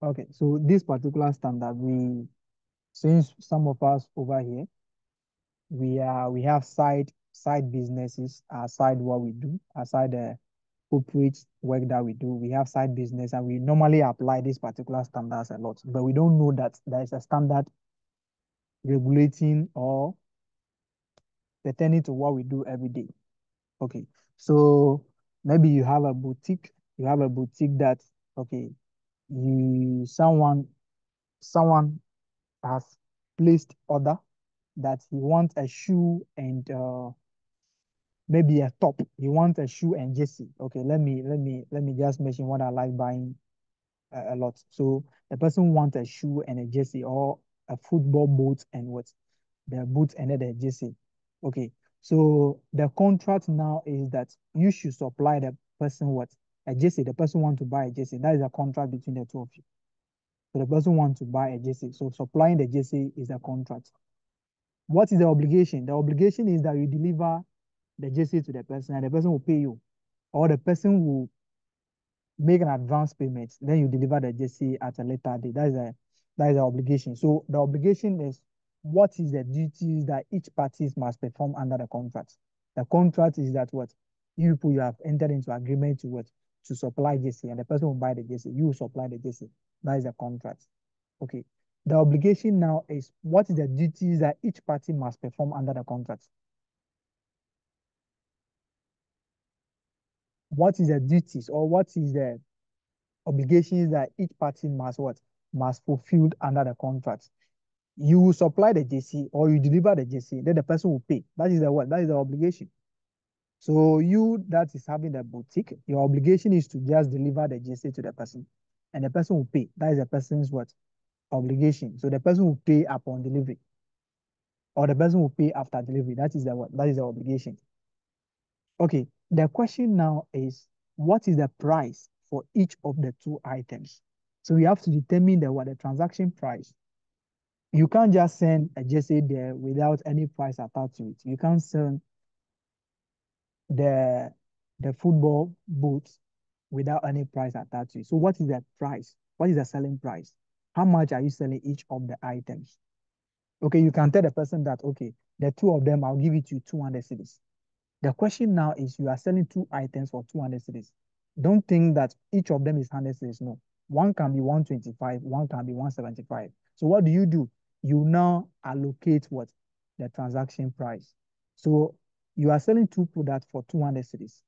Okay, so this particular standard, since some of us over here, we have side businesses aside what we do, aside the corporate work that we do, we have side business and we normally apply these particular standards a lot, but we don't know that there is a standard regulating or pertaining to what we do every day. Okay, so maybe you have a boutique that, okay, you someone has placed order that he wants a shoe and maybe a top. He wants a shoe and jersey. Okay, let me just mention what I like buying a lot. So the person wants a shoe and a jersey or a football boot and what? The boot and then the jersey. Okay. So the contract now is that you should supply the person what? A jersey. The person want to buy a jersey. That is a contract between the two of you. So the person wants to buy a jersey. So supplying the jersey is a contract. What is the obligation? The obligation is that you deliver the jersey to the person and the person will pay you. Or the person will make an advance payment, then you deliver the jersey at a later date. That is the obligation. So the obligation is what is the duties that each parties must perform under the contract. The contract is that what you have entered into agreement to what to supply jersey, and the person will buy the jersey. You will supply the jersey. That is the contract. Okay. The obligation now is what is the duties that each party must perform under the contract. What is the duties or what is the obligations that each party must what must fulfill under the contract. You will supply the JC or you deliver the JC, then the person will pay. That is the what? That is the obligation. So you that is having the boutique, your obligation is to just deliver the JC to the person, and the person will pay. That is the person's what obligation. So the person will pay upon delivery, or the person will pay after delivery. That is the what? That is the obligation. Okay. The question now is, what is the price for each of the two items? So we have to determine the transaction price. You can't just send a jersey there without any price attached to it. You can't send the the football boots without any price attached to it. So what is the price? What is the selling price? How much are you selling each of the items? Okay, you can tell the person that, okay, the two of them, I'll give it to you 200 cedis. The question now is you are selling two items for 200 cedis. Don't think that each of them is 100 cedis. No. One can be 125, one can be 175. So what do? You now allocate what? The transaction price. So you are selling two products for 200 cedis.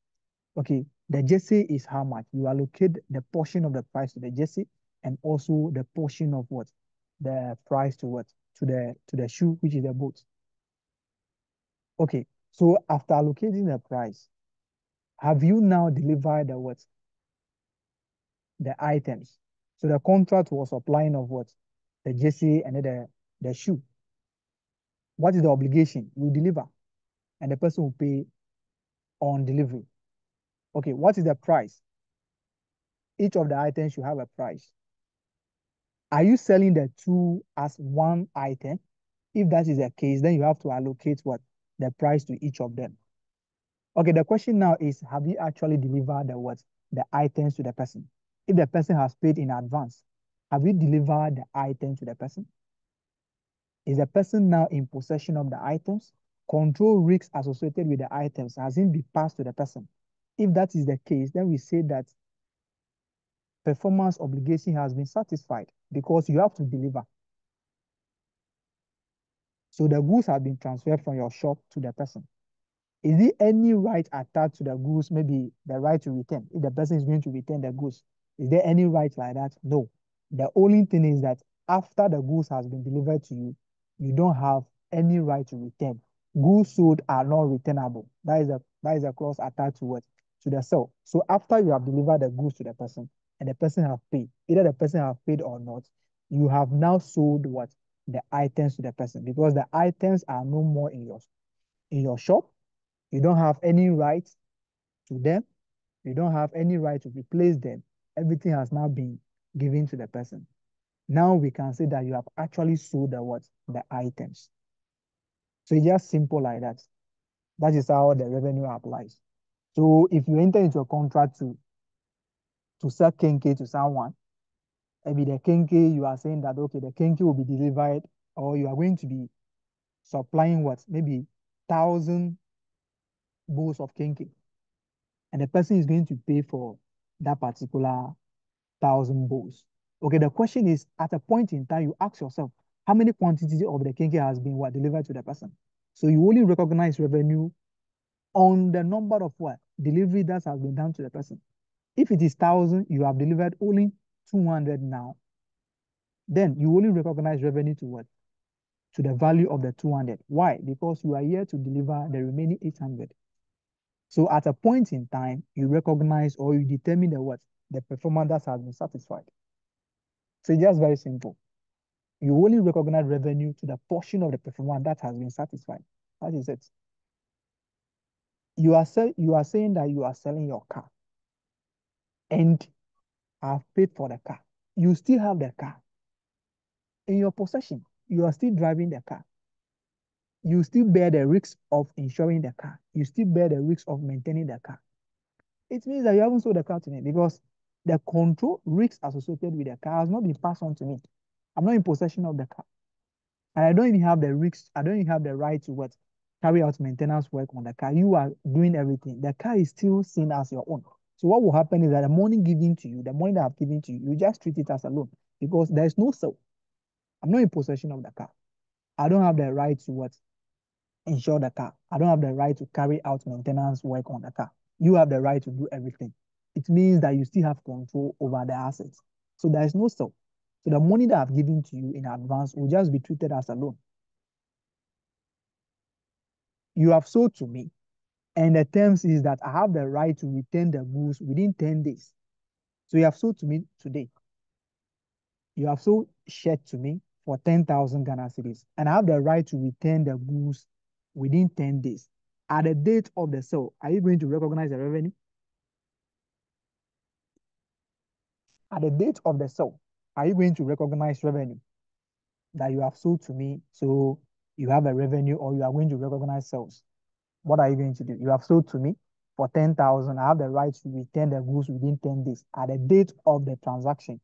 Okay, the jersey is how much? You allocate the portion of the price to the jersey and also the portion of what? The price to what? To the shoe, which is the boot. Okay, so after allocating the price, have you now delivered the what? The items. So the contract was applying of what? The jersey and the shoe. What is the obligation? You deliver, and the person will pay on delivery. Okay, what is the price? Each of the items should have a price. Are you selling the two as one item? If that is the case, then you have to allocate what? The price to each of them. Okay, the question now is, have you actually delivered the what? The items to the person? If the person has paid in advance, have you delivered the item to the person? Is the person now in possession of the items? Control risks associated with the items has it been passed to the person? If that is the case, then we say that performance obligation has been satisfied because you have to deliver. So the goods have been transferred from your shop to the person. Is there any right attached to the goods? Maybe the right to return. If the person is going to return the goods, is there any right like that? No. The only thing is that after the goods has been delivered to you, you don't have any right to return. Goods sold are not returnable. That is a clause attached to what? To the sale. So after you have delivered the goods to the person and the person have paid, either the person have paid or not, you have now sold what? The items to the person because the items are no more in your shop. You don't have any right to them. You don't have any right to replace them. Everything has now been given to the person. Now we can say that you have actually sold the what? The items. So it's just simple like that. That is how the revenue applies. So if you enter into a contract to sell Kenke to someone, Maybe the kenke, you are saying that, okay, the kenke will be delivered, or you are going to be supplying what? Maybe 1,000 bowls of kenke. And the person is going to pay for that particular 1,000 bowls. Okay, the question is, at a point in time, you ask yourself, how many quantities of the kenke has been what delivered to the person? So you only recognize revenue on the number of what delivery that has been done to the person. If it is 1,000, you have delivered only 200 now. Then you only recognize revenue to what? To the value of the 200. Why? Because you are here to deliver the remaining 800. So at a point in time, you recognize or you determine the what? The performance that has been satisfied. So it's just very simple. You only recognize revenue to the portion of the performance that has been satisfied. That is it. You are saying that you are selling your car and have paid for the car. You still have the car in your possession. You are still driving the car. You still bear the risk of insuring the car. You still bear the risk of maintaining the car. It means that you haven't sold the car to me because the control risks associated with the car has not been passed on to me. I'm not in possession of the car. And I don't even have the risks. I don't even have the right to what? Carry out maintenance work on the car. You are doing everything. The car is still seen as your own. So what will happen is that the money given to you, the money that I've given to you, you just treat it as a loan because there is no sale. I'm not in possession of the car. I don't have the right to what? Insure the car. I don't have the right to carry out maintenance work on the car. You have the right to do everything. It means that you still have control over the assets. So there is no sale. So the money that I've given to you in advance will just be treated as a loan. You have sold to me, and the terms is that I have the right to return the goods within 10 days. So you have sold to me today. You have sold shirt to me for 10,000 Ghana cedis, and I have the right to return the goods within 10 days. At the date of the sale, are you going to recognize the revenue? At the date of the sale, are you going to recognize revenue that you have sold to me? So you have a revenue, or you are going to recognize sales? What are you going to do? You have sold to me for 10,000. I have the right to return the goods within 10 days. At the date of the transaction,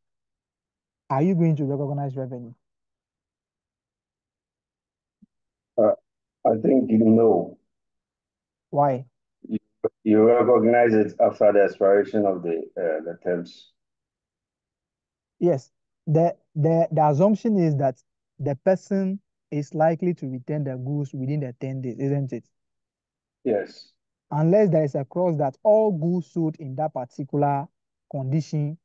are you going to recognize revenue? Uh, I think you know. Why? You, you recognize it after the expiration of the terms. Yes. The assumption is that the person is likely to return the goods within the 10 days, isn't it? Yes. Unless there is a clause that all goods sold in that particular condition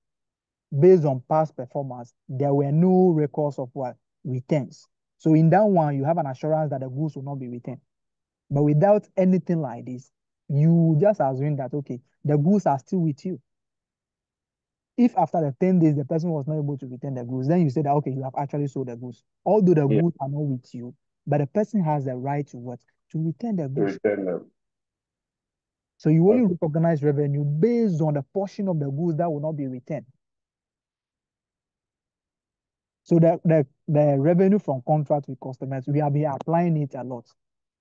based on past performance, there were no records of what? Returns. So in that one, you have an assurance that the goods will not be returned. But without anything like this, you just assume that, okay, the goods are still with you. If after the 10 days, the person was not able to return the goods, then you say that, okay, you have actually sold the goods. Although the Yeah. goods are not with you, but the person has the right to what? To return the To goods. return them. So you only Okay. recognize revenue based on the portion of the goods that will not be returned. So the revenue from contract with customers, we have been applying it a lot.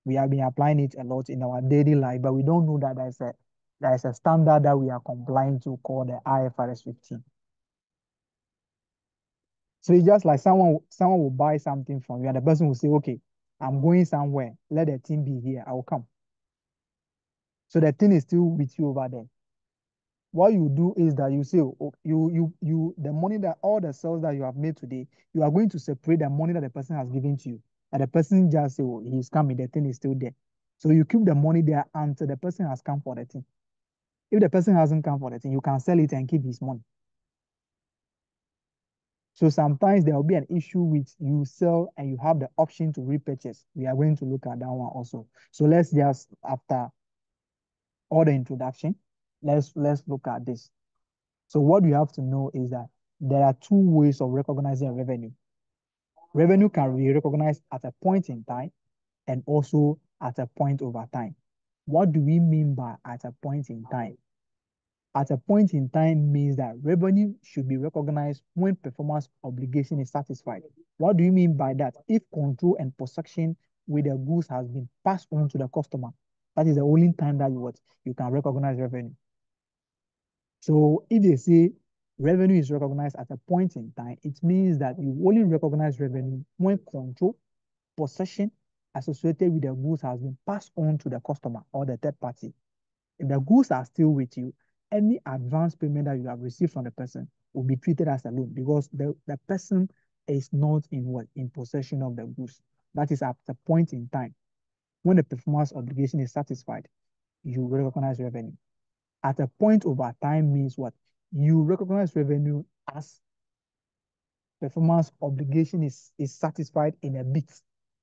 We have been applying it a lot in our daily life, but we don't know that there's a standard that we are complying to called the IFRS 15. So it's just like someone will buy something from you, and the person will say, okay, I'm going somewhere. Let the thing be here. I will come. So the thing is still with you over there. What you do is that you say, oh, the money that all the sales that you have made today, you are going to separate the money that the person has given to you. And the person just say, oh, he's coming, the thing is still there. So you keep the money there until the person has come for the thing. If the person hasn't come for the thing, you can sell it and keep his money. So sometimes there will be an issue with you sell and you have the option to repurchase. We are going to look at that one also. So let's just, after all the introduction, let's look at this. So what you have to know is that there are two ways of recognizing revenue. Revenue can be recognized at a point in time and also at a point over time. What do we mean by at a point in time? At a point in time means that revenue should be recognized when performance obligation is satisfied. What do you mean by that? If control and possession with the goods has been passed on to the customer, that is the only time that you can recognize revenue. So if they say revenue is recognized at a point in time, it means that you only recognize revenue when control, possession associated with the goods has been passed on to the customer or the third party. If the goods are still with you, any advance payment that you have received from the person will be treated as a loan because the person is not in what? In possession of the goods. That is at the point in time. When the performance obligation is satisfied, you recognize revenue. At a point over time means what? You recognize revenue as performance obligation is satisfied in a bit.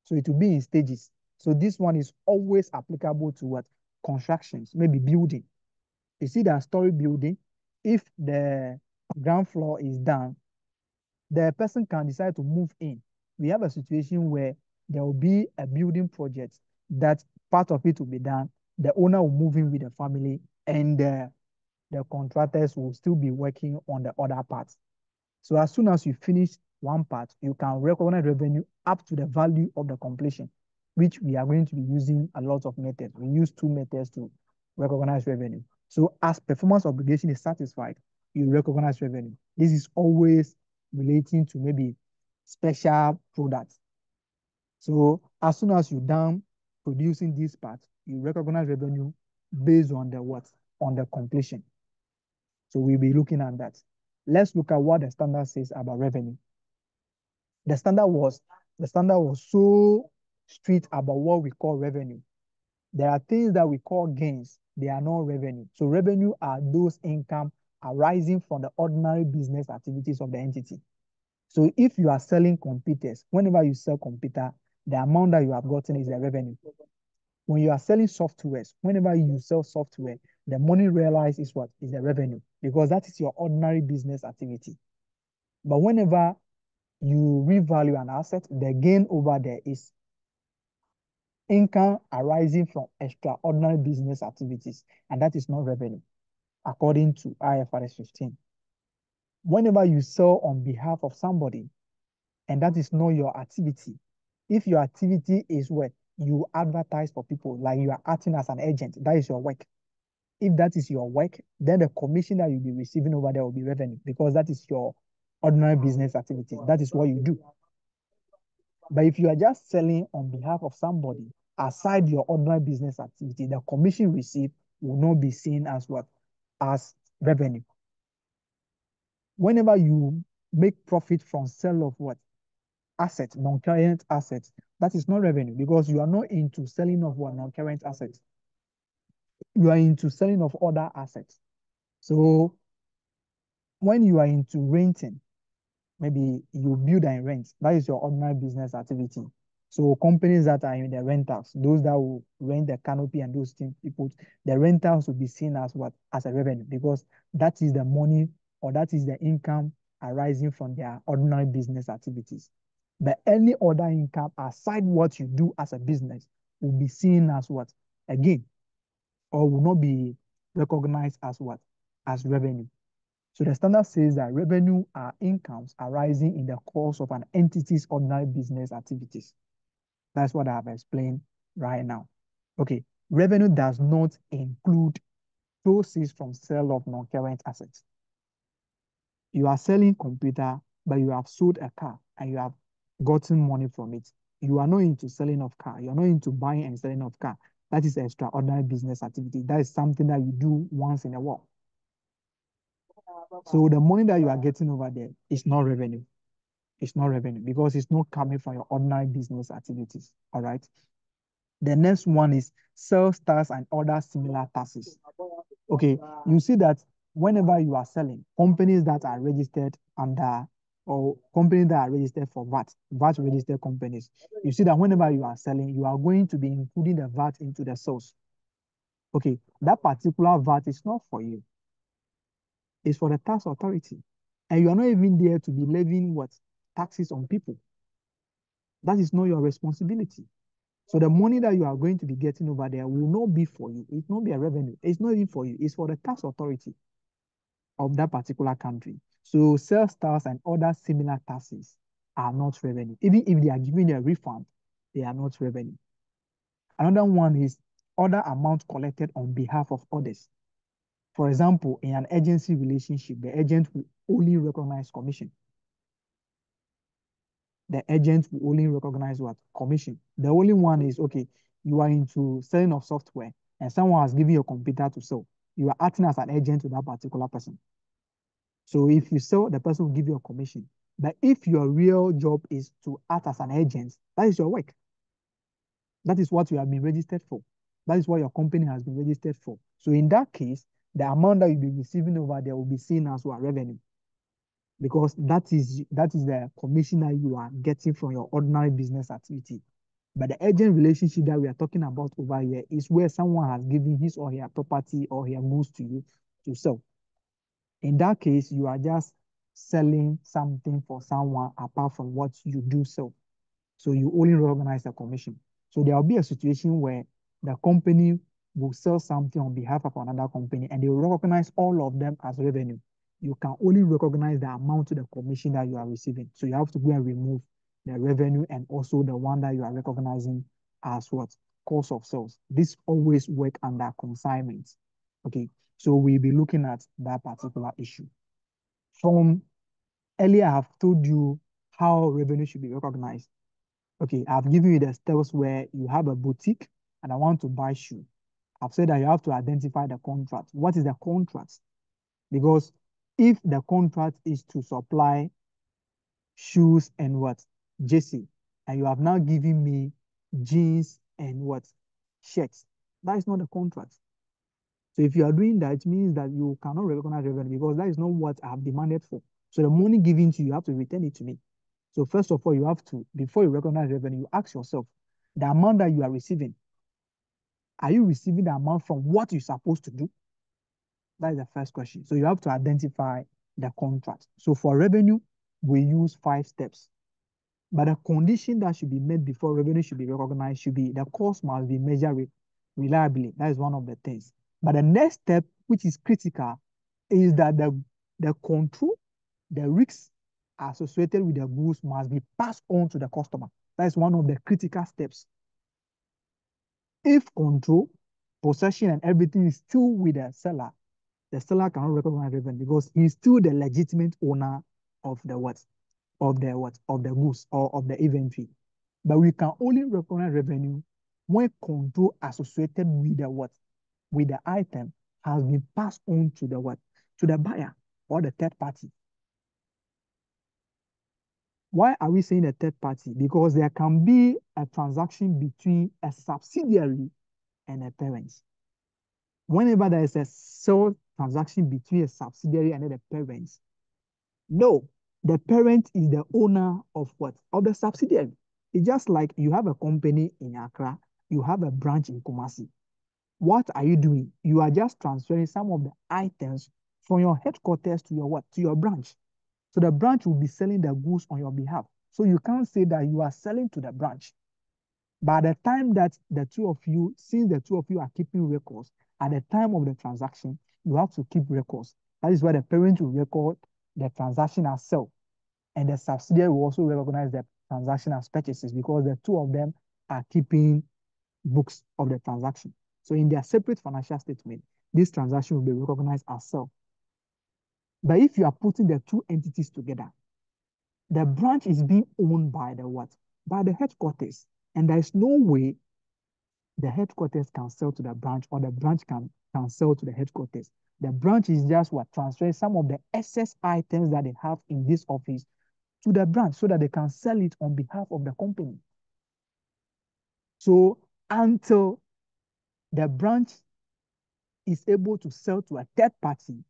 So it will be in stages. So this one is always applicable to what? Constructions, maybe building. You see that story building, if the ground floor is done, the person can decide to move in. We have a situation where there will be a building project that part of it will be done. The owner will move in with the family, and the contractors will still be working on the other parts. So as soon as you finish one part, you can recognize revenue up to the value of the completion, which we are going to be using a lot of methods. We use two methods to recognize revenue. So as performance obligation is satisfied, you recognize revenue. This is always relating to maybe special products. So as soon as you're done producing this part, you recognize revenue based on the what? On the completion. So we'll be looking at that. Let's look at what the standard says about revenue. The standard was so strict about what we call revenue. There are things that we call gains. They are not revenue. So revenue are those income arising from the ordinary business activities of the entity. So if you are selling computers, whenever you sell computer, the amount that you have gotten is the revenue. When you are selling softwares, whenever you sell software, the money realized is what? Is the revenue, because that is your ordinary business activity. But whenever you revalue an asset, the gain over there is income arising from extraordinary business activities, and that is not revenue, according to IFRS 15. Whenever you sell on behalf of somebody, and that is not your activity, if your activity is what you advertise for people, like you are acting as an agent, that is your work. If that is your work, then the commission that you'll be receiving over there will be revenue because that is your ordinary business activity. That is what you do. But if you are just selling on behalf of somebody aside your ordinary business activity, the commission received will not be seen as what? As revenue. Whenever you make profit from sale of what? Assets, non-current assets, that is not revenue because you are not into selling of what? Non-current assets. You are into selling of other assets. So when you are into renting, maybe you build and rent. That is your ordinary business activity. So companies that are in the rentals, those that will rent the canopy and those things, people, the rentals will be seen as what? As a revenue because that is the money or that is the income arising from their ordinary business activities. But any other income aside what you do as a business will be seen as what? Again, or will not be recognized as what? As revenue. So the standard says that revenue are incomes arising in the course of an entity's ordinary business activities. That's what I have explained right now. Okay, revenue does not include proceeds from sale of non-current assets. You are selling computer, but you have sold a car and you have gotten money from it. You are not into selling of car. You are not into buying and selling of car. That is extraordinary business activity. That is something that you do once in a while. So the money that you are getting over there is not revenue. It's not revenue because it's not coming from your ordinary business activities. All right. The next one is sales tax and other similar taxes. Okay, you see that whenever you are selling, companies that are registered under or companies that are registered for VAT registered companies, you see that whenever you are selling, you are going to be including the VAT into the sales. Okay, that particular VAT is not for you. It's for the tax authority. And you are not even there to be levying what? Taxes on people. That is not your responsibility. So the money that you are going to be getting over there will not be for you. It will not be a revenue. It's not even for you. It's for the tax authority of that particular country. So sales tax and other similar taxes are not revenue. Even if they are giving a refund, they are not revenue. Another one is other amount collected on behalf of others. For example, in an agency relationship, the agent will only recognize commission. The agent will only recognize what? Commission. The only one is, okay, you are into selling of software and someone has given you a computer to sell. You are acting as an agent to that particular person. So if you sell, the person will give you a commission. But if your real job is to act as an agent, that is your work. That is what you have been registered for. That is what your company has been registered for. So in that case, the amount that you'll be receiving over there will be seen as what revenue, because that is the commission that you are getting from your ordinary business activity. But the agent relationship that we are talking about over here is where someone has given his or her property or her goods to you to sell. In that case, you are just selling something for someone apart from what you do sell. So you only recognize the commission. So there will be a situation where the company will sell something on behalf of another company and they will recognize all of them as revenue. You can only recognize the amount to the commission that you are receiving. So you have to go and remove the revenue and also the one that you are recognizing as what? Cost of sales. This always work under consignment. Okay. So we'll be looking at that particular issue. From earlier, I've told you how revenue should be recognized. Okay, I've given you the steps where you have a boutique and I want to buy shoe. I've said that you have to identify the contract. What is the contract? Because if the contract is to supply shoes and what? Jersey, and you have now given me jeans and what? Shirts. That is not the contract. So if you are doing that, it means that you cannot recognize revenue because that is not what I have demanded for. So the money given to you, you have to return it to me. So first of all, you have to, before you recognize revenue, you ask yourself, the amount that you are receiving, are you receiving the amount from what you're supposed to do? That is the first question. So you have to identify the contract. So for revenue, we use 5 steps. But the condition that should be met before revenue should be recognized should be the cost must be measured reliably. That is one of the things. But the next step, which is critical, is that the control, the risks associated with the goods must be passed on to the customer. That is one of the critical steps. If control, possession, and everything is still with the seller cannot recognize revenue because he's still the legitimate owner of the what? Of the goods or of the inventory. But we can only recognize revenue when control associated with the what? With the item has been passed on to the what? To the buyer or the third party. Why are we saying a third party? Because there can be a transaction between a subsidiary and a parent. Whenever there is a sale transaction between a subsidiary and the parents, no, the parent is the owner of what? Of the subsidiary. It's just like you have a company in Accra, you have a branch in Kumasi. What are you doing? You are just transferring some of the items from your headquarters to your what? To your branch. So the branch will be selling the goods on your behalf. So you can't say that you are selling to the branch. By the time that the two of you, since the two of you are keeping records, at the time of the transaction, you have to keep records. That is why the parent will record the transaction as sale. And the subsidiary will also recognize the transaction as purchases because the two of them are keeping books of the transaction. So in their separate financial statement, this transaction will be recognized as sale. But if you are putting the two entities together, the branch is being owned by the what? By the headquarters. And there is no way the headquarters can sell to the branch or the branch can sell to the headquarters. The branch is just what? Transferring some of the excess items that they have in this office to the branch so that they can sell it on behalf of the company. So until the branch is able to sell to a third party,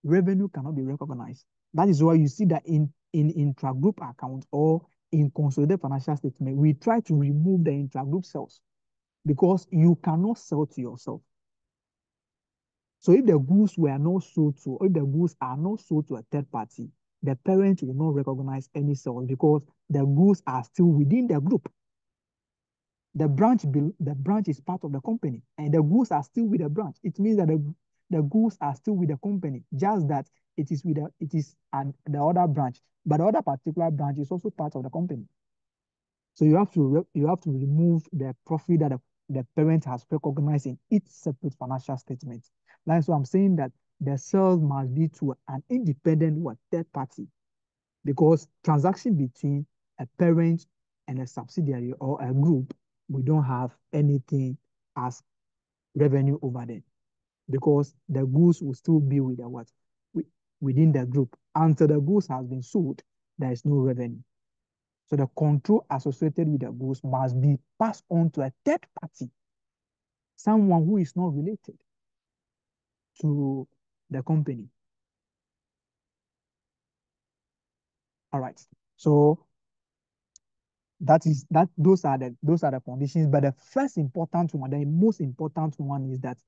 revenue cannot be recognized. That is why you see that in intra-group account or in consolidated financial statement, we try to remove the intra-group sales because you cannot sell to yourself. So if the goods were not sold to, or if the goods are not sold to a third party, the parent will not recognize any sales because the goods are still within the group. The branch is part of the company, and the goods are still with the branch. It means that the goods are still with the company, just that it is the other branch, but the other particular branch is also part of the company. So you have to remove the profit that the parent has recognized in its separate financial statement. That's why I'm saying that the sales must be to an independent what third party, because transaction between a parent and a subsidiary or a group, we don't have anything as revenue over there, because the goods will still be with the what within the group until the goods has been sold. There is no revenue. So the control associated with the goods must be passed on to a third party, someone who is not related to the company. All right. So those are the conditions. But the first important one, the most important one is that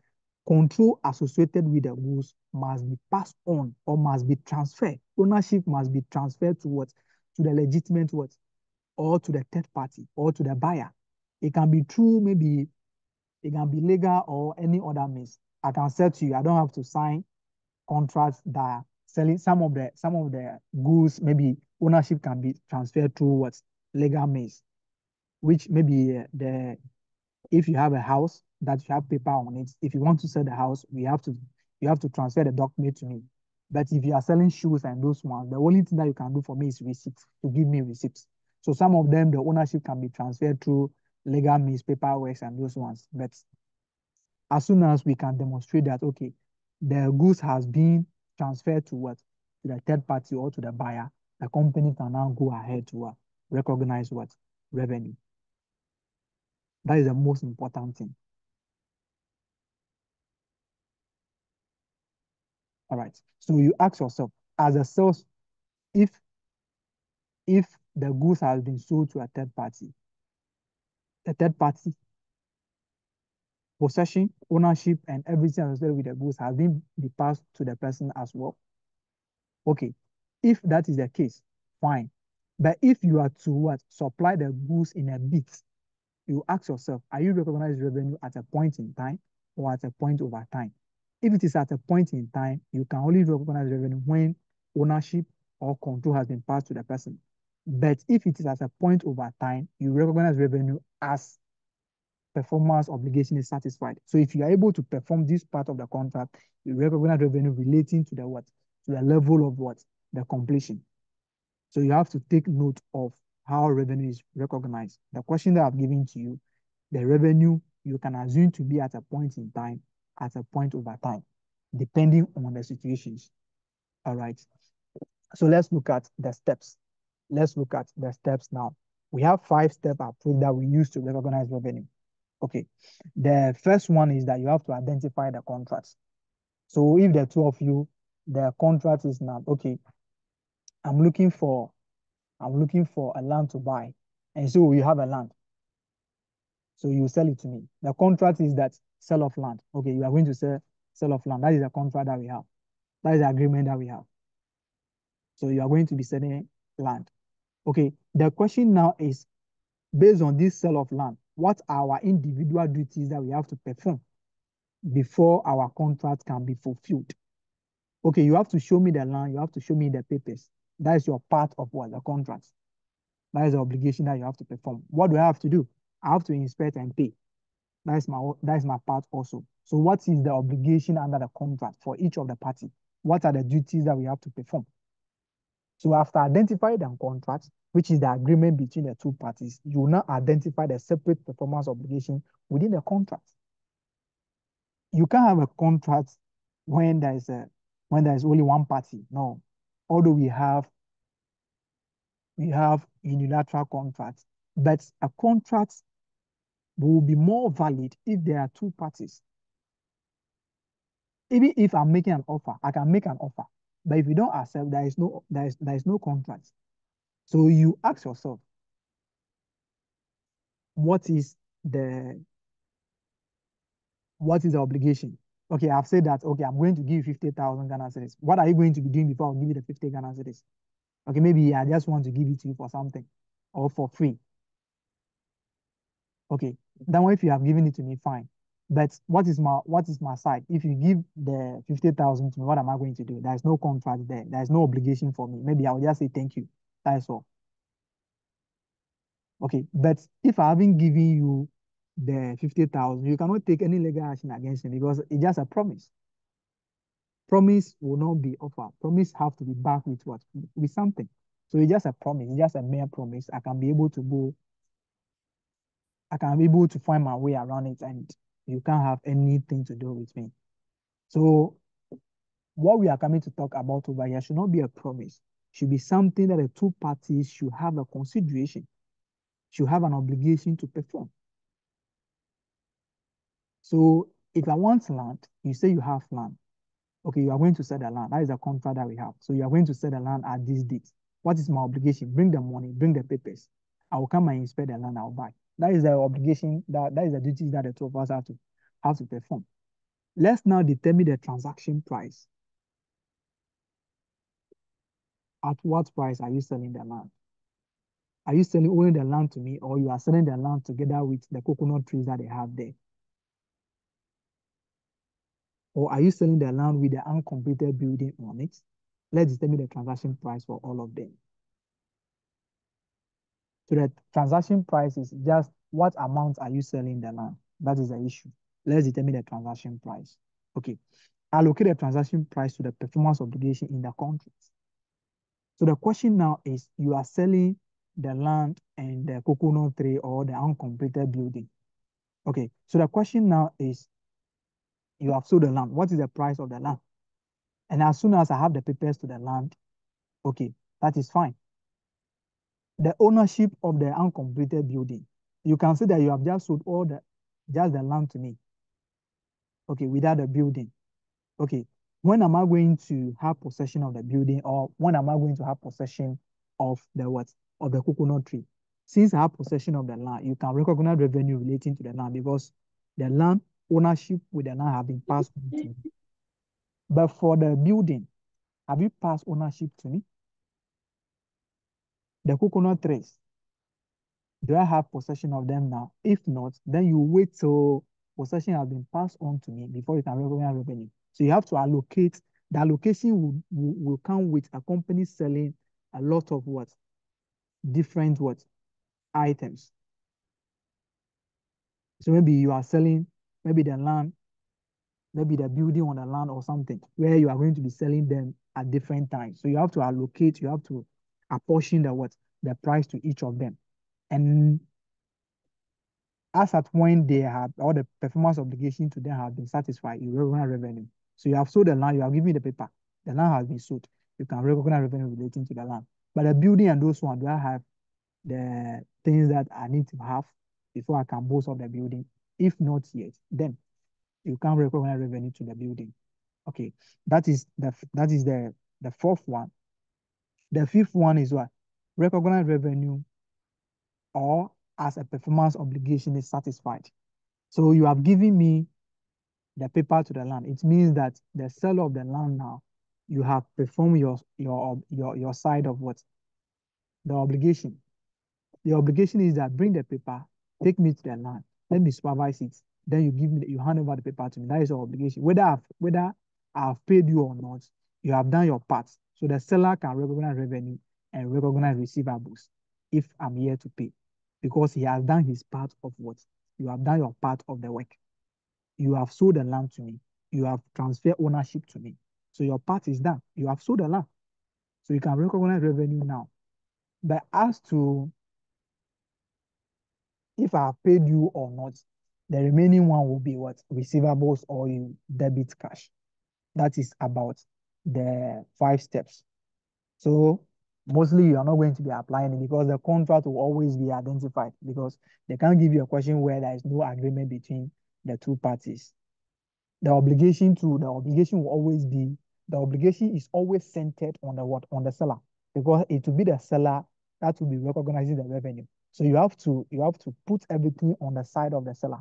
control associated with the goods must be passed on or must be transferred. Ownership must be transferred to what? To the legitimate what? Or to the third party or to the buyer. It can be true, maybe it can be legal or any other means. I can say to you, I don't have to sign contracts that are selling some of the goods, maybe ownership can be transferred through what? Legal means, which maybe if you have a house that you have paper on it, if you want to sell the house, you have to transfer the document to me. But if you are selling shoes and those ones, the only thing that you can do for me is receipts, to give me receipts. So some of them, the ownership can be transferred through legal means, paperwork, and those ones. But as soon as we can demonstrate that, okay, the goods has been transferred to what? To the third party or to the buyer, the company can now go ahead to recognize what? Revenue. That is the most important thing. All right. So you ask yourself, as a sales, if if the goods has been sold to a third party, the third party possession, ownership, and everything associated with the goods has been passed to the person as well. Okay. If that is the case, fine. But if you are to what? Supply the goods in a bit, you ask yourself, are you recognizing revenue at a point in time or at a point over time? If it is at a point in time, you can only recognize revenue when ownership or control has been passed to the person. But if it is at a point over time, you recognize revenue as performance obligation is satisfied. So if you are able to perform this part of the contract, you recognize revenue relating to the what? To the level of what? The completion. So you have to take note of how revenue is recognized. The question that I've given to you, the revenue you can assume to be at a point in time, at a point over time, depending on the situations. All right. So let's look at the steps. Let's look at the steps now. We have 5-step approach that we use to recognize revenue. Okay. The first one is that you have to identify the contracts. So if the two of you, the contract is now, okay, I'm looking for a land to buy. And so you have a land. So you sell it to me. The contract is that sell of land. Okay, you are going to sell of land. That is the contract that we have. That is the agreement that we have. So you are going to be selling land. Okay, the question now is, based on this sale of land, what are our individual duties that we have to perform before our contract can be fulfilled? Okay, you have to show me the land, you have to show me the papers. That is your part of what? The contract. That is the obligation that you have to perform. What do I have to do? I have to inspect and pay. That is my part also. So what is the obligation under the contract for each of the party? What are the duties that we have to perform? So after identifying the contract, which is the agreement between the two parties, you will now identify the separate performance obligation within the contract. You can't have a contract when there is only one party. No. Although we have unilateral contracts, but a contract will be more valid if there are two parties. Even if I'm making an offer, I can make an offer. But if you don't accept, there is no contract. So you ask yourself, what is the what is the obligation? Okay, I've said that, okay, I'm going to give you 50,000 Ghana cedis. What are you going to be doing before I give you the 50 Ghana cedis? Okay, maybe I just want to give it to you for something or for free. Okay, then if you have given it to me, fine. But what is my side? If you give the 50,000 to me, what am I going to do? There's no contract there. There's no obligation for me. Maybe I'll just say thank you. That's all. Okay, but if I haven't given you the 50,000, you cannot take any legal action against me because it's just a promise. Promise will not be offered. Promise have to be backed with what? With something. So it's just a promise. It's just a mere promise. I can be able to find my way around it, and you can't have anything to do with me. So what we are coming to talk about over here should not be a promise. Should be something that the two parties should have a consideration, should have an obligation to perform. So if I want land, you say you have land. Okay, you are going to sell the land. That is the contract that we have. So you are going to sell the land at this date. What is my obligation? Bring the money, bring the papers. I will come and inspect the land, I'll buy. That is the obligation, that is the duty that the two of us have to perform. Let's now determine the transaction price. At what price are you selling the land? Are you selling only the land to me, or you are selling the land together with the coconut trees that they have there? Or are you selling the land with the uncompleted building on it? Let's determine the transaction price for all of them. So the transaction price is just what amount are you selling the land? That is the issue. Let's determine the transaction price. Okay. Allocate the transaction price to the performance obligation in the contract. So the question now is, you are selling the land and the coconut tree or the uncompleted building. Okay. So the question now is, you have sold the land. What is the price of the land? And as soon as I have the papers to the land, okay, that is fine. The ownership of the uncompleted building, you can see that you have just sold just the land to me. Okay, without the building. Okay, when am I going to have possession of the building, or when am I going to have possession of the what? Of the coconut tree? Since I have possession of the land, you can recognize revenue relating to the land because the land ownership with the land have been passed on to me. But for the building, have you passed ownership to me? The coconut trees, do I have possession of them now? If not, then you wait till possession has been passed on to me before you can recognize revenue. So you have to allocate. The allocation will come with a company selling a lot of what? Different what? Items. So maybe you are selling maybe the land, maybe the building on the land or something, where you are going to be selling them at different times. So you have to allocate, you have to apportion the what? The price to each of them. And as at when they have all the performance obligation to them have been satisfied, you recognize revenue. So you have sold the land, you have given me the paper, the land has been sold. You can recognize revenue relating to the land. But the building and those ones, do I have the things that I need to have before I can boast of the building? If not yet, then you can recognize revenue to the building. Okay, that is the fourth one. The fifth one is what? Recognize revenue or as a performance obligation is satisfied. So you have given me the paper to the land. It means that the seller of the land now, you have performed your side of what? The obligation. The obligation is that bring the paper, take me to the land, let me supervise it. Then you hand over the paper to me. That is your obligation. Whether I've paid you or not, you have done your part. So the seller can recognize revenue and recognize receivables if I'm here to pay. Because he has done his part of what? You have done your part of the work. You have sold the land to me. You have transferred ownership to me. So your part is done. You have sold the land. So you can recognize revenue now. But as to if I have paid you or not, the remaining one will be what? Receivables or you debit cash. That is about the 5 steps. So mostly you are not going to be applying it because the contract will always be identified because they can't give you a question where there is no agreement between the two parties. The obligation is always centered on the what? On the seller, because it will be the seller that will be recognizing the revenue. So you have to put everything on the side of the seller.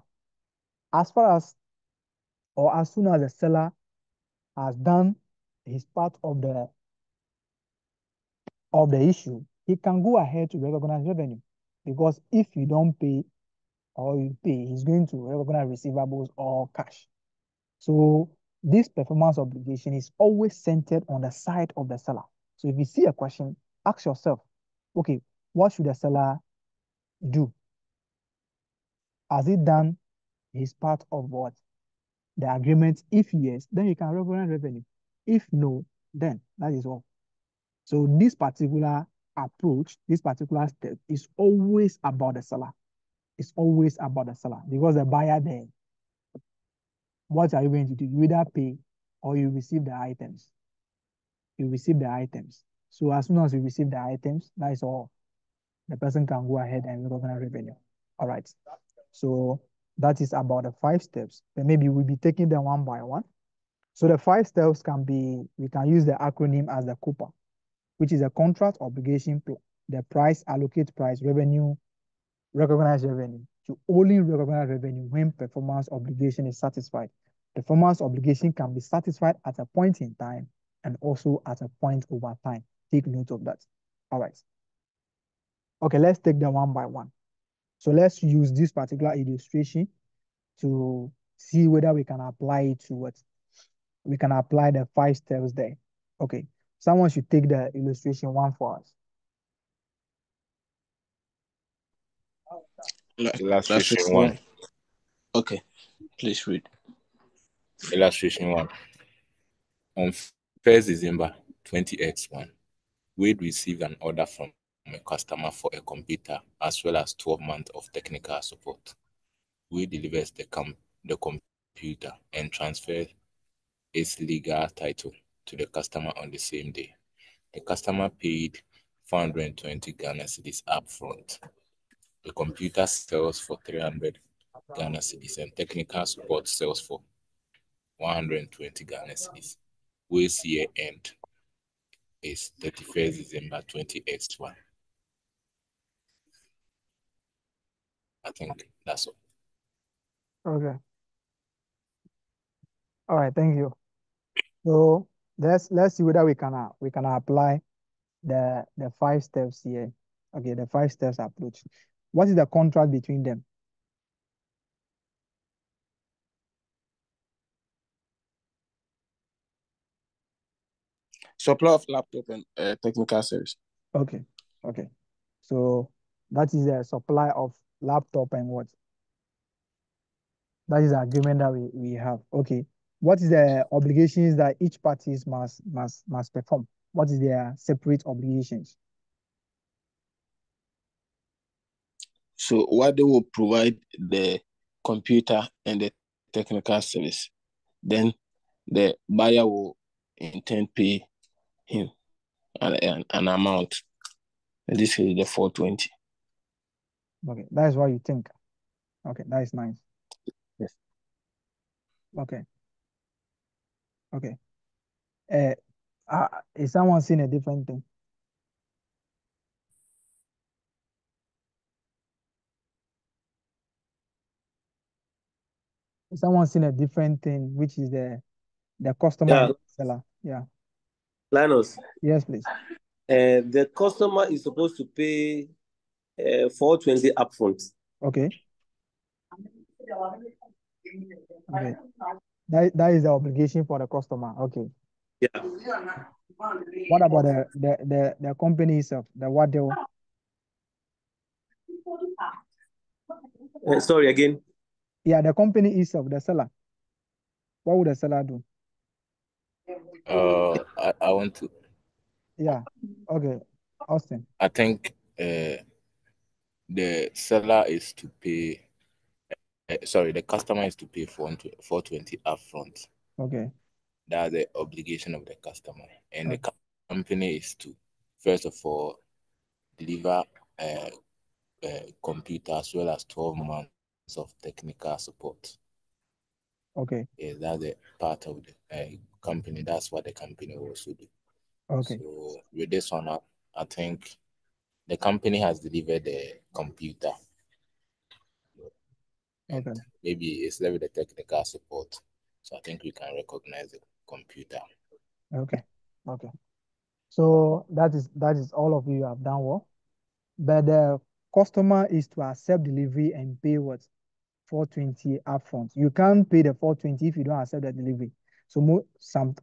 As far as or as soon as the seller has done his part of the issue, he can go ahead to recognize revenue. Because if you don't pay or you pay, he's going to recognize receivables or cash. So this performance obligation is always centered on the side of the seller. So if you see a question, ask yourself, okay, what should the seller do? Has he done his part of what? The agreement? If yes, then you can recognize revenue. If no, then that is all. So this particular approach, this particular step is always about the seller. It's always about the seller because the buyer there, what are you going to do? You either pay or you receive the items. You receive the items. So as soon as you receive the items, that is all. The person can go ahead and recognize revenue. All right. So that is about the 5 steps. Then maybe we'll be taking them one by one. So the 5 steps can be, we can use the acronym as the COPA, which is a contract, obligation, the price, allocate price, revenue, recognize revenue. To only recognize revenue when performance obligation is satisfied. Performance obligation can be satisfied at a point in time and also at a point over time. Take note of that. All right. Okay, let's take them one by one. So let's use this particular illustration to see whether we can apply it to what we can apply the 5 steps there. Okay, someone should take the illustration one for us. Illustration Illustration 1. one. Okay, please read. Illustration 1. On 1st December 2021, Wade received an order from a customer for a computer as well as 12 months of technical support. Wade delivers the computer and transfers its legal title to the customer on the same day. The customer paid 420 Ghana cedis upfront. The computer sells for 300 Ghana cedis and technical support sells for 120 Ghana cedis. Wade's year end is 31st December 2021. I think that's all. Okay. All right, thank you. So let's see whether we can apply the 5 steps here. Okay, the 5 steps approach. What is the contract between them? Supply of laptop and technical service. Okay, okay. So that is the supply of laptop and what? That is the agreement that we have. Okay. What is the obligations that each parties must perform? What is their separate obligations? So what they will provide the computer and the technical service. Then the buyer will in turn pay him an amount. And this is the 420. Okay, that is what you think. Okay, that is nice. Yes. Okay. Okay. Is someone seeing a different thing? Is someone seeing a different thing, which is the customer and Yeah, the seller? Yeah. Linus, Yes, please. the customer is supposed to pay 420 upfront. Okay. Okay. That is the obligation for the customer. Okay. Yeah. What about the company itself? The what deal? Sorry again. Yeah, the company itself, the seller. What would the seller do? I want to. Yeah. Okay. Austin. I think the seller is to pay. The customer is to pay 420 upfront. Okay. That's the obligation of the customer, and Okay. the company is to first of all deliver a computer as well as 12 months of technical support. Okay. Yeah, that's the part of the company. That's what the company will also do. Okay. So with this one, I think the company has delivered the computer, and Okay. maybe it's left with the technical support. So I think we can recognize the computer. Okay. Okay. So that is all of you have done well. But the customer is to accept delivery and pay what? 420 upfront. You can't pay the 420 if you don't accept the delivery. So some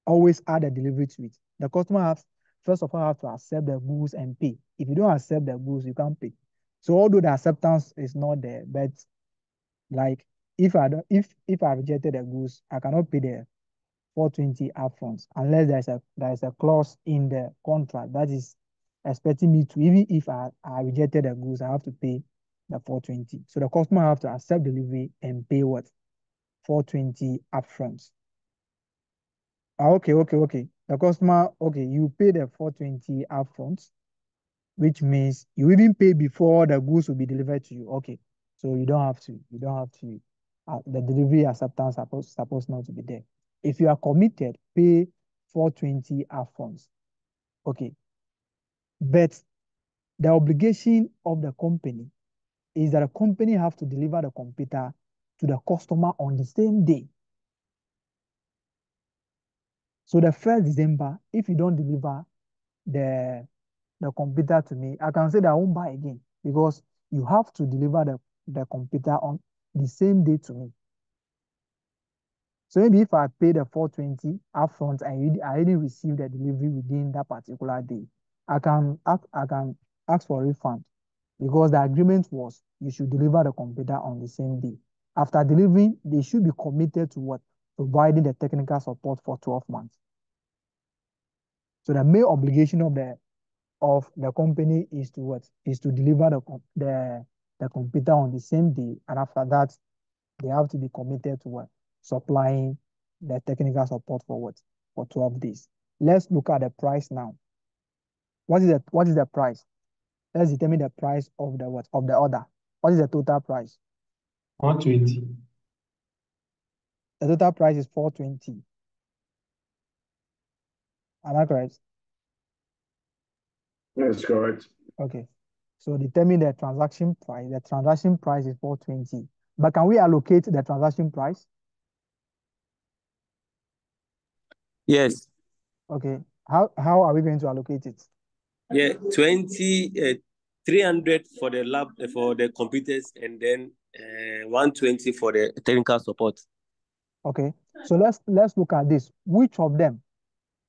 always add a delivery to it. The customer has first of all have to accept the goods and pay. If you don't accept the goods, you can't pay. So although the acceptance is not there, but like if I don't if I rejected the goods, I cannot pay 420 upfront, unless there's a clause in the contract that is expecting me to, even if I rejected the goods, I have to pay the 420. So the customer have to accept delivery and pay what? 420 upfront. Okay. The customer, okay, you pay the 420 upfront, which means you even pay before the goods will be delivered to you. Okay. So you don't have to, the delivery acceptance supposed not to be there. If you are committed, pay 420 upfront. Okay. But the obligation of the company is that the company have to deliver the computer to the customer on the same day. So the 1st December, if you don't deliver the computer to me, I can say that I won't buy again because you have to deliver the computer on the same day to me. So maybe if I pay the 420 upfront and I already received the delivery within that particular day, I can ask for a refund because the agreement was you should deliver the computer on the same day. After delivering, they should be committed to what? Providing the technical support for 12 months. So the main obligation of the company is to what? Is to deliver the computer on the same day, and after that, they have to be committed to what? Supplying the technical support for what? For 12 days. Let's look at the price now. What is the price? Let's determine the price of the what? Of the order. What is the total price? 420. The total price is 420. Am I correct? That's correct. Okay. So determine the transaction price. The transaction price is 420. But can we allocate the transaction price? Yes. Okay. How are we going to allocate it? Yeah, 300 for the lab for the computers, and then 120 for the technical support. Okay. So let's look at this. Which of them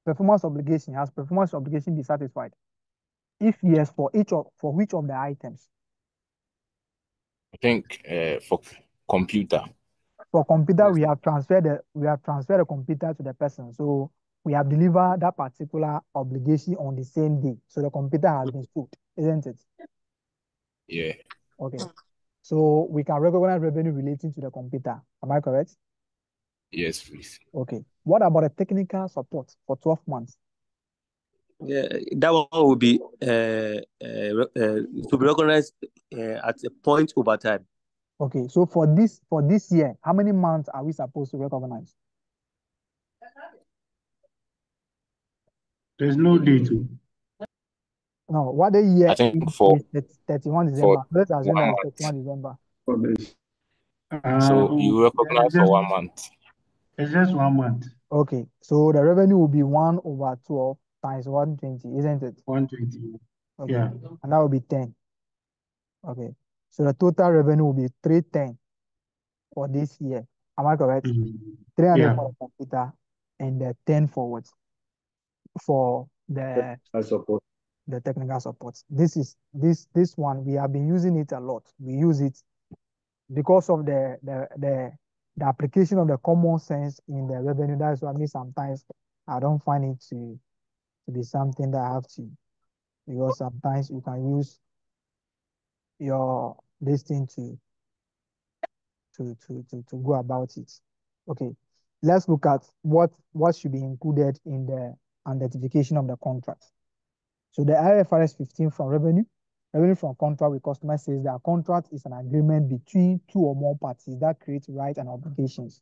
has performance obligation be satisfied? If yes, for which of the items? I think for computer. For computer, we have transferred the computer to the person. So we have delivered that particular obligation on the same day. So the computer has been sold, isn't it? Yeah. Okay. So we can recognize revenue relating to the computer. Am I correct? Yes, please. Okay. What about the technical support for 12 months? Yeah, that one will be to be recognized at a point over time. Okay. So for this year, how many months are we supposed to recognize? There's no date. No, what the year I think for 31 December. Let's assume 1 that it's month. 31 December. For this. So you It's recognize for just 1 month. it's just 1 month. Okay. So the revenue will be 1/12 times 120, isn't it? 120. Okay. Yeah. And that will be 10. Okay. So the total revenue will be 310 for this year. Am I correct? Mhm. 300 Yeah. for the computer and 10 forwards for the I support. technical support. This one we have been using it a lot. We use it because of the application of the common sense in the revenue. That's why me sometimes I don't find it to be something that I have to, because sometimes you can use your this thing to go about it. Okay, let's look at what should be included in the identification of the contract. So the IFRS 15 from revenue from contract with customer says that a contract is an agreement between two or more parties that create rights and obligations.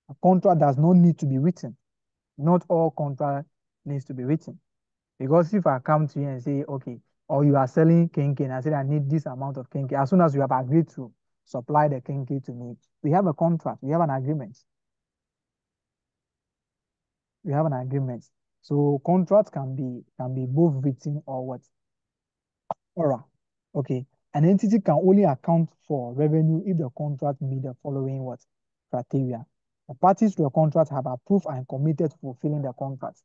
A contract does not need to be written. Not all contract needs to be written. Because if I come to you and say, okay, or you are selling kinky, and I said I need this amount of kinky, as soon as you have agreed to supply the kinky to me, we have a contract, we have an agreement. We have an agreement. So contracts can be both written or what? Oral. Okay. An entity can only account for revenue if the contract meet the following what? Criteria. The parties to a contract have approved and committed to fulfilling the contract.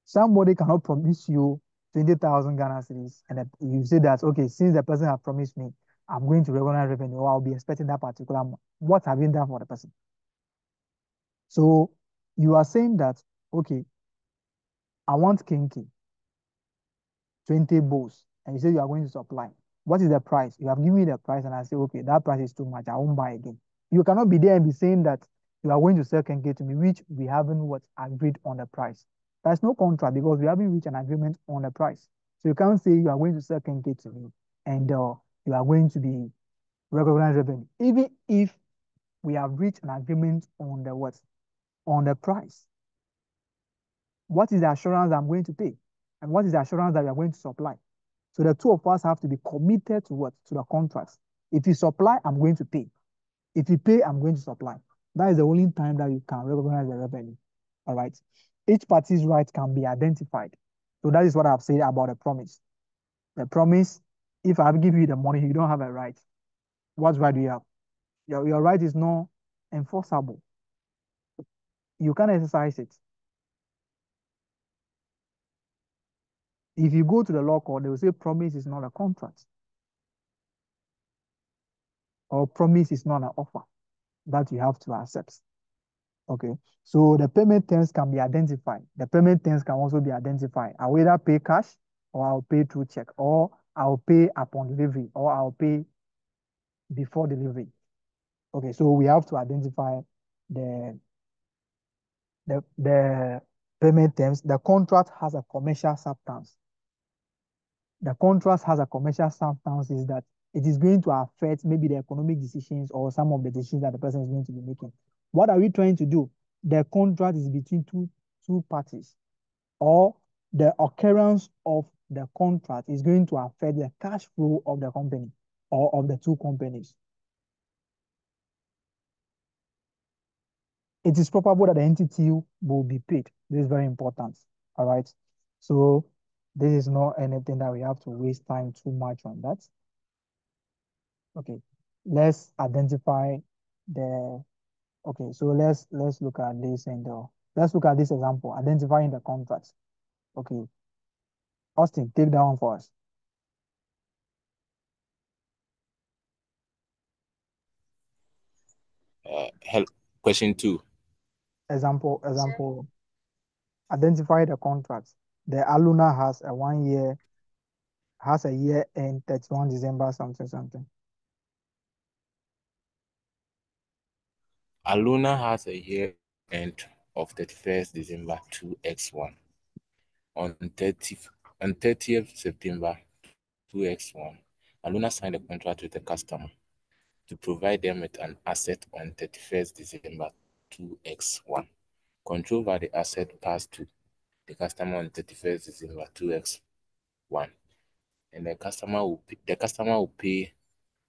Somebody cannot promise you 20,000 Ghana cedis, and you say that, okay, since the person has promised me, I'm going to recognize revenue, or I'll be expecting that particular amount. What have you done for the person? So you are saying that, okay, I want kinky, 20 bowls, and you say you are going to supply. What is the price? You have given me the price, and I say, okay, that price is too much. I won't buy again. You cannot be there and be saying that you are going to sell kinky to me, which we haven't what agreed on the price. There's no contract because we haven't reached an agreement on the price. So you can't say you are going to sell kinky to me and you are going to be recognized revenue. Even if we have reached an agreement on the what? On the price. What is the assurance that I'm going to pay? And what is the assurance that we are going to supply? So the two of us have to be committed to what? To the contracts. If you supply, I'm going to pay. If you pay, I'm going to supply. That is the only time that you can recognize the revenue. All right. Each party's right can be identified. So that is what I've said about a promise. The promise, if I give you the money, you don't have a right. What right do you have? Your right is not enforceable. You can exercise it. If you go to the law court, they will say promise is not a contract, or promise is not an offer that you have to accept. Okay, so the payment terms can be identified. The payment terms can also be identified. I'll either pay cash, or I'll pay through check, or I'll pay upon delivery, or I'll pay before delivery. Okay, so we have to identify the the payment terms. The contract has a commercial substance. The contrast has a commercial substance is that it is going to affect maybe the economic decisions or some of the decisions that the person is going to be making. What are we trying to do? The contract is between two parties, or the occurrence of the contract is going to affect the cash flow of the company or of the two companies. It is probable that the entity will be paid. This is very important. All right. So this is not anything that we have to waste time too much on that. Okay, let's identify the, okay, so let's look at this and let's look at this example, identifying the contracts. Okay, Austin, take that one for us. Question 2. Example, identify the contracts. The Aluna has a 1 year, has a year end 31 December, something. Aluna has a year end of 31st December 2x1. On 30th September 2x1, Aluna signed a contract with the customer to provide them with an asset on 31st December 2x1. Control over the asset passed to the customer on 31st December 2x1, and the customer will pay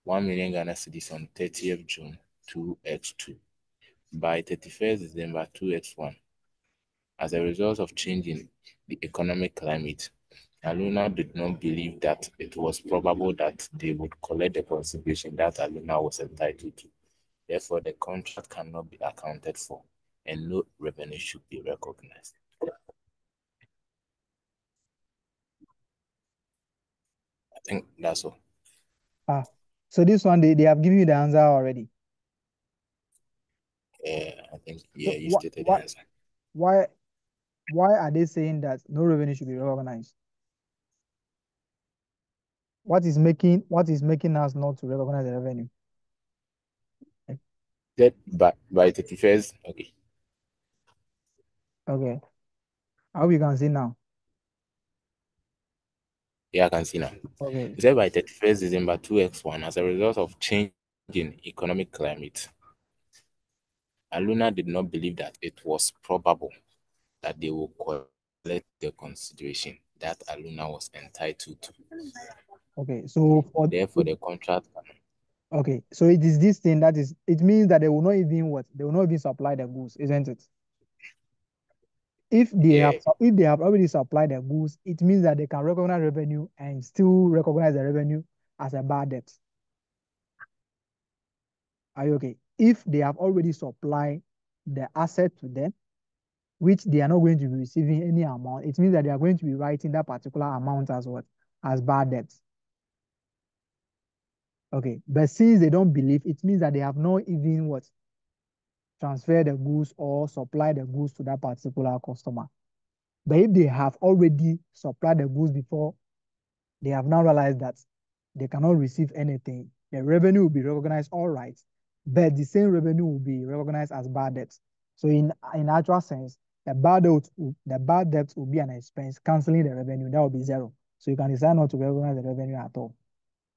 1 million Ghana cedis on 30th June 2x2. By 31st December 2x1, as a result of changing the economic climate, Aluna did not believe that it was probable that they would collect the consideration that Aluna was entitled to. Therefore, the contract cannot be accounted for, and no revenue should be recognized. I think that's all. So this one, they have given you the answer already. I think, So you stated the answer. why are they saying that no revenue should be recognized? What is making us not to recognize the revenue? That by 31st, okay. Okay. I hope you can see now. Yeah, I can see now. Okay. It said by 31st December 2x1, as a result of change in economic climate, Aluna did not believe that it was probable that they will collect the consideration that Aluna was entitled to. Okay. So Therefore, the contract. okay. So it is this thing that is, it means that they will not even what? They will not even supply the goods, isn't it? If they Yeah. have already supplied the goods, it means that they can recognize revenue and still recognize the revenue as a bad debt. Are you okay? If they have already supplied the asset to them, which they are not going to be receiving any amount, it means that they are going to be writing that particular amount as what? As bad debt. Okay. But since they don't believe, it means that they have not even what? transfer the goods or supply the goods to that particular customer. But if they have already supplied the goods before, they have now realized that they cannot receive anything, the revenue will be recognized all right, but the same revenue will be recognized as bad debt. So in actual sense, the bad debt will be an expense, canceling the revenue, that will be zero. So you can decide not to recognize the revenue at all.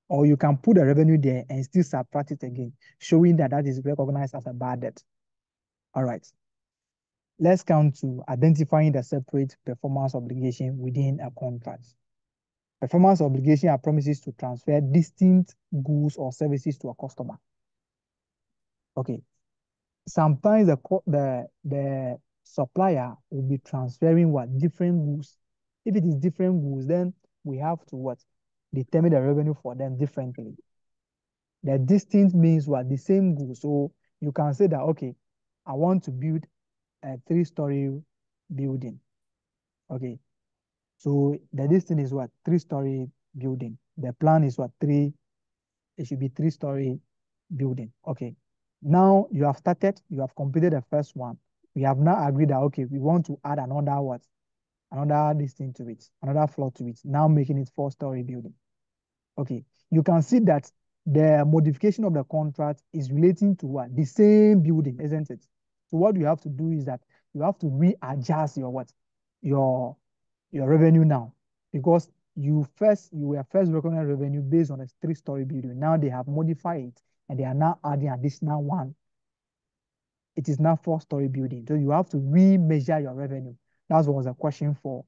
Or you can put the revenue there and still subtract it again, showing that that is recognized as a bad debt. All right. Let's come to identifying the separate performance obligation within a contract. Performance obligation are promises to transfer distinct goods or services to a customer. Okay. Sometimes the supplier will be transferring what? Different goods. If it is different goods, then we have to what? Determine the revenue for them differently. The distinct means what? The same goods. So you can say that, okay, I want to build a 3-story building. Okay. So the distance is what? 3-story building. The plan is what? It should be 3-story building. Okay. Now you have started, you have completed the first one. We have now agreed that, okay, we want to add another what? Another distance to it, another floor to it, now making it 4-story building. Okay. You can see that the modification of the contract is relating to what? The same building, isn't it? So what you have to do is that you have to readjust your what? Your revenue now, because you were first recognizing revenue based on a 3-story building. Now they have modified it and they are now adding additional one. It is now 4-story building. So you have to remeasure your revenue. That was a question for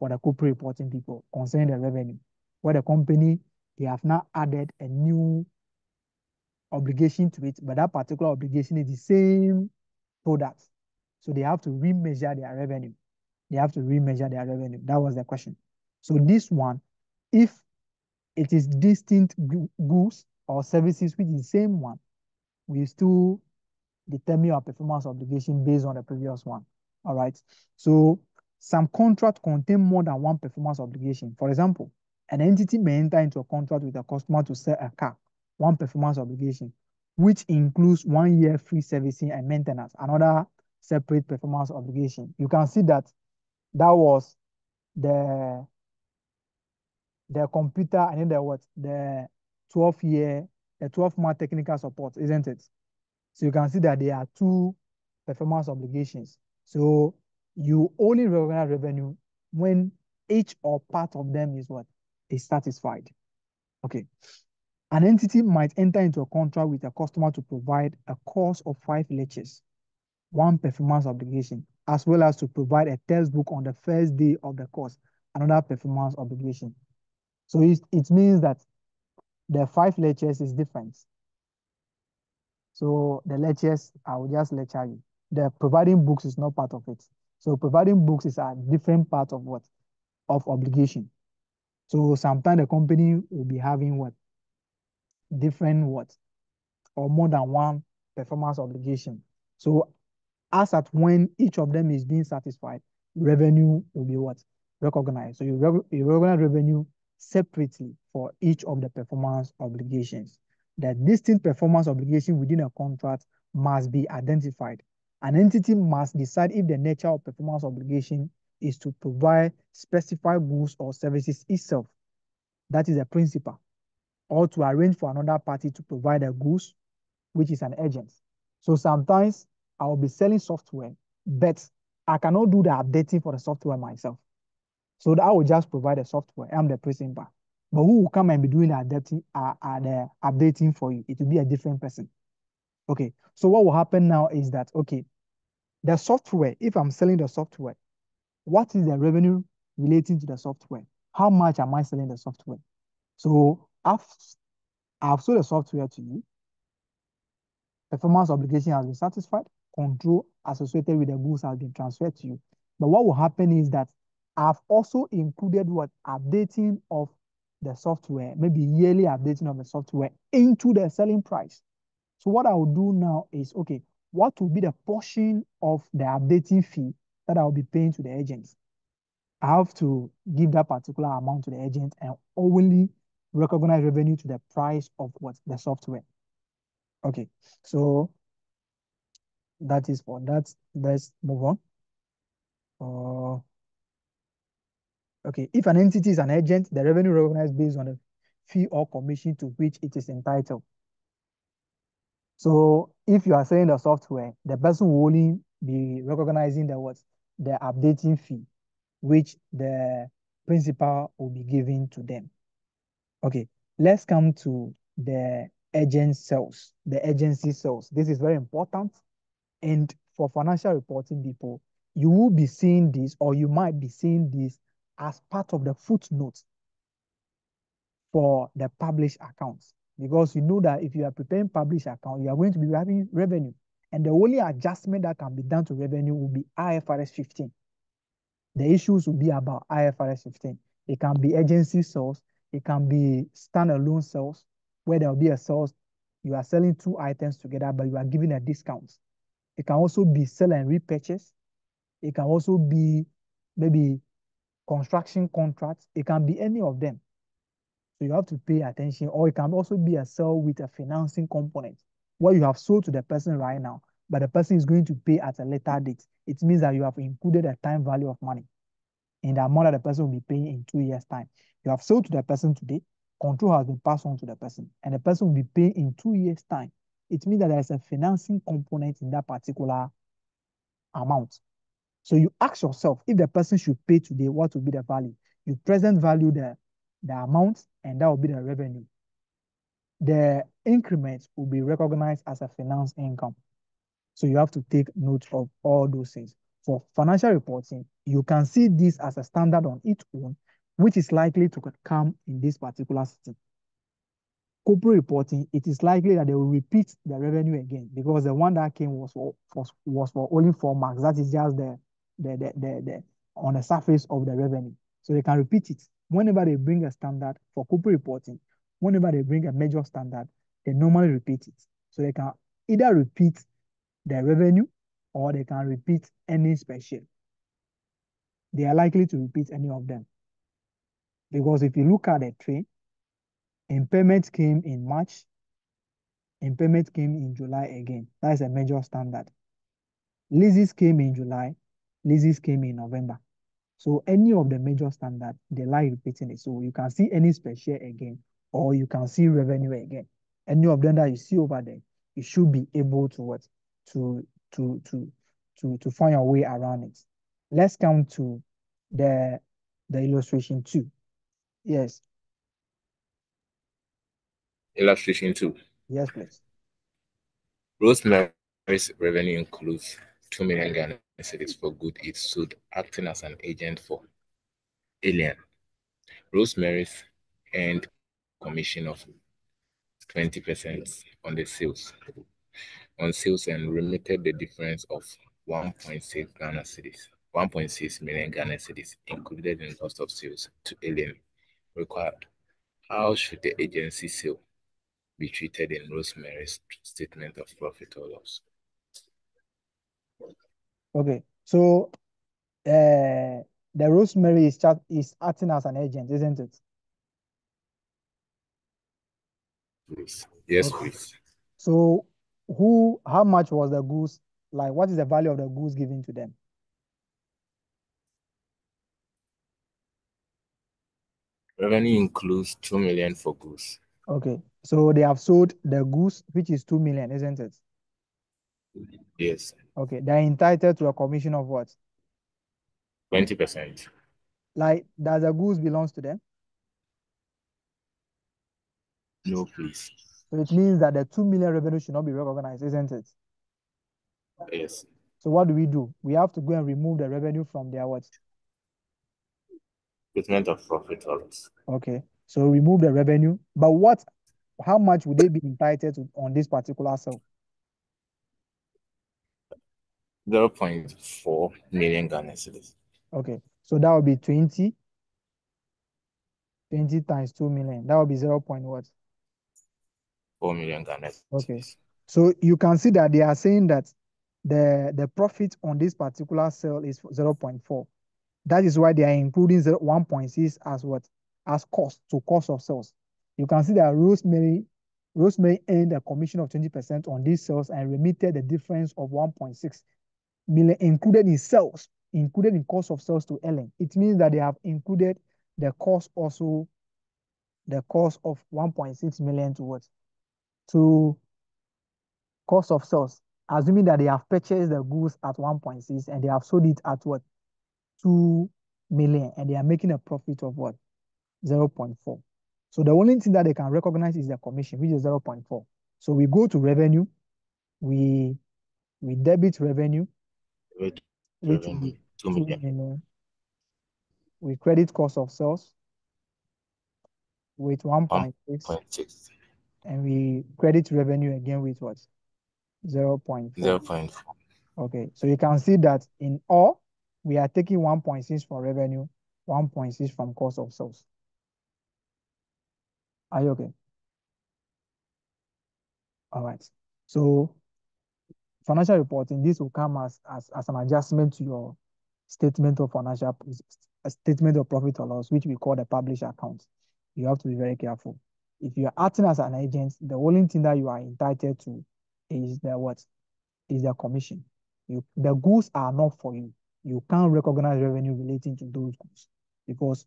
the corporate reporting people concerning the revenue, where the company, they have now added a new obligation to it, but that particular obligation is the same product. So they have to remeasure their revenue. They have to remeasure their revenue. That was the question. So this one, if it is distinct goods or services, which is the same one, we still determine our performance obligation based on the previous one. All right. So some contracts contain more than one performance obligation. For example, an entity may enter into a contract with a customer to sell a car, one performance obligation, which includes 1 year free servicing and maintenance, another separate performance obligation. You can see that that was the computer and then the 12-month technical support, isn't it? So you can see that there are 2 performance obligations. So you only recognize revenue when each or part of them is what? Is satisfied. Okay. An entity might enter into a contract with a customer to provide a course of 5 lectures, 1 performance obligation, as well as to provide a textbook on the first day of the course, another performance obligation. So it means that the 5 lectures is different. So the lectures, I will just lecture you. The providing books is not part of it. So providing books is a different part of what? Of obligation. So sometimes the company will be having what? Different what? Or more than one performance obligation. So as at when each of them is being satisfied, revenue will be what? Recognized. So you recognize revenue separately for each of the performance obligations. The distinct performance obligation within a contract must be identified. An entity must decide if the nature of performance obligation is to provide specified goods or services itself. That is a principal. Or to arrange for another party to provide the goods, which is an agent. So sometimes I will be selling software, but I cannot do the updating for the software myself. So I will just provide the software. I'm the principal. But who will come and be doing the updating for you? It will be a different person. Okay. So what will happen now is that, okay, the software, if I'm selling the software, what is the revenue relating to the software? How much am I selling the software? So I've sold the software to you. Performance obligation has been satisfied. Control associated with the goods has been transferred to you. But what will happen is that I've also included what? Updating of the software, maybe yearly updating of the software into the selling price. So what I will do now is, okay, what will be the portion of the updating fee that I will be paying to the agents? I have to give that particular amount to the agent and only recognize revenue to the price of what? The software. Okay, so That is for that. Let's move on. Okay, if an entity is an agent, the revenue recognized based on the fee or commission to which it is entitled. So if you are selling the software, the person will only be recognizing the what? The updating fee, which the principal will be giving to them. Okay, let's come to the agent sales, the agency sales. This is very important. And for financial reporting people, you will be seeing this, or you might be seeing this as part of the footnote for the published accounts. Because you know that if you are preparing published account, you are going to be having revenue. And the only adjustment that can be done to revenue will be IFRS 15. The issues will be about IFRS 15. It can be agency sales, it can be standalone sales, where there will be a sales, you are selling two items together, but you are giving a discount. It can also be sell and repurchase. It can also be maybe construction contracts. It can be any of them. So you have to pay attention, or it can also be a sell with a financing component where you have sold to the person right now, but the person is going to pay at a later date. It means that you have included a time value of money in the amount that the person will be paying in 2 years' time. You have sold to the person today, control has been passed on to the person, and the person will be paying in 2 years' time. It means that there is a financing component in that particular amount. So you ask yourself, if the person should pay today, what will be the value? You present value the amount, and that will be the revenue. The increment will be recognized as a finance income. So you have to take note of all those things. For financial reporting, you can see this as a standard on its own, which is likely to come in this particular system. Corporate reporting, it is likely that they will repeat the revenue again, because the one that came was for only 4 marks. That is just the on the surface of the revenue. So they can repeat it. Whenever they bring a standard for corporate reporting, whenever they bring a major standard, they normally repeat it. So they can either repeat the revenue, or they can repeat any special. They are likely to repeat any of them. Because if you look at the trend, impairment came in March, impairment came in July again. That is a major standard. Leases came in July, leases came in November. So any of the major standard, they like repeating it. So you can see any special again, or you can see revenue again. Any of them that you see over there, you should be able to what? To find your way around it. Let's come to the illustration 2. Yes. Illustration 2. Yes, please. Rosemary's revenue includes 2 million Ghana cedis for good it sold, acting as an agent for Alien. Rosemary's earned commission of 20% on the sales, and remitted the difference of 1.6 million Ghana cedis included in cost of sales to Alien required. How should the agency sale be treated in Rosemary's statement of profit or loss? Okay, so the Rosemary is acting as an agent, isn't it? Please. Yes, Okay. please. So how much was the goods? Like, what is the value of the goods given to them? Revenue includes 2 million for goods. Okay, so they have sold the goods, which is 2 million, isn't it? Yes. Okay, they're entitled to a commission of what? 20%. Like, does the goods belongs to them? No, please. So it means that the 2 million revenue should not be recognized, isn't it? Yes. So what do? We have to go and remove the revenue from their what? Statement of profit or loss. Okay, so remove the revenue. But how much would they be entitled to on this particular sale? 0.4 million Ghana cedis. Okay, so that would be 20 times 2 million. That would be 0. What? 4 million Ghana Okay, cedis. so you can see that they are saying that the profit on this particular sale is 0.4. That is why they are including 1.6 as what? As cost of sales. You can see that Rosemary Rosemary earned a commission of 20% on these sales and remitted the difference of 1.6 million included in sales, included in cost of sales to Ellen. It means that they have included the cost also, the cost of 1.6 million to what? To cost of sales, assuming that they have purchased the goods at 1.6 and they have sold it at what? 2 million, and they are making a profit of what? 0.4. So the only thing that they can recognize is the commission, which is 0.4. So we go to revenue, we debit revenue, With which will revenue, be 2 2 million. million. We credit cost of sales with 1.6, 1.6. and we credit revenue again with what? 0.4. 0.4. Okay, so you can see that in all, we are taking 1.6 from revenue, 1.6 from cost of sales. Are you okay? All right. So financial reporting, this will come as an adjustment to your statement of financial, a statement of profit or loss, which we call the published account. You have to be very careful. If you are acting as an agent, the only thing that you are entitled to is the what? Is the commission. The goods are not for you. You can't recognize revenue relating to those goods because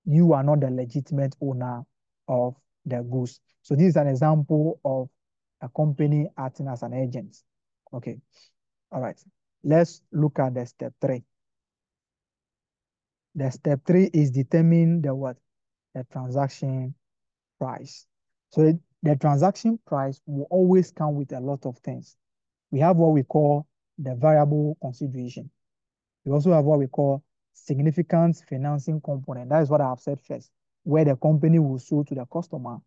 you are not the legitimate owner of the goods. So this is an example of a company acting as an agent. Okay. All right. Let's look at the step 3. The step 3 is determine the what? The transaction price. So the transaction price will always come with a lot of things. We have what we call the variable consideration. We also have what we call significant financing component. That is what I have said first, where the company will sell to the customer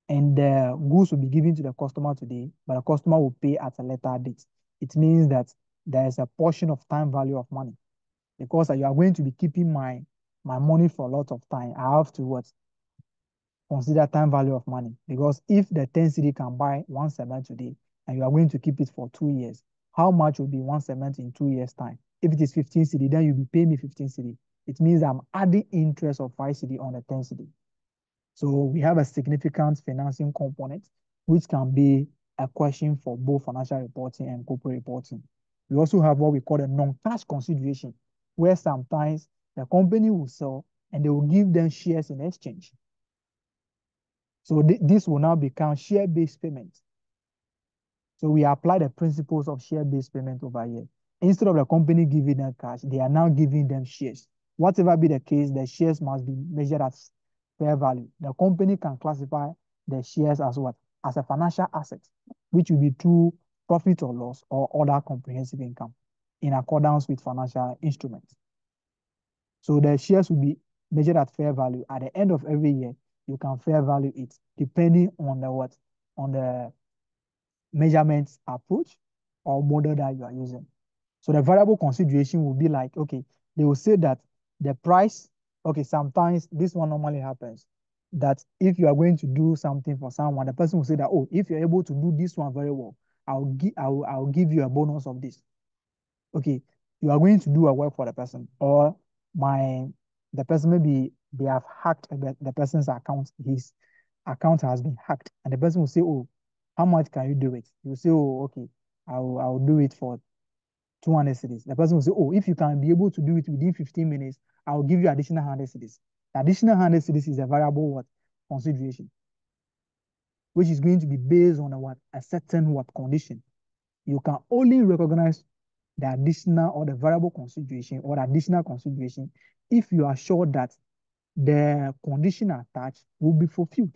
and the goods will be given to the customer today, but the customer will pay at a later date. It means that there is a portion of time value of money because you are going to be keeping my money for a lot of time. I have to what? Consider time value of money because if the 10 cedi can buy 1 cement today and you are going to keep it for 2 years, how much will be 1 cement in 2 years' time? If it is 15 cedi, then you'll be paying me 15 cedi. It means I'm adding interest of 5 cedi on the 10 cedi. So we have a significant financing component, which can be a question for both financial reporting and corporate reporting. We also have what we call a non-cash consideration, where sometimes the company will sell and they will give them shares in exchange. So this will now become share-based payment. So we apply the principles of share-based payment over here. Instead of the company giving them cash, they are now giving them shares. Whatever be the case, the shares must be measured as fair value. The company can classify the shares as what? As a financial asset, which will be through profit or loss or other comprehensive income in accordance with financial instruments. So the shares will be measured at fair value. At the end of every year, you can fair value it depending on the what? On the measurements approach or model that you are using. So the variable consideration will be like, okay, they will say that the price, okay, sometimes this one normally happens, that if you are going to do something for someone, the person will say that, oh, if you're able to do this one very well, I'll give you a bonus of this. Okay, you are going to do a work for the person, or the person maybe they have hacked the person's account, his account has been hacked, and the person will say, oh, how much can you do it? You say, oh, okay, I'll do it for 200 cedis. The person will say, oh, if you can be able to do it within 15 minutes, I'll give you additional 100 cedis. The additional 100 cedis is a variable what? Consideration, which is going to be based on a certain what condition. You can only recognize the additional or the variable consideration or the additional consideration if you are sure that the condition attached will be fulfilled.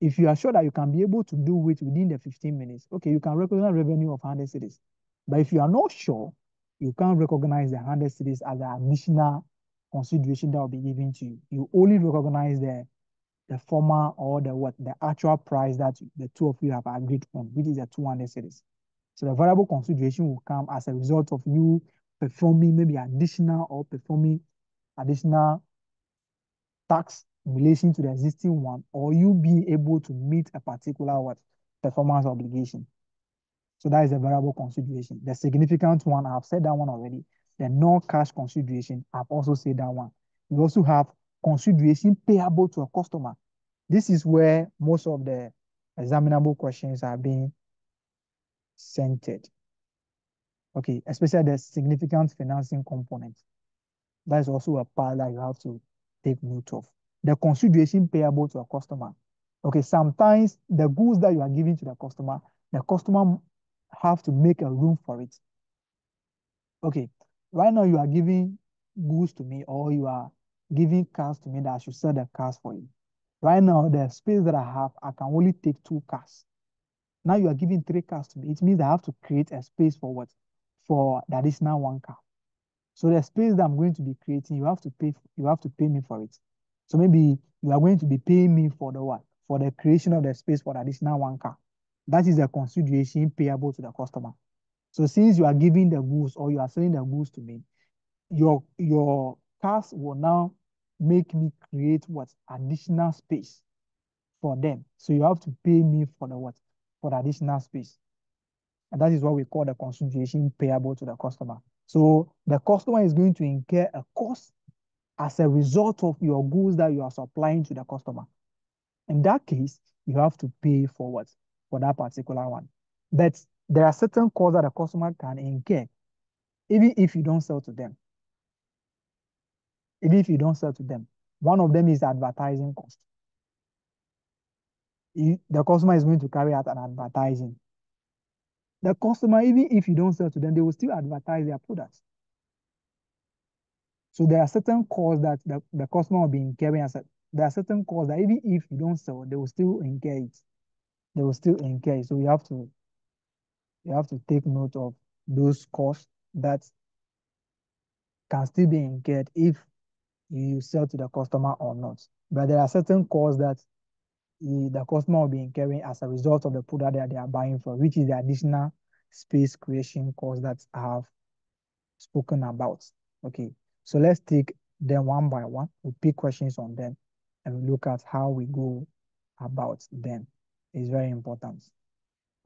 If you are sure that you can be able to do it within the 15 minutes, okay, you can recognize revenue of 100 cedis. But if you are not sure, you can't recognize the 100 cedis as the additional consideration that will be given to you. You only recognize the former or the actual price that the two of you have agreed on, which is the 200 cedis. So the variable consideration will come as a result of you performing maybe additional tax in relation to the existing one, or you being able to meet a particular performance obligation. So that is the variable consideration. The significant one, I've said that one already. The non-cash consideration, I've also said that one. We also have consideration payable to a customer. This is where most of the examinable questions are being centered. Okay, especially the significant financing component. That is also a part that you have to take note of. The consideration payable to a customer. Okay, sometimes the goods that you are giving to the customer have to make a room for it. Okay, right now you are giving goods to me, or you are giving cars to me that I should sell the cars for you. Right now, the space that I have, I can only take 2 cars. Now you are giving 3 cars to me. It means I have to create a space for what? For the additional 1 car. So the space that I'm going to be creating, you have to pay me for it. So maybe you are going to be paying me for the what? For the creation of the space for the additional 1 car. That is a consideration payable to the customer. So since you are giving the goods, or you are selling the goods to me, your cars will now make me create what? Additional space for them. So you have to pay me for the what? For the additional space. And that is what we call the consideration payable to the customer. So the customer is going to incur a cost as a result of your goods that you are supplying to the customer. In that case, you have to pay for what? For that particular one. But there are certain costs that the customer can incur, even if you don't sell to them. Even if you don't sell to them. One of them is advertising cost. The customer is going to carry out an advertising. The customer, even if you don't sell to them, they will still advertise their products. So there are certain costs that the customer will be incurring. There are certain costs that even if you don't sell, they will still incur it. They will still incur it. So you have to take note of those costs that can still be incurred if you sell to the customer or not. But there are certain costs that the customer will be incurring as a result of the product that they are buying for, which is the additional space creation cost that I have spoken about. Okay, so let's take them one by one. We pick questions on them and we look at how we go about them. It's very important.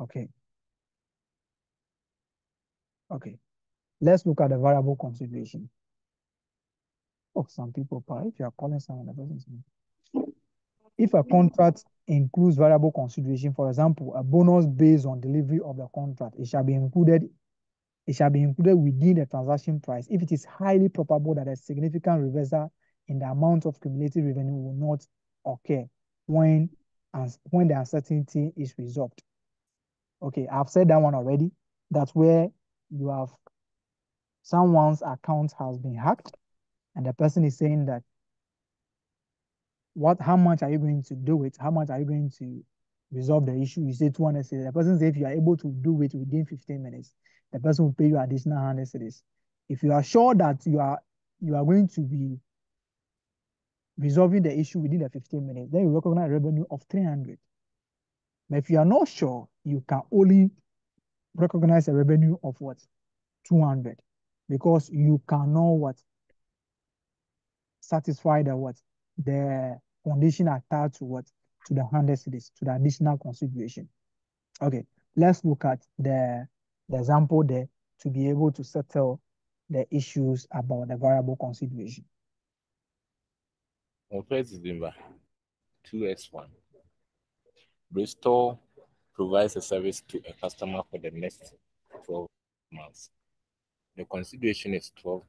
Okay. Okay. Let's look at the variable consideration. Oh, some people, if you are calling someone, that doesn't mean. If a contract includes variable consideration, for example, a bonus based on delivery of the contract, it shall be included within the transaction price if it is highly probable that a significant reversal in the amount of cumulative revenue will not occur when the uncertainty is resolved. Okay, I've said that one already. That's where you have someone's account has been hacked, and the person is saying that how much are you going to do it? How much are you going to resolve the issue? You say 200 cedis. The person says if you are able to do it within 15 minutes, the person will pay you additional 100 cedis. If you are sure that you are going to be resolving the issue within the 15 minutes, then you recognize a revenue of 300. But if you are not sure, you can only recognize a revenue of what? 200, because you cannot satisfy the condition attached to to the 100 cedis, to the additional consideration. Okay, let's look at the example there to be able to settle the issues about the variable consideration. On 1st December 2x1, Bristol provides a service to a customer for the next 12 months. The consideration is 12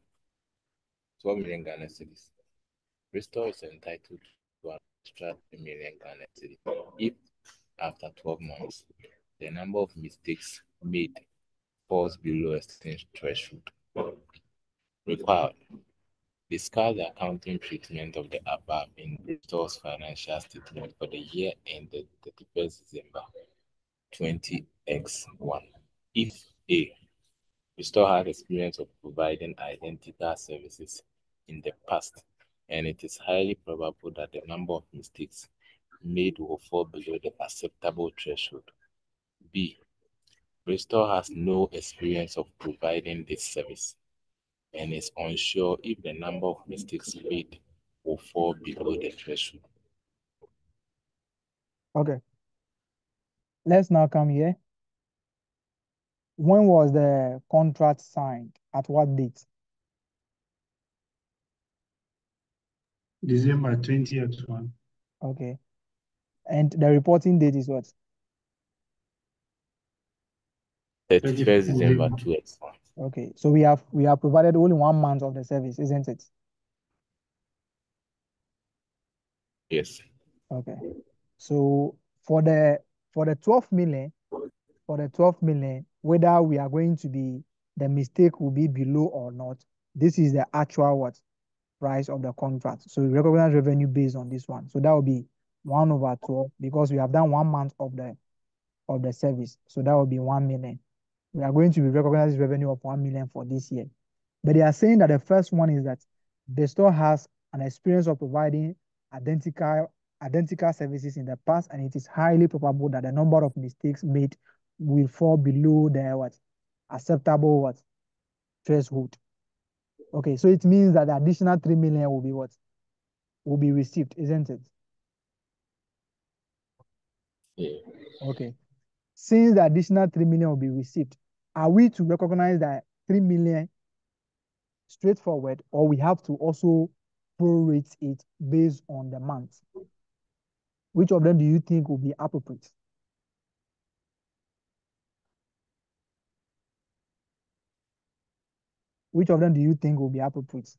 million Ghana cedis. Bristol is entitled to an extra 3 million Ghana cedis if, after 12 months, the number of mistakes made falls below a certain threshold. Required. Discuss the accounting treatment of the above in Bristol's financial statement for the year ended 31st December 20x1. If A, Bristol had experience of providing identical services in the past, and it is highly probable that the number of mistakes made will fall below the acceptable threshold. B, Bristol has no experience of providing this service and is unsure if the number of mistakes made will fall below the threshold. Okay. Let's now come here. When was the contract signed? At what date? December 20th one. Okay. And the reporting date is what? 31st December 2x1. Okay, so we have provided only 1 month of the service, isn't it? Yes. Okay. So for the 12 million, whether we are going to be, the mistake will be below or not, this is the actual what price of the contract. So we recognize revenue based on this one. So that will be 1/12 because we have done 1 month of the service. So that will be 1 million. We are going to be recognizing revenue of 1 million for this year. But they are saying that the first one is that the store has an experience of providing identical services in the past, and it is highly probable that the number of mistakes made will fall below the what acceptable what threshold. Okay, so it means that the additional 3 million will be what will be received, isn't it? Yeah. Okay. Since the additional 3 million will be received, are we to recognize that 3 million straightforward, or we have to also prorate it based on the month? Which of them do you think will be appropriate? Which of them do you think will be appropriate?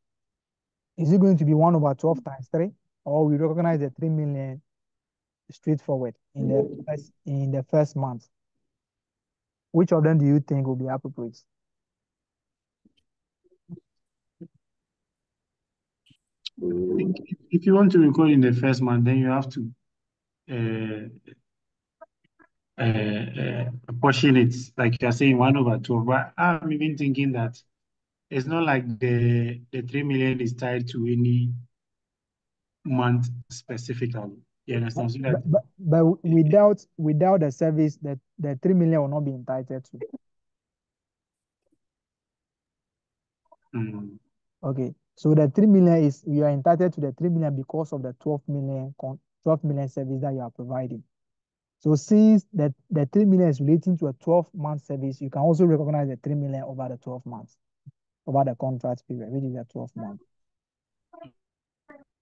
Is it going to be 1/12 times 3, or we recognize the 3 million straightforward in the first month? Which of them do you think will be appropriate? If you want to record in the first month, then you have to portion it, like you're saying, 1/12. But I'm even thinking that it's not like the 3 million is tied to any month specifically. You understand? So that, But without the service, the 3 million will not be entitled to. Okay, so the 3 million is, you are entitled to the 3 million because of the 12 million service that you are providing. So since the 3 million is relating to a 12-month service, you can also recognize the 3 million over the 12 months, over the contract period, which is the 12 months.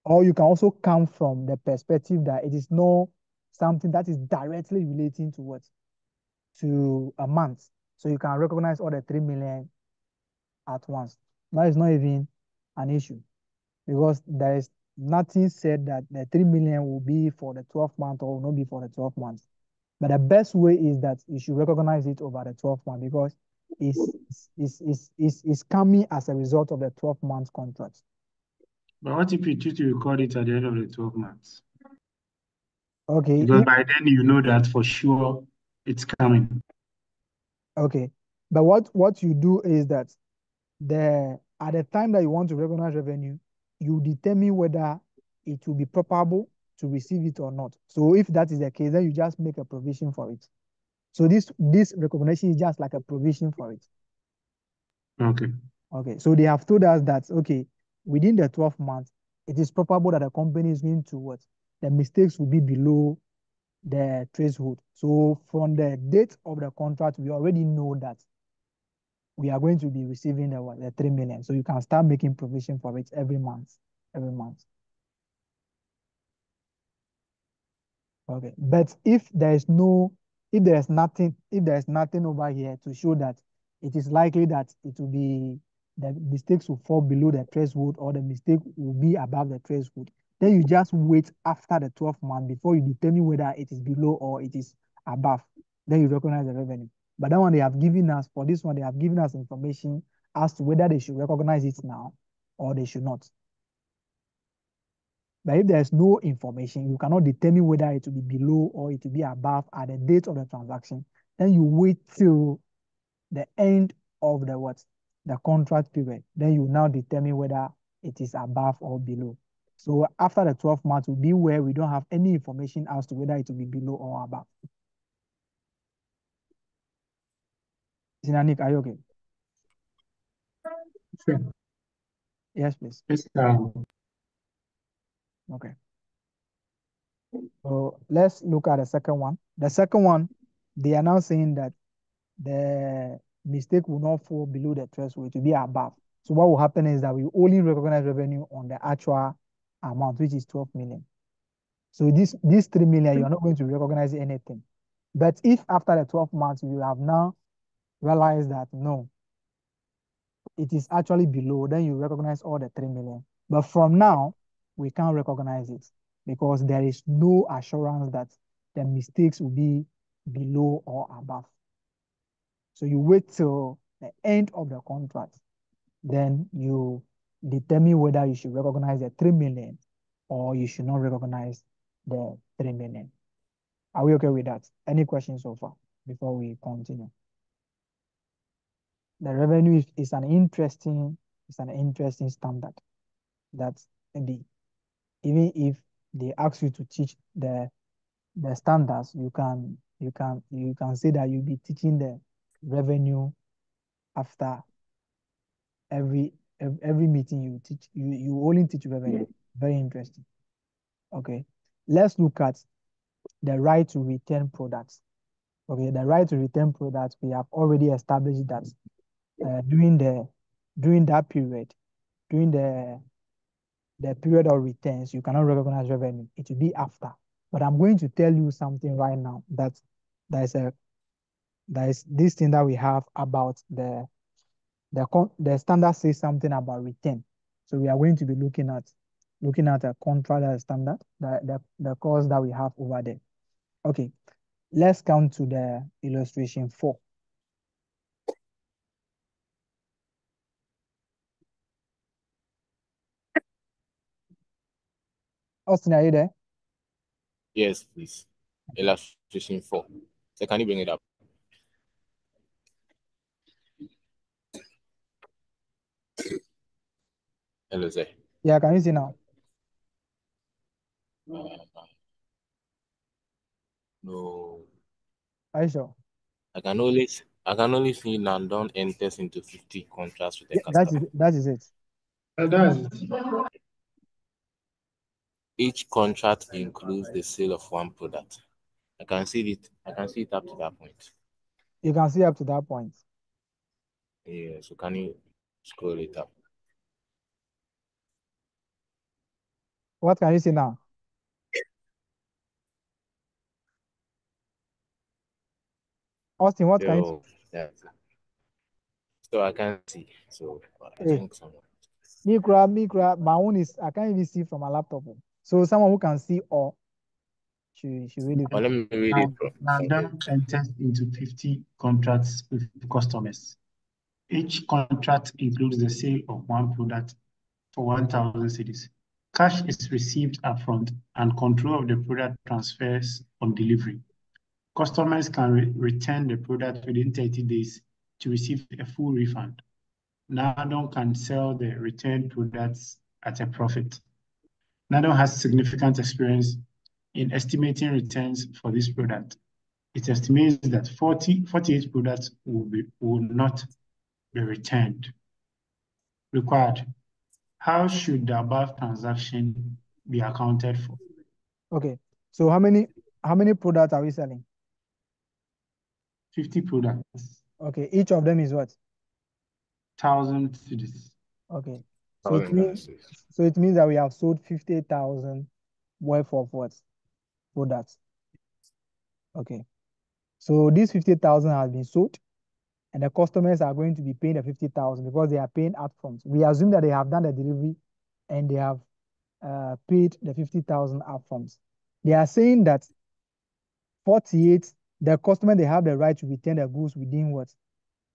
Or you can also come from the perspective that it is not something that is directly relating to what? To a month. So you can recognize all the 3 million at once. That is not even an issue because there is nothing said that the 3 million will be for the 12 month or will not be for the 12 months. But the best way is that you should recognize it over the 12 month because it's coming as a result of the 12-month contract. but what if you choose to record it at the end of the 12 months? Okay. Because by then you know that for sure it's coming. Okay. But what you do is that at the time that you want to recognize revenue, you determine whether it will be probable to receive it or not. So if that is the case, then you just make a provision for it. So this recognition is just like a provision for it. Okay. Okay. So they have told us that, okay, within the 12 months, it is probable that the company is going to what? The mistakes will be below the threshold. So from the date of the contract, we already know that we are going to be receiving the 3 million. So you can start making provision for it every month. Okay. But if there's nothing over here to show that it is likely that the mistakes will fall below the threshold or the mistake will be above the threshold, then you just wait after the 12th month before you determine whether it is below or it is above. Then you recognize the revenue. But that one they have given us, for this one, they have given us information as to whether they should recognize it now or they should not. But if there's no information, you cannot determine whether it will be below or it will be above at the date of the transaction. Then you wait till the end of the contract period. Then you now determine whether it is above or below. So after the 12 months will be where we don't have any information as to whether it will be below or above. Sinanik, are you okay? Sure. Yes, please. Yes, Okay. So let's look at the second one. The second one, they are now saying that the mistake will not fall below the threshold, to be above. So what will happen is that we only recognize revenue on the actual amount, which is 12 million. So this 3 million, you're not going to recognize anything. But if after the 12 months, you have now realized that no, it is actually below, then you recognize all the 3 million. But from now, we can't recognize it because there is no assurance that the mistakes will be below or above. So you wait till the end of the contract, then you determine whether you should recognize the 3 million or you should not recognize the 3 million. Are we okay with that? Any questions so far before we continue? The revenue is an interesting standard that maybe even if they ask you to teach the standards, you can say that you'll be teaching the revenue after every meeting you teach. You only teach revenue. Very interesting. Okay, let's look at the right to return products. Okay, the right to return products, we have already established that during that period, during the period of returns, you cannot recognize revenue. It will be after. But I'm going to tell you something right now that there is this thing that we have about the standard says something about return. So we are going to be looking at a contract that is standard, the course that we have over there. Okay, let's come to the illustration 4. Austin, are you there? Yes, please. Illustration 4. So can you bring it up? Hello, sir. Yeah, can you see now? No. Are you sure? I can only see Nandon enters into 50 contracts with a Yeah, customer. that is it. That's it. Each contract includes the sale of one product. I can see it up to that point. You can see up to that point. Yeah, so can you scroll it up? What can you see now? Austin, what can you see? So, that's it. So I can see. So I Hey, think someone. my own is, I can't even see from my laptop. So someone who can see all should read it. Well, let me read it from Now enters into 50 contracts with customers. Each contract includes the sale of one product for 1,000 cedis. Cash is received upfront and control of the product transfers on delivery. Customers can return the product within 30 days to receive a full refund. Nadon can sell the returned products at a profit. Nadon has significant experience in estimating returns for this product. It estimates that 48 products will not be returned. Required. How should the above transaction be accounted for? Okay. So how many products are we selling? 50 products. Okay. Each of them is what? 1,000 cedis. Okay. So it means that we have sold 50,000 worth of what? Products. Okay. So this 50,000 has been sold, and the customers are going to be paying the 50,000 because they are paying upfront. We assume that they have done the delivery and they have paid the 50,000 upfront. They are saying that 48, the customer, they have the right to return the goods within what?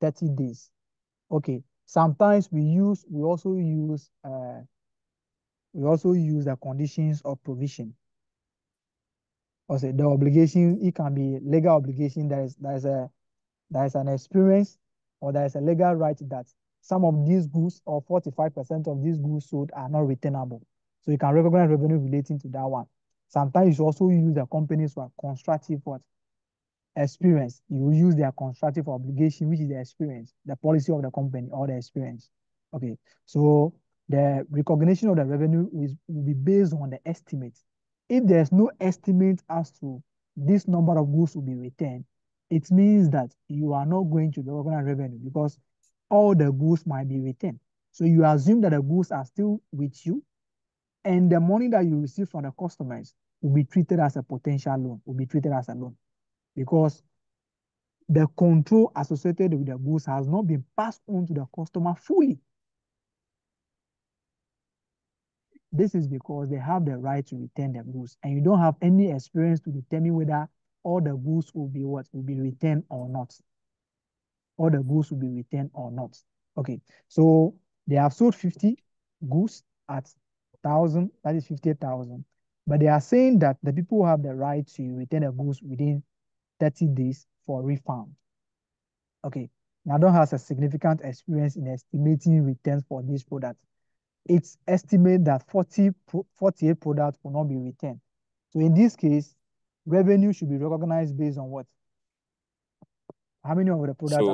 30 days. Okay. Sometimes we also use the conditions of provision. Also, the obligation, it can be legal obligation. There is an experience or there is a legal right that some of these goods or 45% of these goods sold are not returnable. So you can recognize revenue relating to that one. Sometimes you also use the companies for constructive what? Experience. You will use their constructive obligation, which is the experience, the policy of the company or the experience. Okay, so the recognition of the revenue will be based on the estimate. If there's no estimate as to this number of goods will be returned, it means that you are not going to recognize revenue because all the goods might be returned. So you assume that the goods are still with you And the money that you receive from the customers will be treated as a potential loan, will be treated as a loan, because the control associated with the goods has not been passed on to the customer fully. This is because they have the right to return the goods, and you don't have any experience to determine whether all the goods will be returned or not. All the goods will be returned or not. Okay, so they have sold 50 goods at 1,000, that is 50,000. But they are saying that the people have the right to return the goods within 30 days for refund. Okay, now Nadon has a significant experience in estimating returns for this product. It's estimated that 48 products will not be returned. So in this case, revenue should be recognized based on what? How many of the products?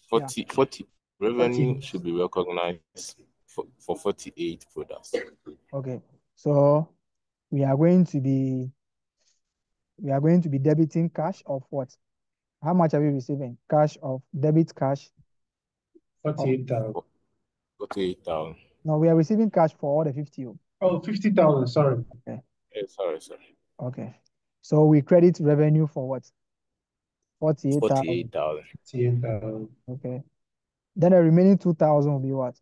So 40 revenue should be recognized for 48 products. Okay, so we are going to be debiting cash of what? How much are we receiving? Cash of debit cash. 48,000. 48,000. No, we are receiving cash for all the 50. Oh, 50,000, sorry. Okay. Sorry. Okay. So we credit revenue for what? 48,000. 48,000. 48,000. Okay. Then the remaining 2,000 will be what?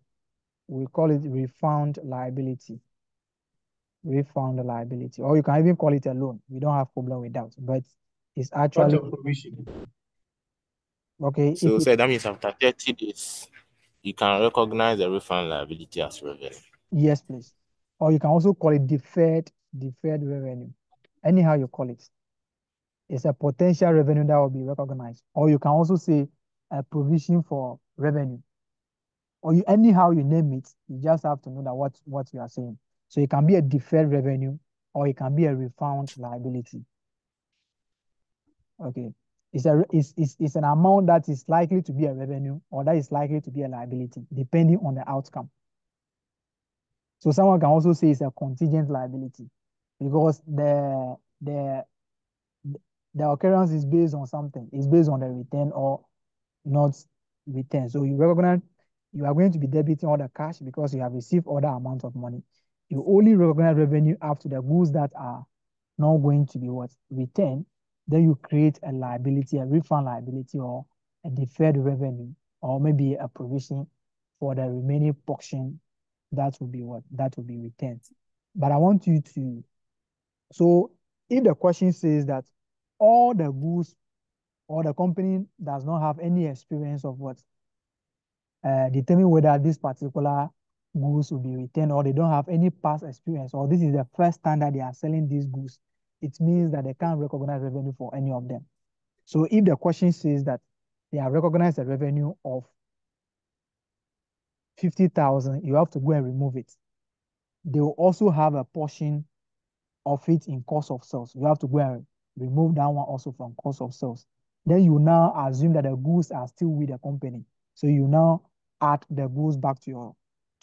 We call it refund liability. Refund liability. Or you can even call it a loan. We don't have problem with that. But it's actually provision. Okay. So that means after 30 days, you can recognize the refund liability as revenue. Yes, please. Or you can also call it deferred revenue. Anyhow you call it. It's a potential revenue that will be recognized. Or you can also say a provision for revenue. Or anyhow you name it, you just have to know that what you are saying. So it can be a deferred revenue, or it can be a refund liability. Okay. It's an amount that is likely to be a revenue, or that is likely to be a liability, depending on the outcome. So someone can also say it's a contingent liability, because the occurrence is based on something. It's based on the return or not return. So you recognize you are going to be debiting all the cash because you have received all the amount of money. You only recognize revenue after the goods that are not going to be returned. Then you create a liability, a refund liability, or a deferred revenue, or maybe a provision for the remaining portion that will be returned. But I want you to, so if the question says that all the goods or the company does not have any experience of determine whether this particular goods will be returned, or they don't have any past experience, or this is the first time that they are selling these goods, it means that they can't recognize revenue for any of them. So if the question says that they have recognized a revenue of 50,000, you have to go and remove it. They will also have a portion of it in cost of sales. You have to go and remove that one also from cost of sales. Then you now assume that the goods are still with the company. So you now add the goods back to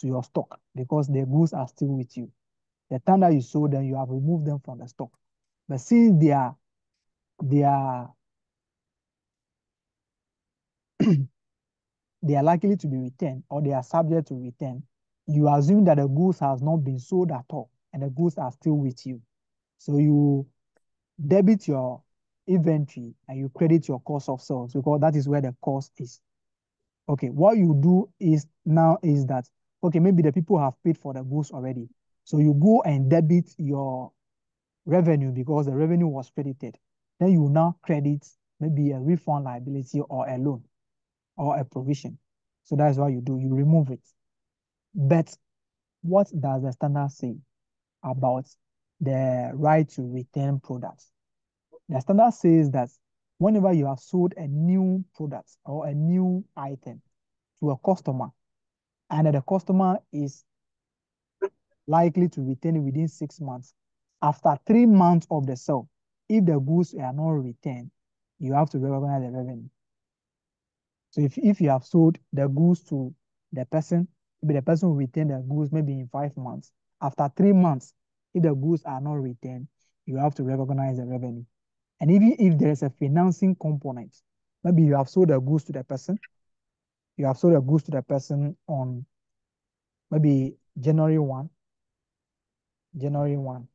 your stock, because the goods are still with you. The time that you sold them, you have removed them from the stock. But since they are they are likely to be returned, or they are subject to return, you assume that the goods has not been sold at all and the goods are still with you. So you debit your inventory and you credit your cost of sales, because that is where the cost is. Okay, what you do is that, okay, maybe the people have paid for the goods already. So you go and debit your revenue because the revenue was credited. Then you now credit maybe a refund liability or a loan or a provision. So that's what you do. You remove it. But what does the standard say about the right to return products? The standard says that whenever you have sold a new product or a new item to a customer, and the customer is likely to return it within 6 months, after 3 months of the sale, if the goods are not returned, you have to recognize the revenue. So if you have sold the goods to the person, maybe the person will return the goods maybe in 5 months. After 3 months, if the goods are not returned, you have to recognize the revenue. And even if there's a financing component, maybe you have sold the goods to the person, on maybe January 1, January 1.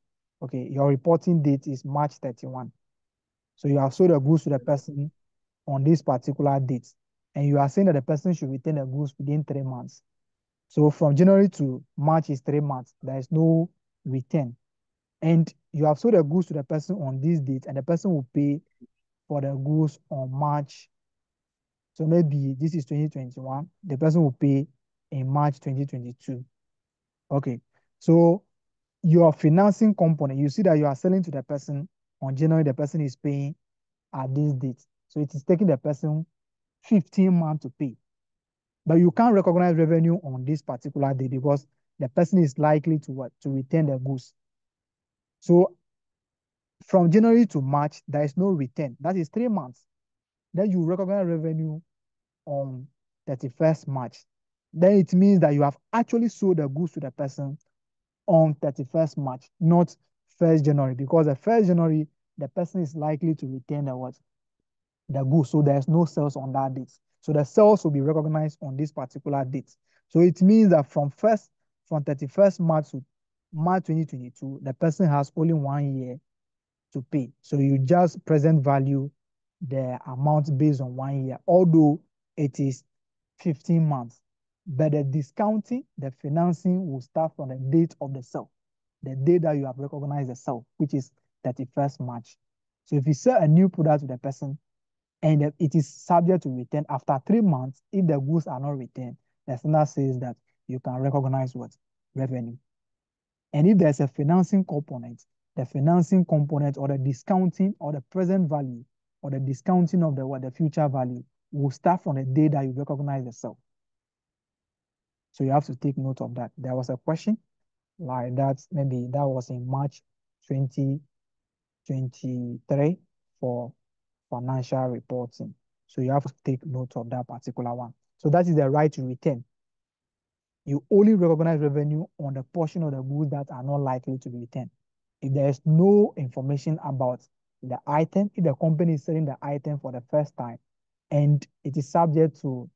Okay, your reporting date is March 31. So you have sold the goods to the person on this particular date. And you are saying that the person should return the goods within 3 months. So from January to March is 3 months. There is no return. And you have sold the goods to the person on this date, and the person will pay for the goods on March. So maybe this is 2021. The person will pay in March 2022. Okay. So your financing component, you see that you are selling to the person on January, the person is paying at this date. So it is taking the person 15 months to pay. But you can't recognize revenue on this particular day because the person is likely to what? To return the goods. So from January to March, there is no return. That is 3 months. Then you recognize revenue on 31st March. Then it means that you have actually sold the goods to the person on 31st March, not 1st January, because the 1st January, the person is likely to return the what? The goods. So there's no sales on that date. So the sales will be recognized on this particular date. So it means that from 31st March to March 2022, the person has only 1 year to pay. So you just present value the amount based on 1 year, although it is 15 months. But the discounting, the financing will start from the date of the sale, the day that you have recognized the sale, which is 31st March. So if you sell a new product to the person and it is subject to return after 3 months, if the goods are not returned, the standard says that you can recognize what? Revenue. And if there's a financing component, the financing component or the discounting or the present value or the discounting of the future value will start from the day that you recognize the sale. So you have to take note of that. There was a question like that, maybe that was in March 2023 for financial reporting. So you have to take note of that particular one. So that is the right to return. You only recognize revenue on the portion of the goods that are not likely to be returned. If there is no information about the item, if the company is selling the item for the first time and it is subject to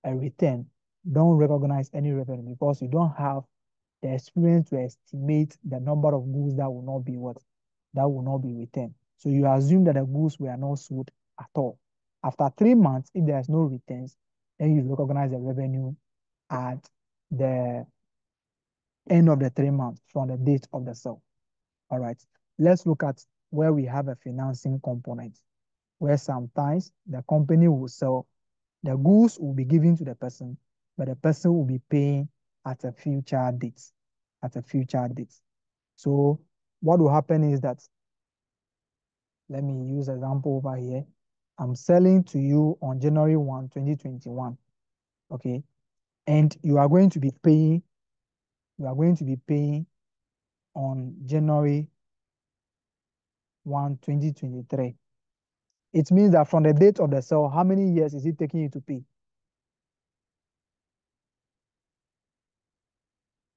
a return, don't recognize any revenue because you don't have the experience to estimate the number of goods that will not be what? That will not be returned. So you assume that the goods were not sold at all. After 3 months, if there is no returns, then you recognize the revenue at the end of the 3 months from the date of the sale. All right, let's look at where we have a financing component, where sometimes the company will sell, the goods will be given to the person, but the person will be paying at a future date, at a future date. So what will happen is that, let me use example over here. I'm selling to you on January 1, 2021. Okay. And you are going to be paying on January 1, 2023. It means that from the date of the sale, how many years is it taking you to pay?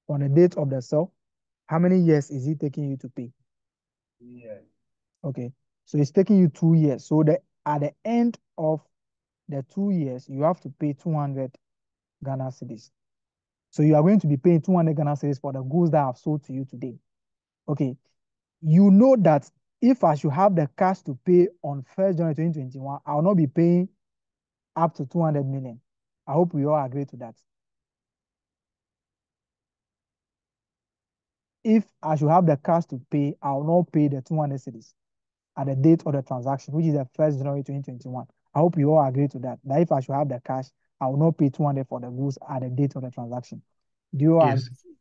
On the date of the sale, how many years is it taking you to pay? Yeah. Okay. So it's taking you 2 years. So at the end of the 2 years, you have to pay 200 Ghana cedis. So you are going to be paying 200 Ghana cedis for the goods that I've sold to you today. Okay. You know that if I should have the cash to pay on 1st January 2021, I will not be paying up to 200 million. I hope we all agree to that. If I should have the cash to pay, I will not pay the 200 cedis at the date of the transaction, which is the 1st January 2021. I hope you all agree to that. That if I should have the cash, I will not pay 200 for the goods at the date of the transaction. Do you all Yes. agree?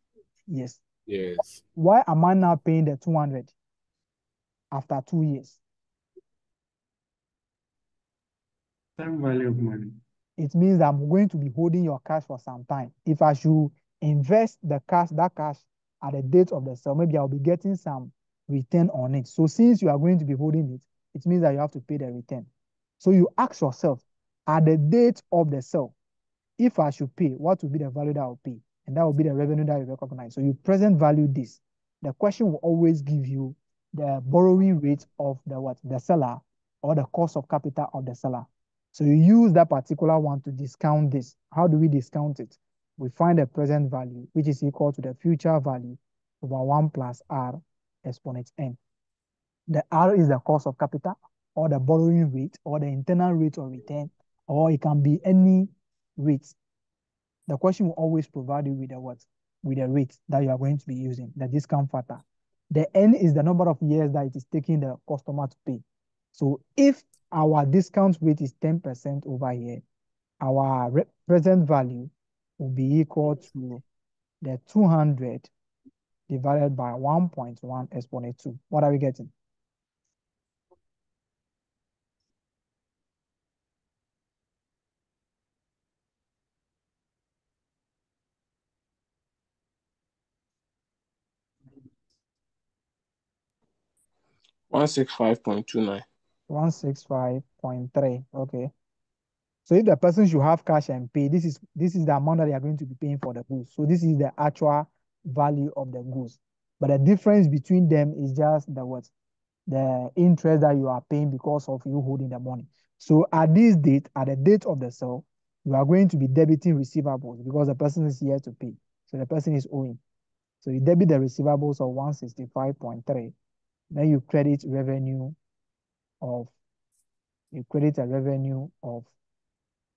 Yes. Yes. Why am I now paying the 200 after 2 years? Time value of money. It means that I'm going to be holding your cash for some time. If I should invest that cash at the date of the sale, maybe I'll be getting some return on it. So since you are going to be holding it, it means that you have to pay the return. So you ask yourself, at the date of the sale, if I should pay, what will be the value that I'll pay? And that will be the revenue that you recognize. So you present value this. The question will always give you the borrowing rate of the seller or the cost of capital of the seller. So you use that particular one to discount this. How do we discount it? We find the present value, which is equal to the future value over 1 plus R exponent n. The R is the cost of capital, or the borrowing rate, or the internal rate of return, or it can be any rate. The question will always provide you with the what? With the rate that you are going to be using, the discount factor. The N is the number of years that it is taking the customer to pay. So if our discount rate is 10% over here, our present value will be equal to the 200 divided by 1.1 exponent 2. What are we getting? $165.29. 165.3. Okay. So if the person should have cash and pay, this is the amount that they are going to be paying for the goods. So this is the actual value of the goods. But the difference between them is just the what? The interest that you are paying because of you holding the money. So at this date, at the date of the sale, you are going to be debiting receivables because the person is here to pay. So the person is owing. So you debit the receivables of 165.3. Then you credit of you credit a revenue of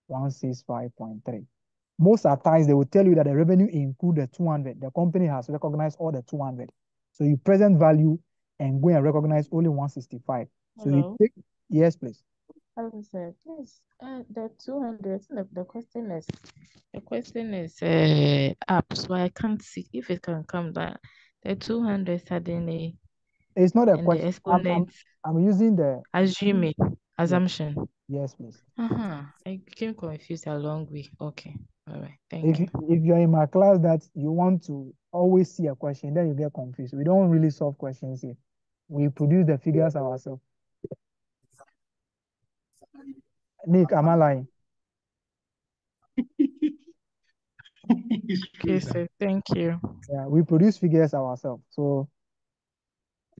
165.3. Most of the times they will tell you that the revenue include the 200. The company has recognized all the 200. So you present value and go and recognize only 165. So you Hello. take, yes, please. Hello, sir. Please, the 200, the question is up, so I can't see if it can come down. The 200 suddenly It's not a and the question. exponent I'm using the, assuming yes, assumption. yes, please. I became confused along way. Okay. All right. If Thank you. if you're in my class that you want to always see a question, then you get confused. We don't really solve questions here. We produce the figures ourselves. Nick, am I lying? It's true, Okay, sir. sir. Thank you. Yeah, we produce figures ourselves. So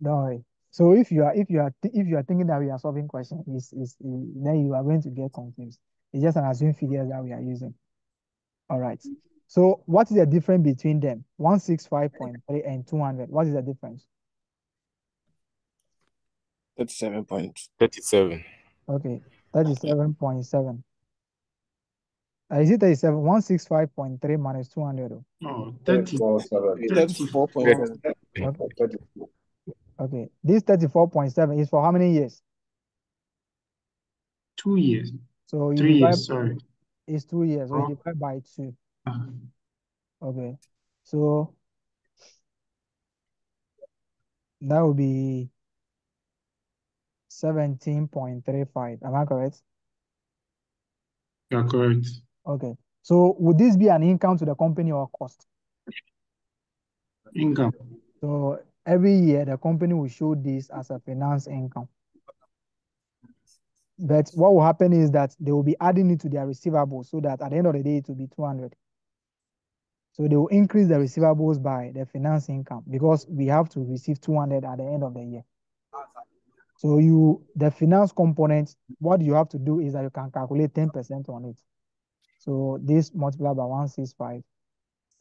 don't worry. So if you are thinking that we are solving questions, then you are going to get confused. It's just an assumed figures that we are using. All right. So what is the difference between them? 165.3 and 200. What is the difference? 37 points. 37. Okay, 37.7. Is it 37? 165.3 minus 200. Oh, 30, 34.7. 34.7. Okay. Okay. This 34.7 is for how many years? 2 years, So you 3 divide, years, sorry. it's 2 years. So you Oh, divide by 2. uh, Okay. So that would be 17.35. Am I correct? you're correct. Okay. So would this be an income to the company or cost? Income. So every year the company will show this as a finance income. But what will happen is that they will be adding it to their receivables so that at the end of the day it will be 200. So they will increase the receivables by the finance income because we have to receive 200 at the end of the year. So the finance component, what you have to do is that you can calculate 10% on it. So this multiplied by 165,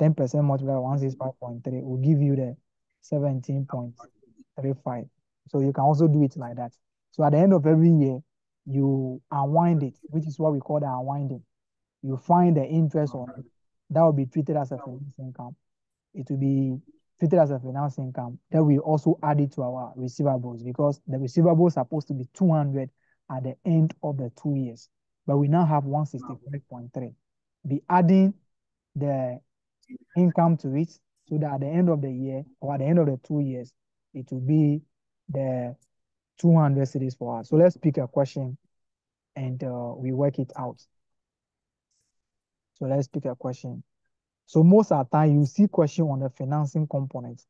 10% multiplied by 165.3 will give you the 17.35. So you can also do it like that. So at the end of every year, you unwind it, which is what we call the unwinding. You find the interest on it. That will be treated as a finance income. It will be treated as a finance income. Then we also add it to our receivables because the receivables are supposed to be 200 at the end of the 2 years. But we now have 165.3. Be adding the income to it so that at the end of the year or at the end of the 2 years, it will be the 200 cities for us. So let's pick a question and we work it out. So let's pick a question. So most of the time you see question on the financing component.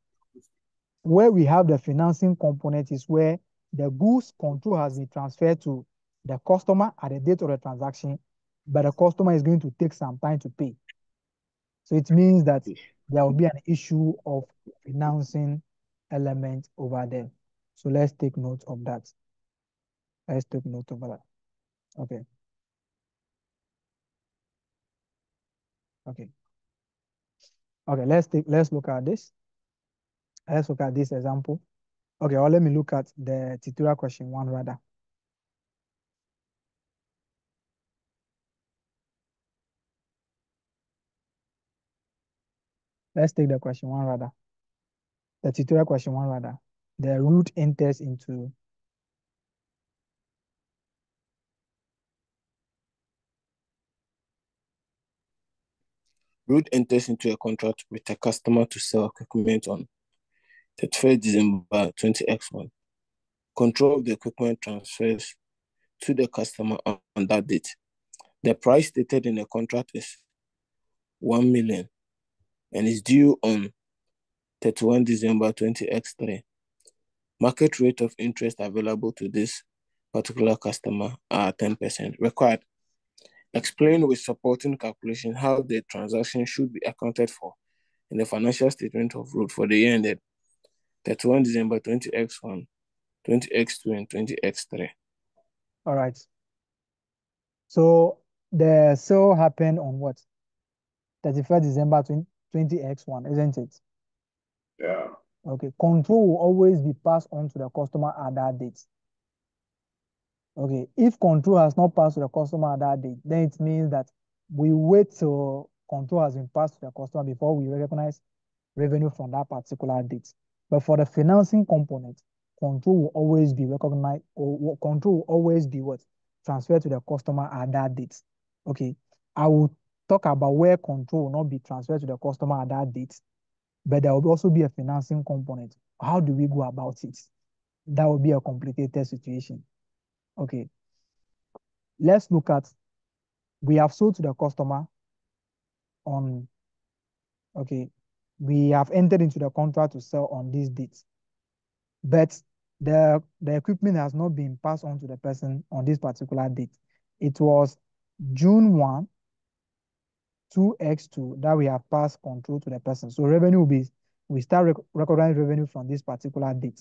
Where we have the financing component is where the goods control has been transferred to the customer at the date of the transaction, but the customer is going to take some time to pay. So it means that there will be an issue of financing element over there. So let's take note of that. Let's take note of that. Okay. Okay. Okay, let's look at this. Let's look at this example. Okay, or let me look at the tutorial question 1 rather. Let's take the question 1 rather. The tutorial question 1 rather. The root enters into Root enters into a contract with a customer to sell equipment on 31st December 20X1. Control of the equipment transfers to the customer on that date. The price stated in the contract is 1 million and is due on 31 December 20X3. Market rate of interest available to this particular customer are 10%. Required. Explain with supporting calculation how the transaction should be accounted for in the financial statement of Root for the year ended 31 December 20X1, 20X2, and 20X3. all right. So the sale happened on what? 31st December 20X1, isn't it? Yeah. Okay. Control will always be passed on to the customer at that date. Okay. If control has not passed to the customer at that date, then it means that we wait till control has been passed to the customer before we recognize revenue from that particular date. But for the financing component, control will always be recognized, or control will always be what? Transferred to the customer at that date. Okay. I will talk about where control will not be transferred to the customer at that date, but there will also be a financing component. How do we go about it? That will be a complicated situation. Okay. Let's look at, we have sold to the customer on, okay, we have entered into the contract to sell on this date, but the equipment has not been passed on to the person on this particular date. It was June 1, 2x2 that we have passed control to the person. So revenue will be, we start recognizing revenue from this particular date.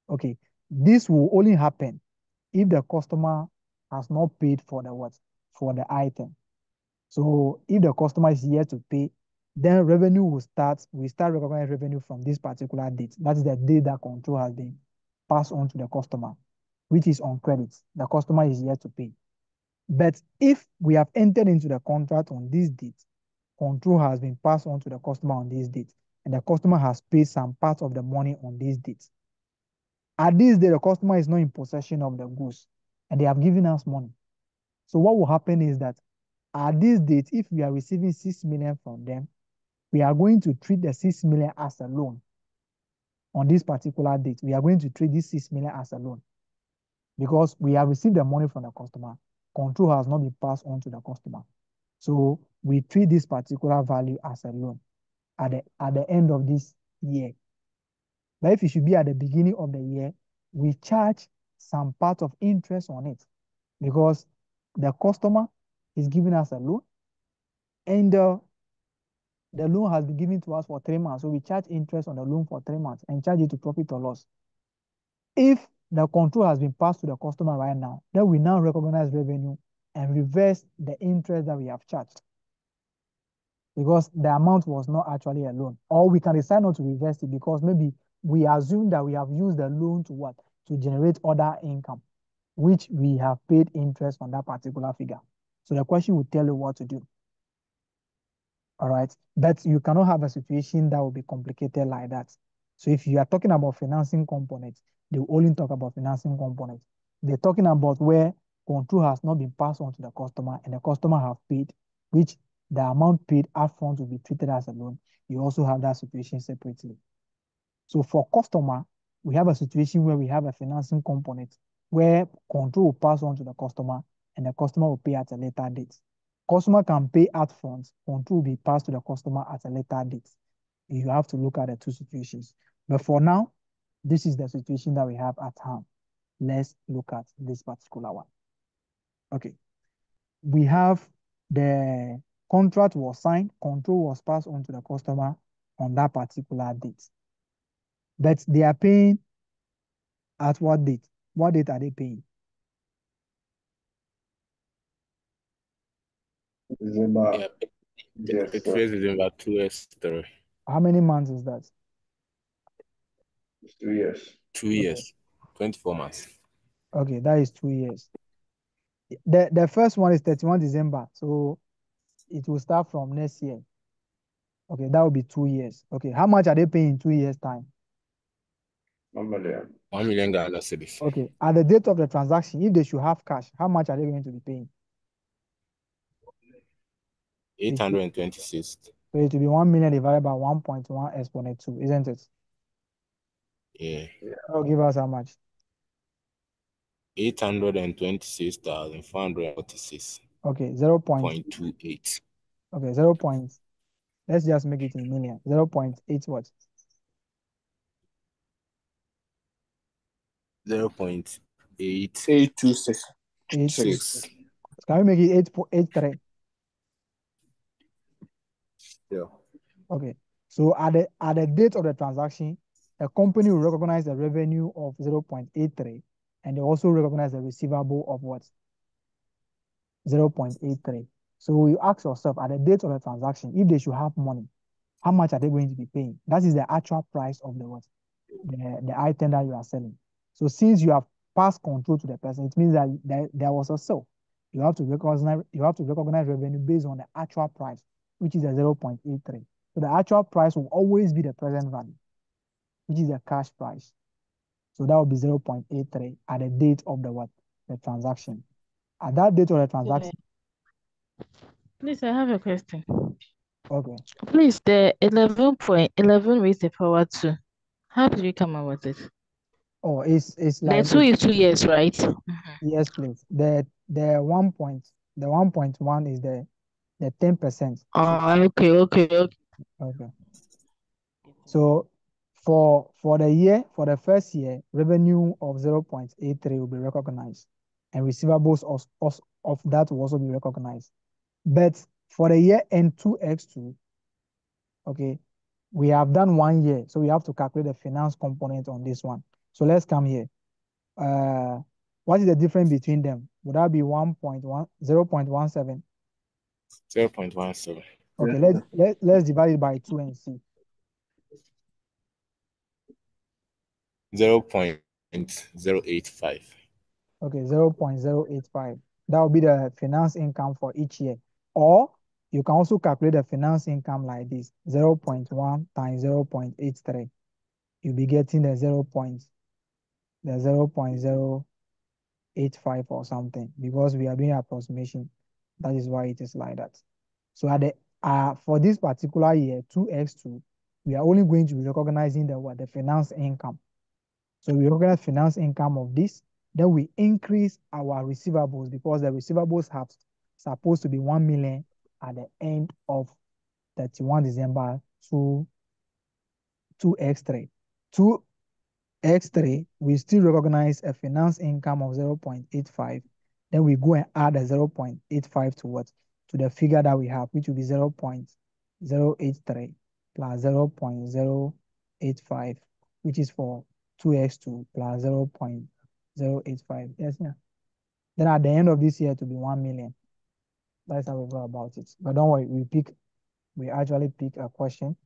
Okay, this will only happen if the customer has not paid for the what? For the item. So if the customer is yet to pay, then revenue will start, we start recognizing revenue from this particular date. That is the date that control has been passed on to the customer, which is on credit. The customer is yet to pay. But if we have entered into the contract on this date, control has been passed on to the customer on this date, and the customer has paid some part of the money on this date. At this day, the customer is not in possession of the goods, and they have given us money. So what will happen is that at this date, if we are receiving 6 million from them, we are going to treat the 6 million as a loan. On this particular date, we are going to treat this 6 million as a loan because we have received the money from the customer. Control has not been passed on to the customer. So we treat this particular value as a loan at the end of this year. But if it should be at the beginning of the year, we charge some part of interest on it because the customer is giving us a loan and the loan has been given to us for 3 months. So we charge interest on the loan for 3 months and charge it to profit or loss. If the control has been passed to the customer right now, then we now recognize revenue and reverse the interest that we have charged because the amount was not actually a loan. Or we can decide not to reverse it because maybe we assume that we have used the loan to what? To generate other income, which we have paid interest on that particular figure. So the question will tell you what to do. All right. But you cannot have a situation that will be complicated like that. So if you are talking about financing components, they will only talk about financing components. They're talking about where control has not been passed on to the customer and the customer have paid, which the amount paid upfront will be treated as a loan. You also have that situation separately. So for customer, we have a situation where we have a financing component where control will pass on to the customer and the customer will pay at a later date. Customer can pay upfront, control will be passed to the customer at a later date. You have to look at the two situations. But for now, this is the situation that we have at hand. Let's look at this particular one. Okay. We have the contract was signed, control was passed on to the customer on that particular date. But they are paying at what date? What date are they paying? December. Yeah, Yes, it sir. first December 2x3. How many months is that? It's 2 years. 2 years, 24 months. Okay, that is 2 years. The first one is 31 December, so it will start from next year. Okay, that will be 2 years. Okay, how much are they paying in 2 years' time? 1 million. 1 million Ghana cedis. Okay, at the date of the transaction, if they should have cash, how much are they going to be paying? 826. So it will be 1 million divided by 1.1 exponent 2, isn't it? Yeah. That will give us how much? 826,446.28. Okay, 0.28. Okay, 0. Let's just make it in million. 0.8 what? 0.826. 826. Can we make it 8.83? Yeah. Okay. So at the date of the transaction, the company will recognize the revenue of 0.83, and they also recognize the receivable of what? 0.83. So you ask yourself at the date of the transaction, if they should have money, how much are they going to be paying? That is the actual price of the what? The item that you are selling. So since you have passed control to the person, it means that there was a sale. You have to recognize revenue based on the actual price, which is a 0.83. So the actual price will always be the present value, which is the cash price. So that will be 0.83 at the date of the what? The transaction. At that date of the transaction. Please, I have a question. Okay. Please, the 11.11 raised the power 2. How did we come up with it? Oh, it's The like 2 is 2 years, right? yes, please. The 1.1 is the 10%. Oh, okay. Okay. So for the first year, revenue of 0.83 will be recognized, and receivables of that will also be recognized. But for the year end 2x2, okay, we have done 1 year, so we have to calculate the finance component on this one. So let's come here. What is the difference between them? Would that be 1.1, 0.17? 0.17. Okay, let's divide it by 2 and see. 0.085. Okay, 0.085. That will be the finance income for each year. Or you can also calculate the finance income like this, 0.1 times 0.83. You'll be getting the 0.085 or something, because we are doing approximation. That is why it is like that. So for this particular year, 2x2, we are only going to be recognizing the finance income. So we recognize finance income of this, then we increase our receivables, because the receivables have supposed to be 1 million at the end of 31 December to 2x3. 2x3, we still recognize a finance income of 0.85. Then we go and add a 0.85 to what? To the figure that we have, which will be 0.083 plus 0.085, which is for 2x2 plus 0.085. Yes, yeah. Then at the end of this year, it will be 1 million. That's how we go about it. But don't worry, we actually pick a question,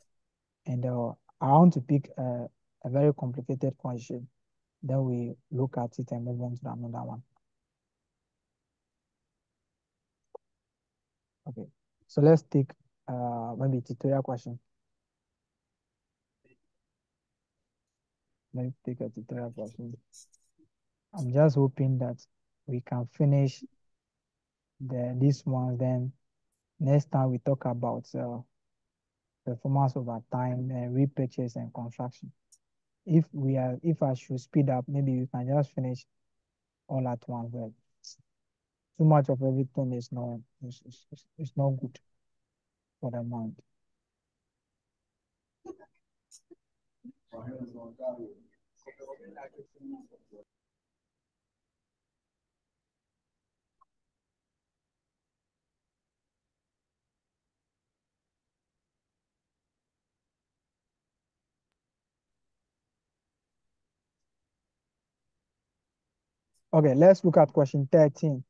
and I want to pick a very complicated question. Then we look at it and move on to another one. Okay, so let's take maybe tutorial question. Let's take a tutorial question. I'm just hoping that we can finish this one. Then next time we talk about performance over time and repurchase and construction. If I should speed up, maybe we can just finish all at once. But too much of everything is not good for the mind. Okay, let's look at question 13.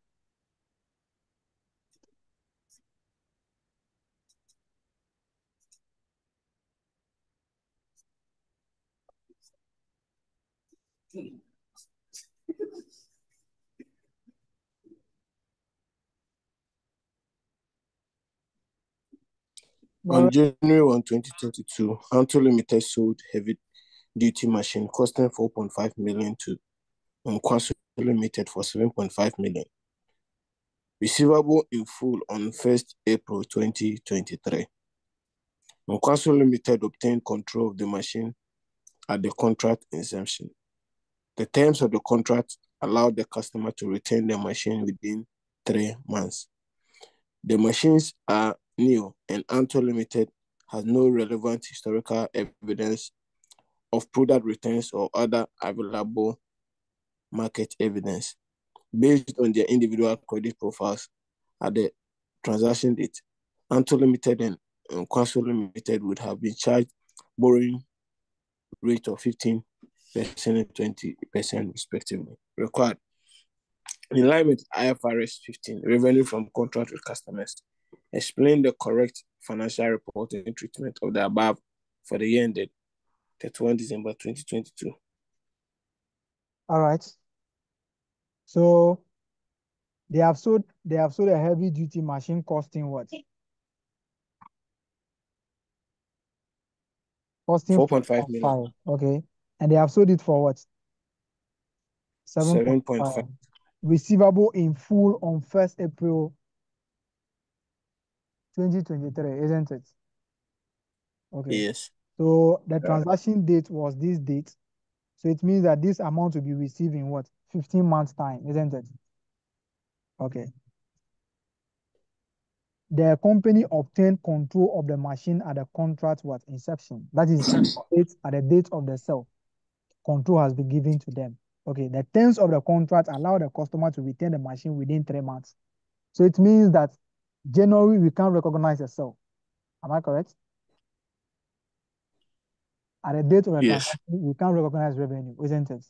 On January 1, 2022, Anto Limited sold heavy-duty machine costing 4.5 million to Nkwaso Limited for 7.5 million. Receivable in full on 1st April 2023. Nkwaso Limited obtained control of the machine at the contract inception. The terms of the contract allowed the customer to retain the machine within 3 months. The machines are new and Anto Limited has no relevant historical evidence of product returns or other available market evidence. Based on their individual credit profiles at the transaction date, Anto Limited and Nkwaso Limited would have been charged borrowing rate of 15% and 20% respectively. Required. In line with IFRS 15, revenue from contract with customers, explain the correct financial reporting treatment of the above for the year ended 31 December 2022. All right. So they have sold a heavy duty machine costing what? Costing 4.5 million. 5. Okay. And they have sold it for what? 7.5. 7.5. Receivable in full on 1st April 2023, isn't it? Okay. Yes. So the transaction date was this date. So it means that this amount will be received in what? 15 months time, isn't it? Okay. The company obtained control of the machine at the contract what inception. That is at the date of the sale. Control has been given to them. Okay. The terms of the contract allow the customer to retain the machine within 3 months. So it means that January we can't recognize a sale. Am I correct? At the date of the Yes. transaction, we can't recognize revenue, isn't it?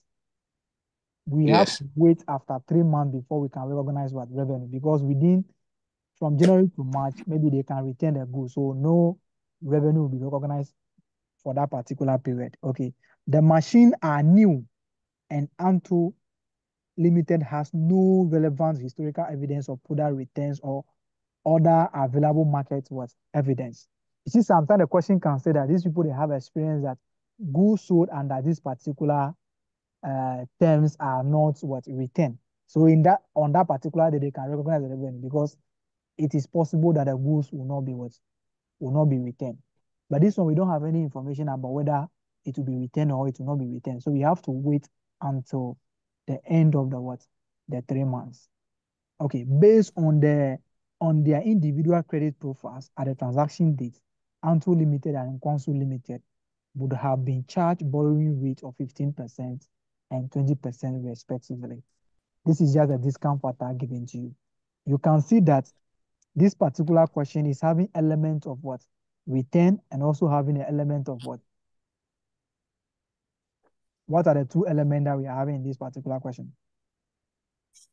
We have to wait after 3 months before we can recognize what revenue, because from January to March, maybe they can return the goods. So no revenue will be recognized for that particular period. Okay. The machine are new and Anto Limited has no relevant historical evidence of product returns or other available market evidence. You see, sometimes the question can say that these people, they have experience that goods sold under this particular terms are not returned. So on that particular day, they can recognize the revenue because it is possible that the goods will not be returned. But this one, we don't have any information about whether it will be returned or it will not be returned. So we have to wait until the end of the 3 months. Okay, based on their individual credit profiles at the transaction date, Anto Limited and Nkwaso Limited would have been charged borrowing rate of 15% and 20% respectively. This is just a discount factor given to you. You can see that this particular question is having element of return and also having an element of what? What are the two elements that we are having in this particular question?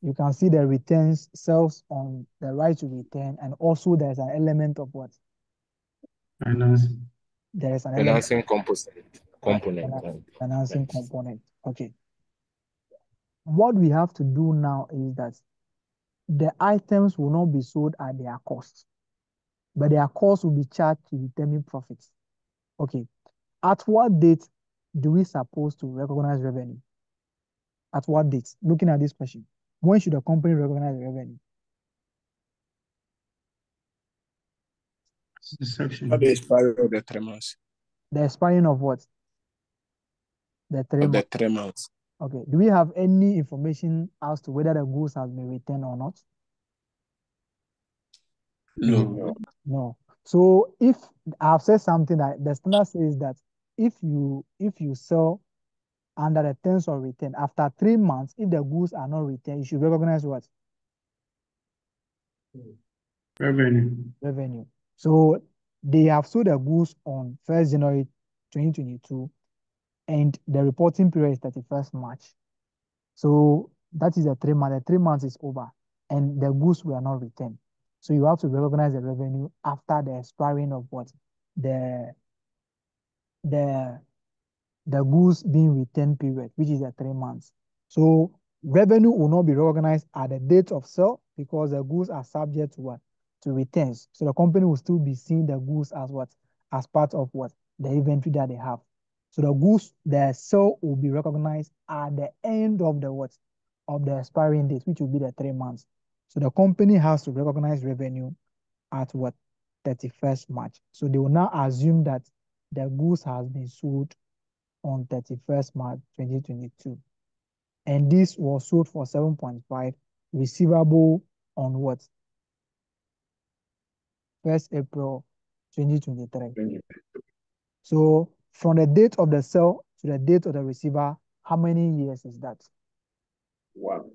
You can see the returns cells on the right to return, and also there's an element of what? Financing. There is an Financing element component. financing component. Okay. What we have to do now is that the items will not be sold at their cost, but their cost will be charged to determine profits. Okay. At what date do we suppose to recognize revenue? At what date? Looking at this question, when should a company recognize revenue? Inception. At the expiry of the 3 months. The expiring of what? The 3 Of the months. 3 months. Okay. Do we have any information as to whether the goods have been returned or not? No. No. So if I've said something that the standard says that if you sell under the terms of return after 3 months, if the goods are not returned, you should recognize what? Revenue. So they have sold the goods on 1st January 2022, and the reporting period is 31st March. So that is the 3 months. The 3 months is over, and the goods were not returned. So you have to recognize the revenue after the expiring of what? The the goods being returned period, which is the 3 months. So revenue will not be recognized at the date of sale because the goods are subject to what? To returns. So the company will still be seeing the goods as what? As part of what? The inventory that they have. So the goods, the sale will be recognized at the end of the what? Of the expiring date, which will be the 3 months. So the company has to recognize revenue at what? 31st March. So they will now assume that the goods has been sold on 31st March 2022. And this was sold for 7.5, receivable on what? 1st April 2023. So from the date of the sale to the date of the receiver, how many years is that? 1.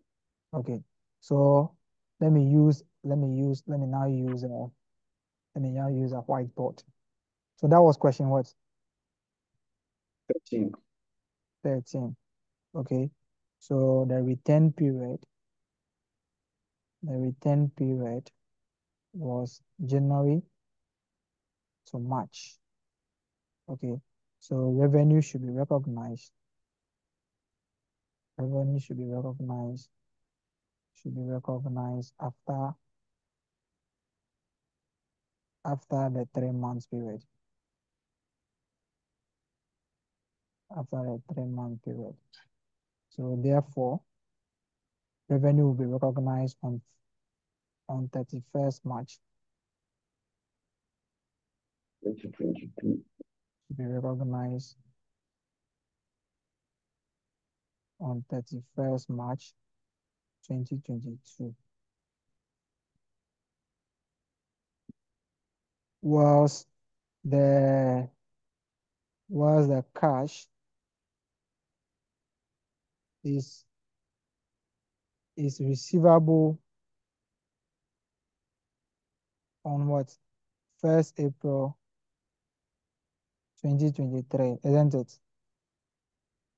Okay. So let me now use a whiteboard. So that was question what? 13. 13. Okay. So the return period was January to March. Okay. So revenue should be recognized. Revenue should be recognized after the 3 months period. After the 3-month period. So therefore, revenue will be recognized on 31st March. 2022. To be recognized on 31st March 2022. Was the cash is receivable on what? 1st April 2023, isn't it?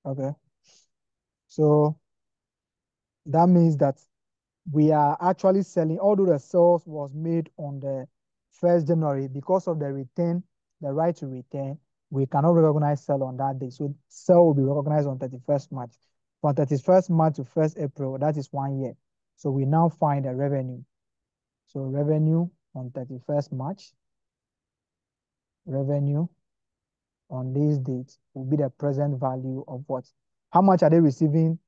Okay. So that means that we are actually selling, although the sales was made on the 1st January, because of the return, the right to return, we cannot recognize sale on that day. So sale will be recognized on 31st March. From 31st March to 1st April, that is 1 year. So we now find the revenue. So revenue on 31st March, revenue on this date will be the present value of what? How much are they receiving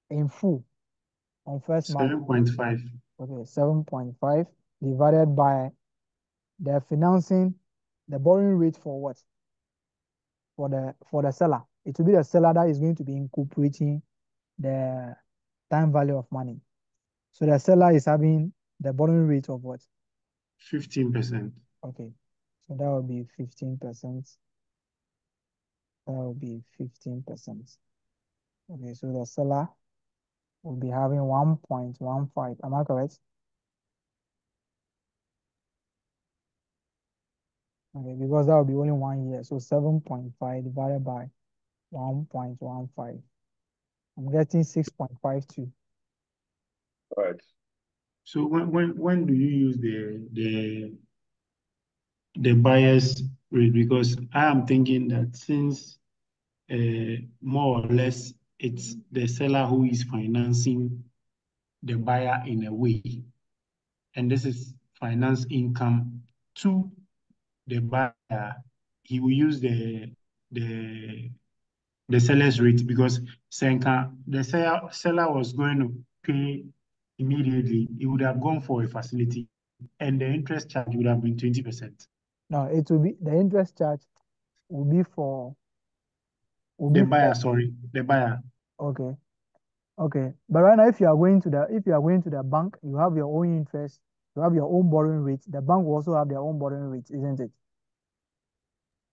in full on 1st March? 7.5. Okay, 7.5 divided by the financing, the borrowing rate for what? For the seller. It will be the seller that is going to be incorporating the time value of money. So the seller is having the borrowing rate of what? 15%. Okay, so that will be 15%. That will be 15%. Okay, so the seller will be having 1.15. Am I correct? Okay, because that will be only 1 year. So 7.5 divided by 1.15. I'm getting 6.52. All right. So when do you use the buyer's rate? Because I am thinking that since more or less it's the seller who is financing the buyer in a way, and this is finance income to the buyer, he will use the seller's rate, because the seller was going to pay immediately, he would have gone for a facility and the interest charge would have been 20%. No, it will be the interest charge will be for The buyer. okay. Okay. But right now, if you are going to the bank, you have your own interest, you have your own borrowing rate. The bank will also have their own borrowing rate, isn't it?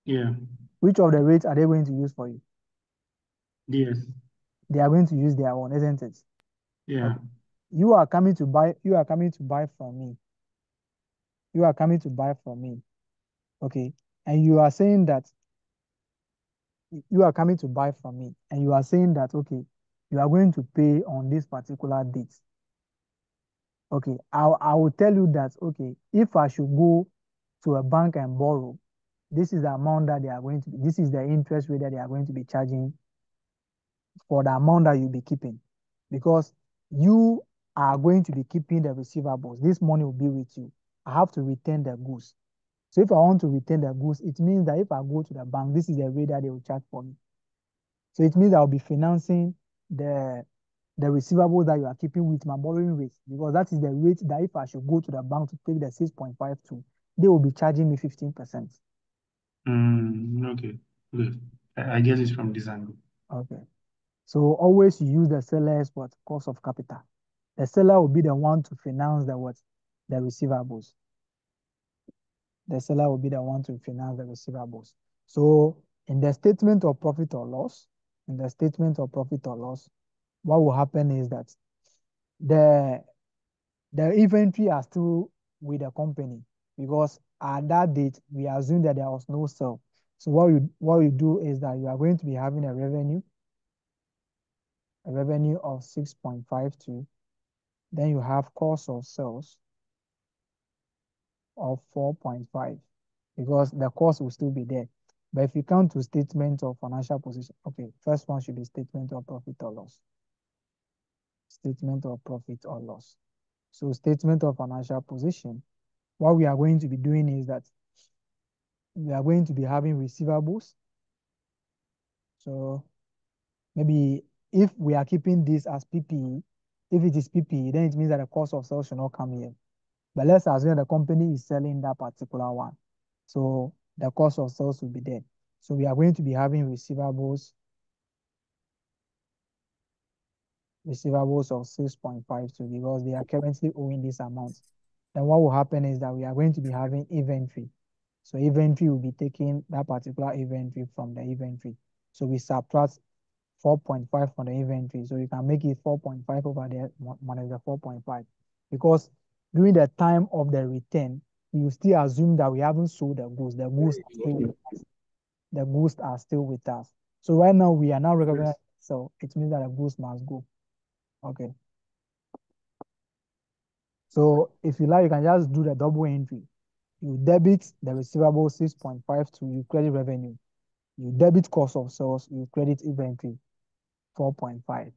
Yeah. Which of the rates are they going to use for you? Yes. They are going to use their own, isn't it? Yeah. Okay. You are coming to buy from me. You are coming to buy from me. Okay. And you are saying that you are coming to buy from me, and you are saying that, okay, you are going to pay on this particular date. Okay, I will tell you that, okay, if I should go to a bank and borrow, this is the amount that they are going to be, this is the interest rate that they are going to be charging for the amount that you'll be keeping. Because you are going to be keeping the receivables. This money will be with you. I have to return the goods. So if I want to return the goods, it means that if I go to the bank, this is the rate that they will charge for me. So it means I'll be financing the receivables that you are keeping with my borrowing rate, because that is the rate that if I should go to the bank to take the 6.52, they will be charging me 15%. Okay, good. I get it from this angle. Okay. So always use the seller's what cost of capital. The seller will be the one to finance the what? The receivables. The seller will be the one to finance the receivables. So in the statement of profit or loss, what will happen is that the the inventory are still with the company, because at that date we assume that there was no sale. So what you do is that you are going to be having a revenue of 6.52. Then you have cost of sales of 4.5, because the cost will still be there. But if you come to statement of financial position, okay, first one should be statement of profit or loss. Statement of profit or loss. So statement of financial position, what we are going to be doing is that we are going to be having receivables. So maybe if we are keeping this as PPE, if it is PPE, then it means that the cost of sales should not come here. But let's assume the company is selling that particular one. So the cost of sales will be there. So we are going to be having receivables of 6.52, because they are currently owing this amount. Then what will happen is that we are going to be having inventory. So inventory will be taking that particular inventory from the inventory. So we subtract 4.5 from the inventory. So you can make it 4.5 over there minus the 4.5. Because during the time of the return, we will still assume that we haven't sold the goods. The goods are still with us. The goods are still with us. So right now we are now recognizing, so it means that the goods must go. Okay. So if you like, you can just do the double entry. You debit the receivable 6.52, you credit revenue. You debit cost of sales, you credit inventory 4.5,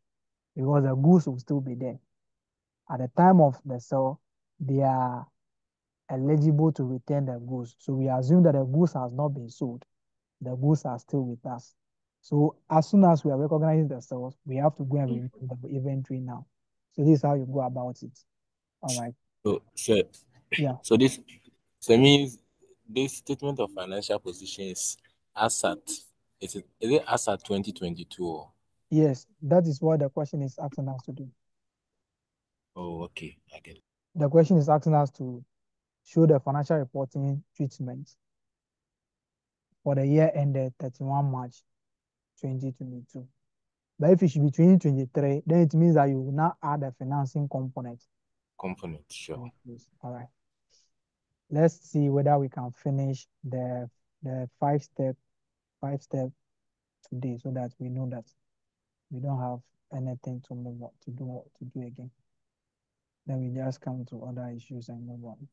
because the goods will still be there. At the time of the sale, they are eligible to return the goods. So we assume that the goods has not been sold. The goods are still with us. So as soon as we are recognizing the sales, we have to go and remove the inventory now. So this is how you go about it. All right. So Yeah. so this means this statement of financial position is as at is it as at 2022 or? Yes, that is what the question is asking us to do. Oh, okay, I get it. The question is asking us to show the financial reporting treatment for the year ended 31 March 2022. But if it should be 2023, then it means that you will now add a financing component. Sure. Yes, all right. Let's see whether we can finish the five step today, so that we know that we don't have anything to move on to do again. Then we just come to other issues and move on.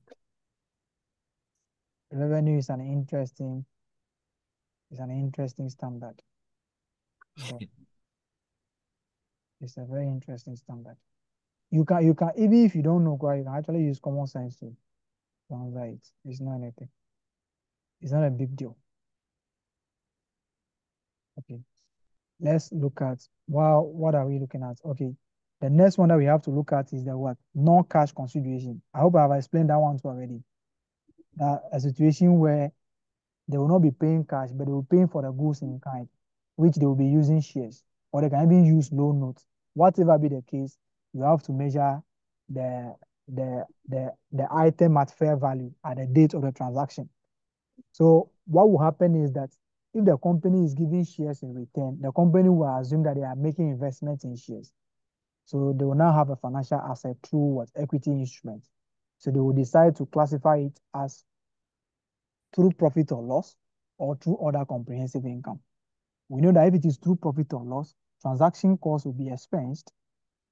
Revenue is an interesting standard. It's a very interesting standard. You can even if you don't know, you can actually use common sense to answer it. It's not anything. It's not a big deal. Okay. Let's look at, well, what are we looking at? Okay. The next one that we have to look at is the what? Non-cash consideration. I hope I have explained that one too already. That a situation where they will not be paying cash, but they will pay for the goods in kind, which they will be using shares, or they can even use loan notes. Whatever be the case, you have to measure the the item at fair value at the date of the transaction. So what will happen is that if the company is giving shares in return, the company will assume that they are making investments in shares. So they will now have a financial asset through what? Equity instrument. So they will decide to classify it as through profit or loss or through other comprehensive income. We know that if it is through profit or loss, transaction costs will be expensed.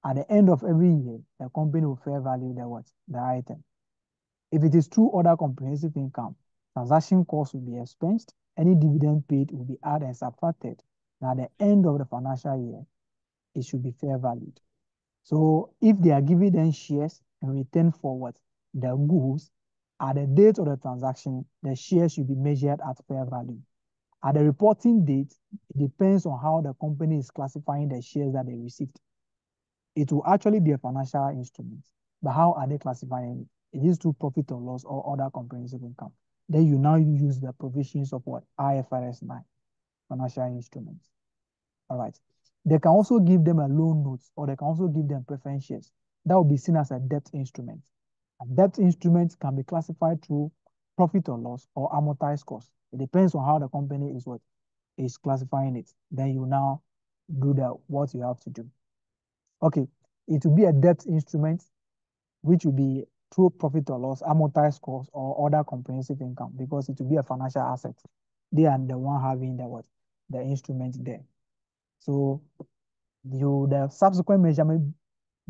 At the end of every year, the company will fair value the what? The item. If it is through other comprehensive income, Transaction costs will be expensed. Any dividend paid will be added and subtracted. And at the end of the financial year, it should be fair valued. So if they are giving them shares in return for what? The goods, at the date of the transaction, the shares should be measured at fair value. At the reporting date, it depends on how the company is classifying the shares that they received. It will actually be a financial instrument, but how are they classifying it? It is to profit or loss or other comprehensive income. Then you now use the provisions of what? IFRS 9, financial instruments. All right. They can also give them a loan note, or they can also give them preference shares. That will be seen as a debt instrument. A debt instrument can be classified through profit or loss or amortized cost. It depends on how the company is classifying it. Then you now do what you have to do. Okay, it will be a debt instrument, which will be through profit or loss, amortized cost, or other comprehensive income, because it will be a financial asset. They are the one having the instrument there. So the subsequent measurement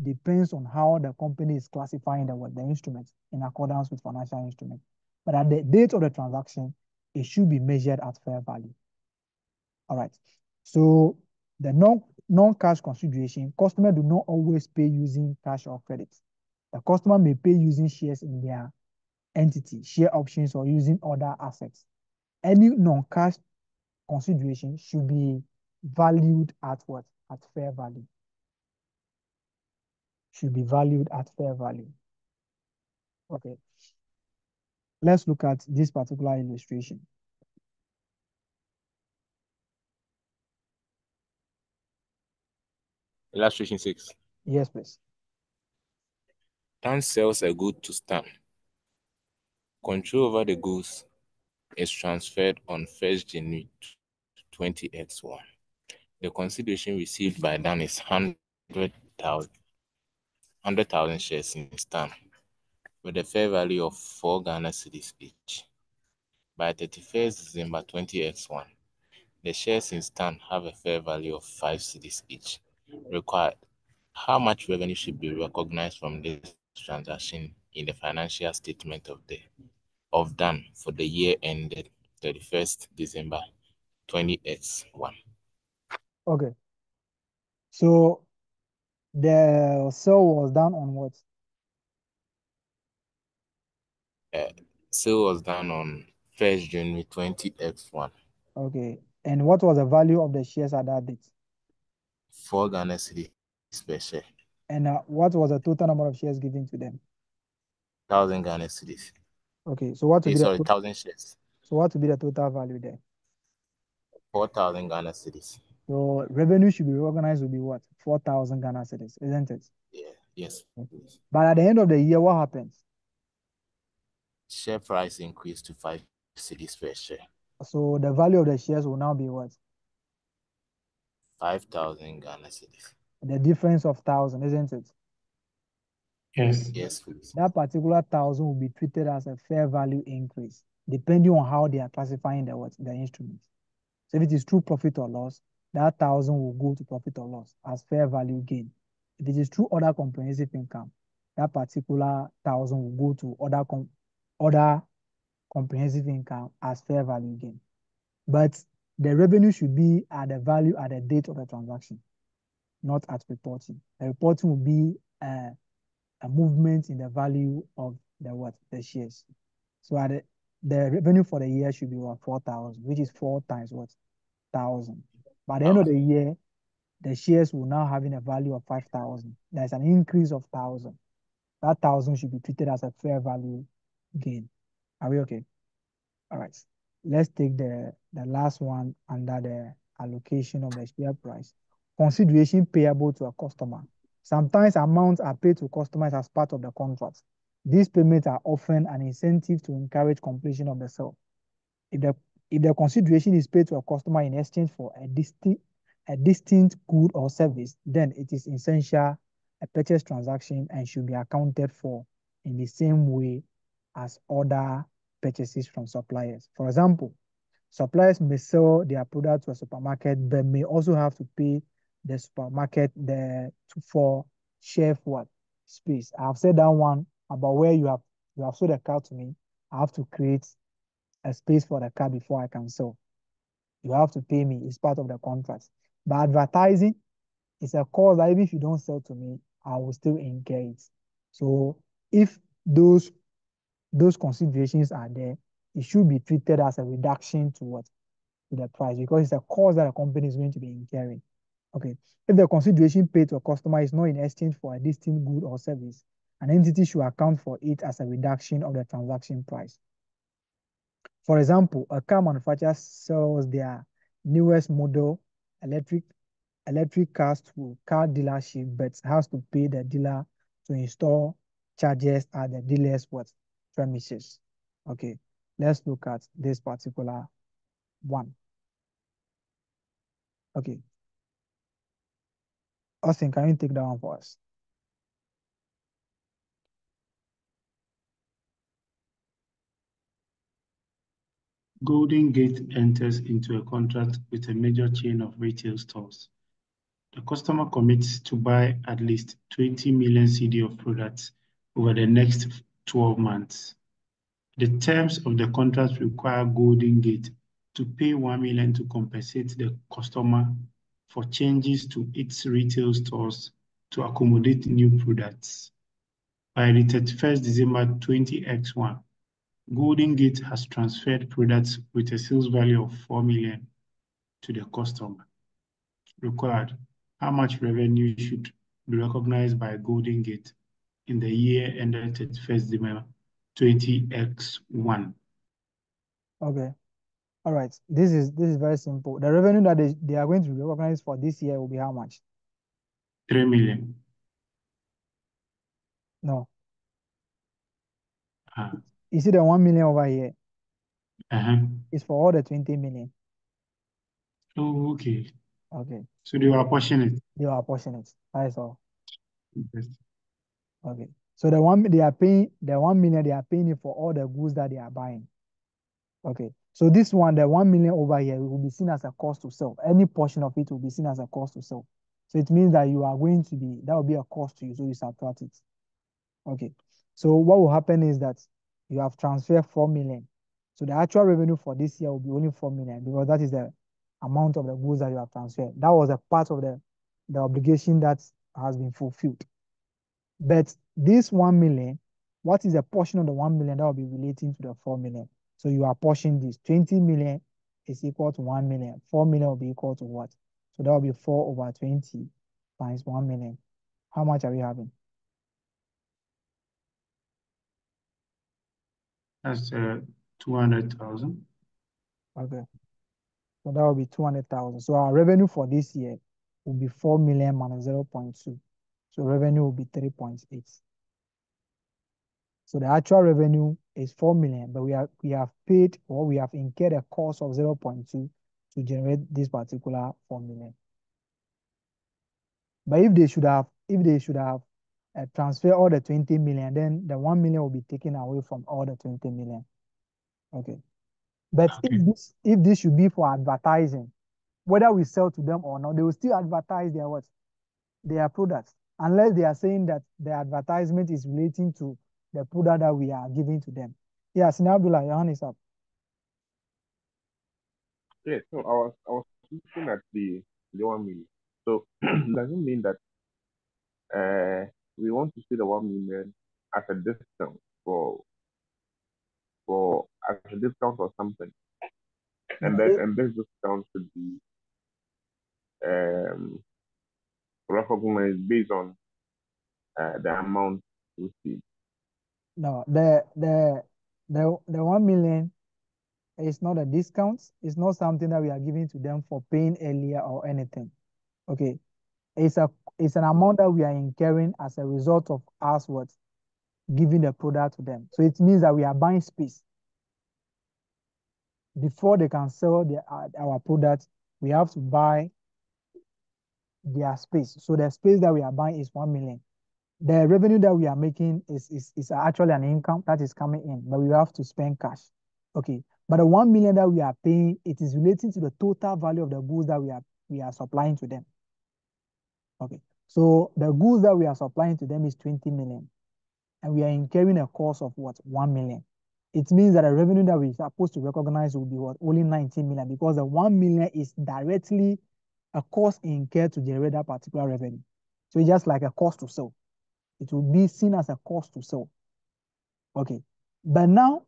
depends on how the company is classifying the instrument in accordance with financial instrument. But at the date of the transaction, it should be measured at fair value. All right. So the non-cash consideration, customer do not always pay using cash or credit. The customer may pay using shares in their entity, share options, or using other assets. Any non-cash consideration should be valued at what? At fair value. Should be valued at fair value. Okay. Let's look at this particular illustration. Illustration 6. Yes, please. Stan sells a good to Stan. Control over the goods is transferred on 1st January 20x1. The consideration received by Dan is 100,000 shares in Stan with a fair value of 4 Ghana cedis each. By 31st December 20x1, the shares in Stan have a fair value of 5 cedis each. Required. How much revenue should be recognized from this transaction in the financial statement of Dan for the year ended 31st December 20x1? Okay. So the sale was done on what? Sale was done on 1st January 20x1. Okay. And what was the value of the shares at that date? 4 Ghana cedis per share. And what was the total number of shares given to them? 1,000 Ghana cedis. Okay. So what would be 1,000 shares. So what would be the total value there? 4,000 Ghana cedis. So revenue should be recognized will be what? 4,000 Ghana cedis, isn't it? Yeah. Yes. Please. But at the end of the year, what happens? Share price increased to 5 cedis per share. So the value of the shares will now be what? 5,000 Ghana cedis. The difference of 1,000, isn't it? Yes. Yes, please. That particular 1,000 will be treated as a fair value increase, depending on how they are classifying the instrument. So if it is true profit or loss, that 1,000 will go to profit or loss as fair value gain. If it is true other comprehensive income, that particular 1,000 will go to other comprehensive income as fair value gain. But the revenue should be at the value at the date of the transaction, not at reporting. The reporting will be a movement in the value of the shares. So at the revenue for the year should be what? 4,000, which is 4 times what? 1,000. By the end of the year, the shares will now having a value of 5,000. There's an increase of 1,000. That 1,000 should be treated as a fair value gain. Are we okay? All right. Let's take the last one under the allocation of the share price. Consideration payable to a customer. Sometimes amounts are paid to customers as part of the contract. These payments are often an incentive to encourage completion of the sale. If the consideration is paid to a customer in exchange for a distinct good or service, then it is essential a purchase transaction and should be accounted for in the same way as other purchases from suppliers. For example, suppliers may sell their product to a supermarket, but may also have to pay the supermarket for shelf space. I've said that one about where you have sold a car to me. I have to create a space for the car before I can sell. You have to pay me. It's part of the contract. But advertising is a cost that even if you don't sell to me, I will still incur it. So if those considerations are there, it should be treated as a reduction to what? To the price, because it's a cost that a company is going to be incurring. Okay. If the consideration paid to a customer is not in exchange for a distinct good or service, an entity should account for it as a reduction of the transaction price. For example, a car manufacturer sells their newest model electric cars to car dealership, but has to pay the dealer to install chargers at the dealer's what? Premises. Okay, let's look at this particular one. Okay, Austin, can you take that one for us? Golden Gate enters into a contract with a major chain of retail stores. The customer commits to buy at least 20 million CD of products over the next 12 months. The terms of the contract require Golden Gate to pay 1 million to compensate the customer for changes to its retail stores to accommodate new products. By the 31st December 20X1, Golden Gate has transferred products with a sales value of 4 million to the customer. Required, how much revenue should be recognized by Golden Gate in the year ended 31st December 20X1? Okay. All right. This is very simple. The revenue that they are going to recognize for this year will be how much? 3 million. No. Ah. You see the 1 million over here? Uh-huh. It's for all the 20 million. Oh, okay. Okay. So they are portioning it. They are portioning it. That is all. Yes. Okay. So the 1 million they are paying it for all the goods that they are buying. Okay. So this one, the 1 million over here will be seen as a cost to sell. Any portion of it will be seen as a cost to sell. So it means that that will be a cost to you. So you subtract it. Okay. So what will happen is that you have transferred 4 million. So the actual revenue for this year will be only 4 million because that is the amount of the goods that you have transferred. That was a part of the obligation that has been fulfilled. But this 1 million, what is a portion of the 1 million that will be relating to the 4 million? So you are portioning this. 20 million is equal to 1 million. 4 million will be equal to what? So that will be 4 over 20 times 1 million. How much are we having? That's 200,000. Okay. So that will be 200,000. So our revenue for this year will be 4 million minus 0.2. So revenue will be 3.8. So the actual revenue is 4 million, but we have paid or we have incurred a cost of 0.2 to generate this particular 4 million. But if they should have transferred all the 20 million, then the 1 million will be taken away from all the 20 million. Okay. But Okay. if this should be for advertising, whether we sell to them or not, they will still advertise their products, unless they are saying that the advertisement is relating to the product that we are giving to them. Yeah, Sinabdullah, your hand is up. Yeah, so I was looking at the 1 million. So does it mean that we want to see the 1 million as a discount for as a discount or something, and this discount should be recognized based on the amount received? No, the 1 million is not a discount. It's not something that we are giving to them for paying earlier or anything. Okay. It's an amount that we are incurring as a result of us giving the product to them. So it means that we are buying space. Before they can sell our product, we have to buy their space. So the space that we are buying is 1 million. The revenue that we are making is actually an income that is coming in, but we have to spend cash. Okay. But the 1 million that we are paying, it is relating to the total value of the goods that we are supplying to them. Okay. So the goods that we are supplying to them is 20 million. And we are incurring a cost of what? 1 million. it means that the revenue that we're supposed to recognize will be what? Only 19 million, because the 1 million is directly a cost incurred to generate that particular revenue. So it's just like a cost to sell. It will be seen as a cost to sell. Okay. But now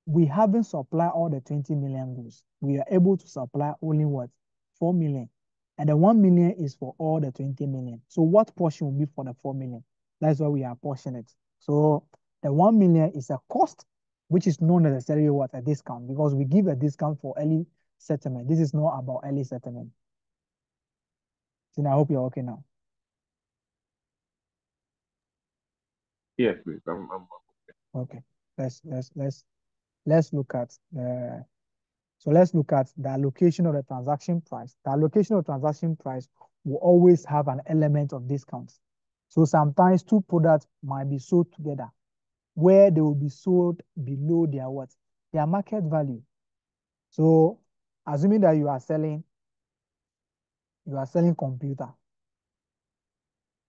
we haven't supplied all the 20 million goods. We are able to supply only what? 4 million. And the 1 million is for all the 20 million. So what portion will be for the 4 million? That's why we are portioning it. So the 1 million is a cost, which is not necessarily what? A discount, because we give a discount for early settlement. This is not about early settlement. So I hope you're okay now. Yes, please. Okay. Let's look at let's look at the allocation of the transaction price. The allocation of transaction price will always have an element of discounts. So sometimes two products might be sold together, where they will be sold below their what? Their market value. So assuming that you are selling computer.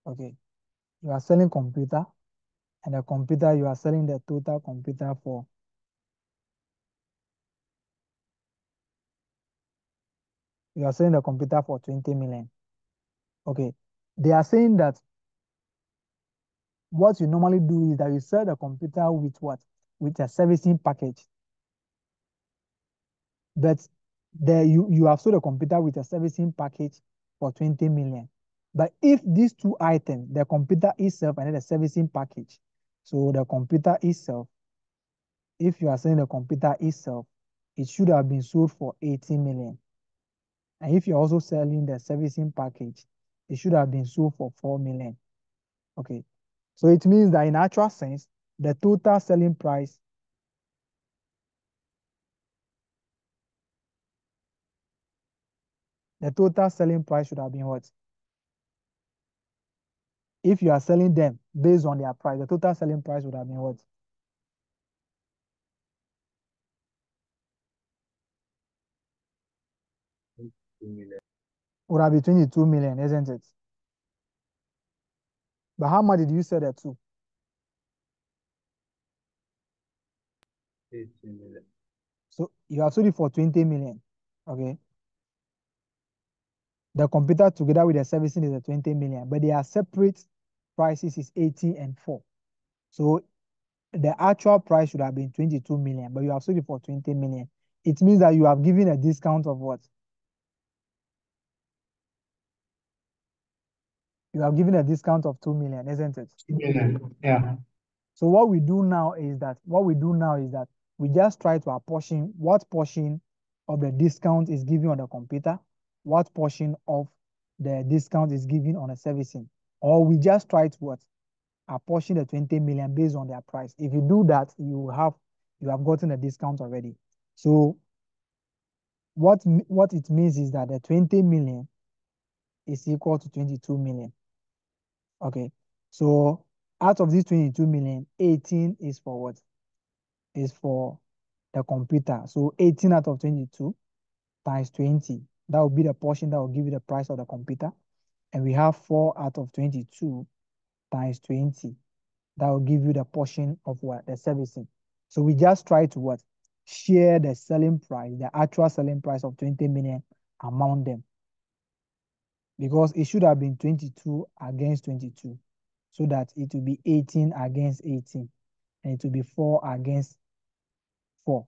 Okay. You are selling computer, and the computer, you are selling the total computer for 20 million. Okay. They are saying that what you normally do is that you sell the computer with what? With a servicing package. But you have sold a computer with a servicing package for 20 million. But if these two items, the computer itself and then the servicing package, so the computer itself, if you are selling the computer itself, it should have been sold for 80 million. And if you're also selling the servicing package, it should have been sold for 4 million. Okay. So it means that in actual sense, the total selling price should have been what? If you are selling them based on their price, the total selling price would have been what? Would have been 22 million, isn't it? But how much did you sell that to? 18 million. So you have sold it for 20 million. Okay. The computer together with the servicing is a 20 million, but their separate prices is 80 and 4. So the actual price should have been 22 million, but you have sold it for 20 million. It means that you have given a discount of what? You have given a discount of 2 million, isn't it? Yeah. So what we do now is that we just try to apportion what portion of the discount is given on the computer, what portion of the discount is given on the servicing, or we just try to what? Apportion the 20 million based on their price. If you do that, you have gotten a discount already. So what it means is that the 20 million is equal to 22 million. Okay. So out of these 22 million, 18 is for what? Is for the computer. So 18 out of 22 times 20. That will be the portion that will give you the price of the computer. And we have 4 out of 22 times 20. That will give you the portion of what? The servicing. So we just try to what? Share the selling price, the actual selling price of 20 million among them. Because it should have been 22 against 22. So that it will be 18 against 18. And it will be 4 against 4.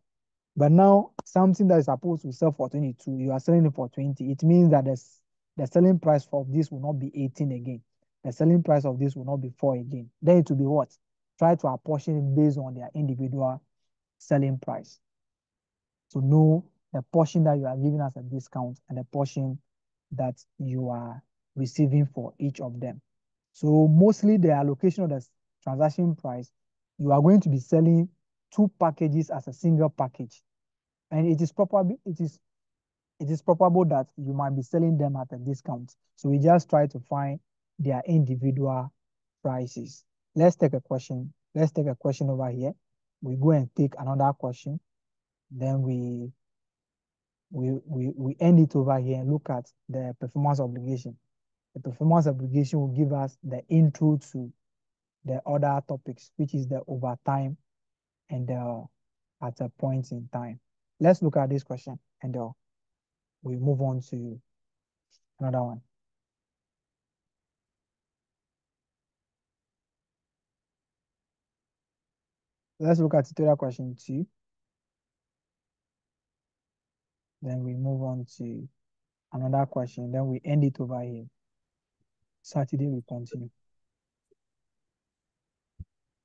But now something that is supposed to sell for 22, you are selling it for 20. It means that the selling price of this will not be 18 again. The selling price of this will not be 4 again. Then it will be what? Try to apportion it based on their individual selling price. So know the portion that you are giving as a discount and the portion that you are receiving for each of them. So mostly the allocation of the transaction price, you are going to be selling 2 packages as a single package. And it is probable that you might be selling them at a discount. So we just try to find their individual prices. Let's take a question. Let's take a question over here. We go and take another question. Then we end it over here and look at the performance obligation. The performance obligation will give us the intro to the other topics, which is the overtime and the at a point in time. Let's look at this question and we move on to another one. Let's look at tutorial question 2. Then we move on to another question. Then we end it over here. Saturday we continue.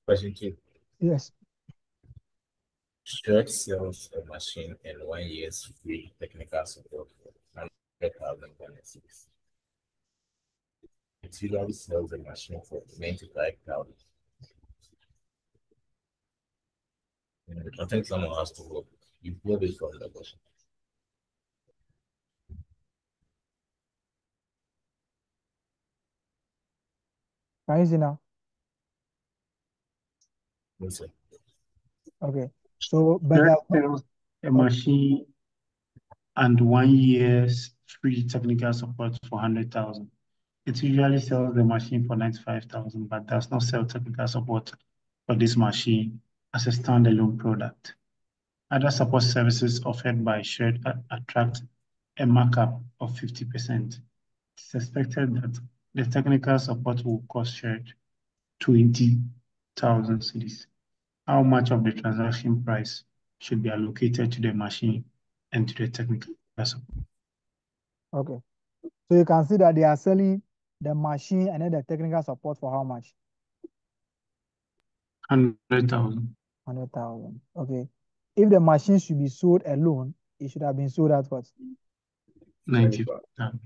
Question 2. Yes. Church sells a machine and 1 year's free technical support for 100,000 benefits. It usually sells a machine for 95,000. I think someone has to work. You pull this from the question. Can you see now? Yes, sir. Okay. So, but Church sells a machine and 1 year's free technical support for 100,000. It usually sells the machine for 95,000, but does not sell technical support for this machine as a standalone product. Other support services offered by Shared attract a markup of 50%. It's expected that the technical support will cost Shared 20,000 cedis. How much of the transaction price should be allocated to the machine and to the technical support? Okay. So you can see that they are selling the machine and then the technical support for how much? 100,000. 100,000. Okay. If the machine should be sold alone, it should have been sold at what? 90,000.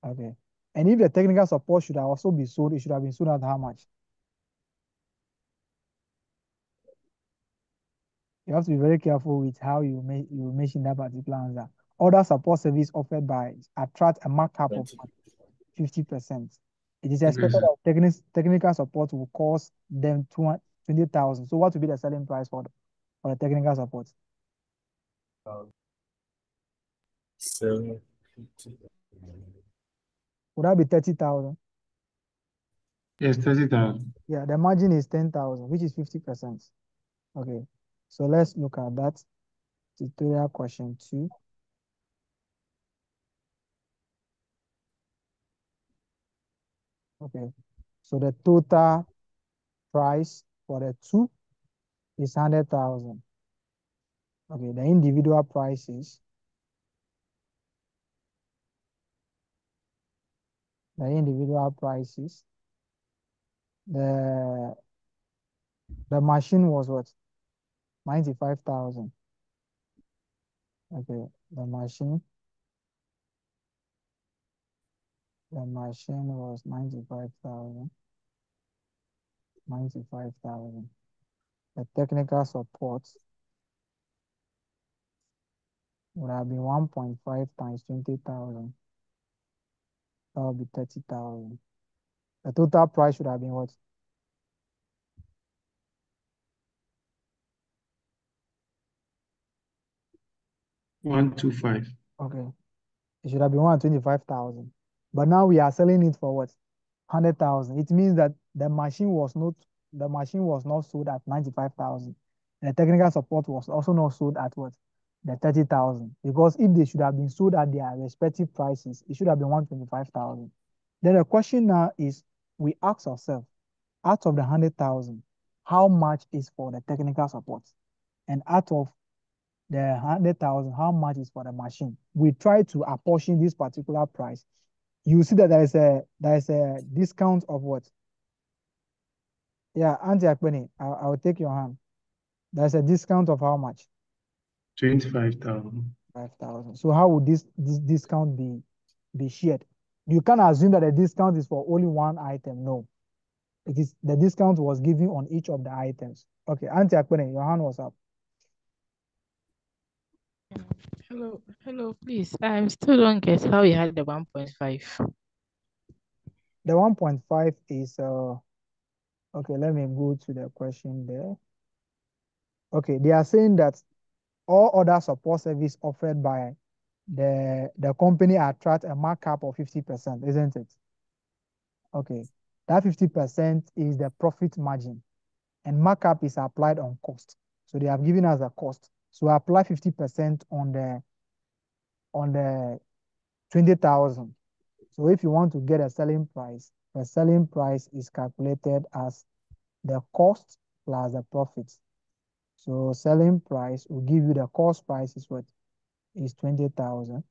Okay. And if the technical support should have also be sold, it should have been sold at how much? You have to be very careful with how you mention that particular answer. Other support service offered by attract a markup of 50%. It is expected that technical support will cost them 20,000. So what will be the selling price for the technical support? So, Would that be 30,000? Yes, 30,000. Yeah, the margin is 10,000, which is 50%. Okay, so let's look at that. Tutorial question 2. Okay, so the total price for the 2 is 100,000. Okay, the individual prices. The individual prices. The machine was what? 95,000. Okay, the machine was 95,000. 95,000. The technical support would have been 1.5 times 20,000. That would be 30,000. The total price should have been what? $125,000. Okay. It should have been 125,000. But now we are selling it for what? 100,000. It means that the machine was not sold at 95,000. The technical support was also not sold at what? The 30,000. Because if they should have been sold at their respective prices, it should have been 125,000. Then the question now is, we ask ourselves, out of the 100,000, how much is for the technical support? And out of the 100,000, how much is for the machine? We try to apportion this particular price. You see that there is a discount of what? Yeah, Auntie Akpeni, I will take your hand. There's a discount of how much? 25,000. 5,000. So how would this discount be shared? You can't assume that the discount is for only one item. No. It is the discount was given on each of the items. Okay, Auntie Akpeni, your hand was up. Hello, please. I still don't get how you had the 1.5. The 1.5 is okay, let me go to the question there. Okay, they are saying that all other support service offered by the company attract a markup of 50%, isn't it? Okay, that 50% is the profit margin, and markup is applied on cost. So they have given us a cost. So apply 50% on the 20,000. So if you want to get a selling price, the selling price is calculated as the cost plus the profit. So selling price will give you the cost price is what? Is 20,000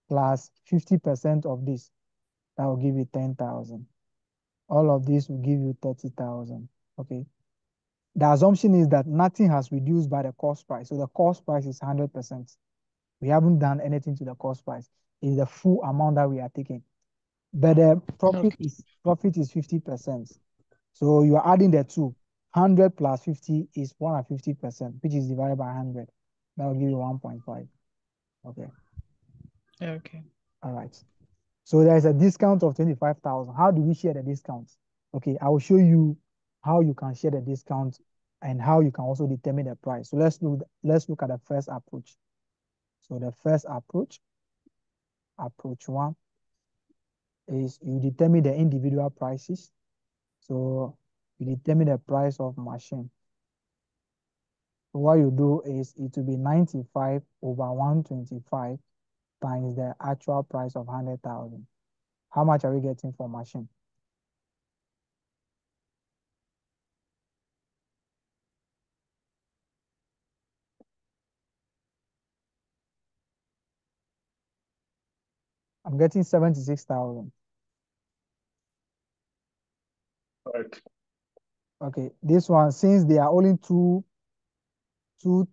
plus 50% of this. That will give you 10,000. All of this will give you 30,000. Okay. The assumption is that nothing has reduced by the cost price. So the cost price is 100%. We haven't done anything to the cost price. It's the full amount that we are taking. But the profit Okay. is 50%. So you are adding the two. 100 plus 50 is 150%, which is divided by 100. That will give you 1.5. Okay. Okay. All right. So there is a discount of 25,000. How do we share the discount? Okay, I will show you how you can share the discount and how you can also determine the price. So let's look at the first approach. So the first approach one, is you determine the individual prices. So you determine the price of machine. So what you do is it will be 95 over 125 times the actual price of 100,000. How much are we getting for machine? I'm getting 76,000. Right. Okay, this one, since there are only two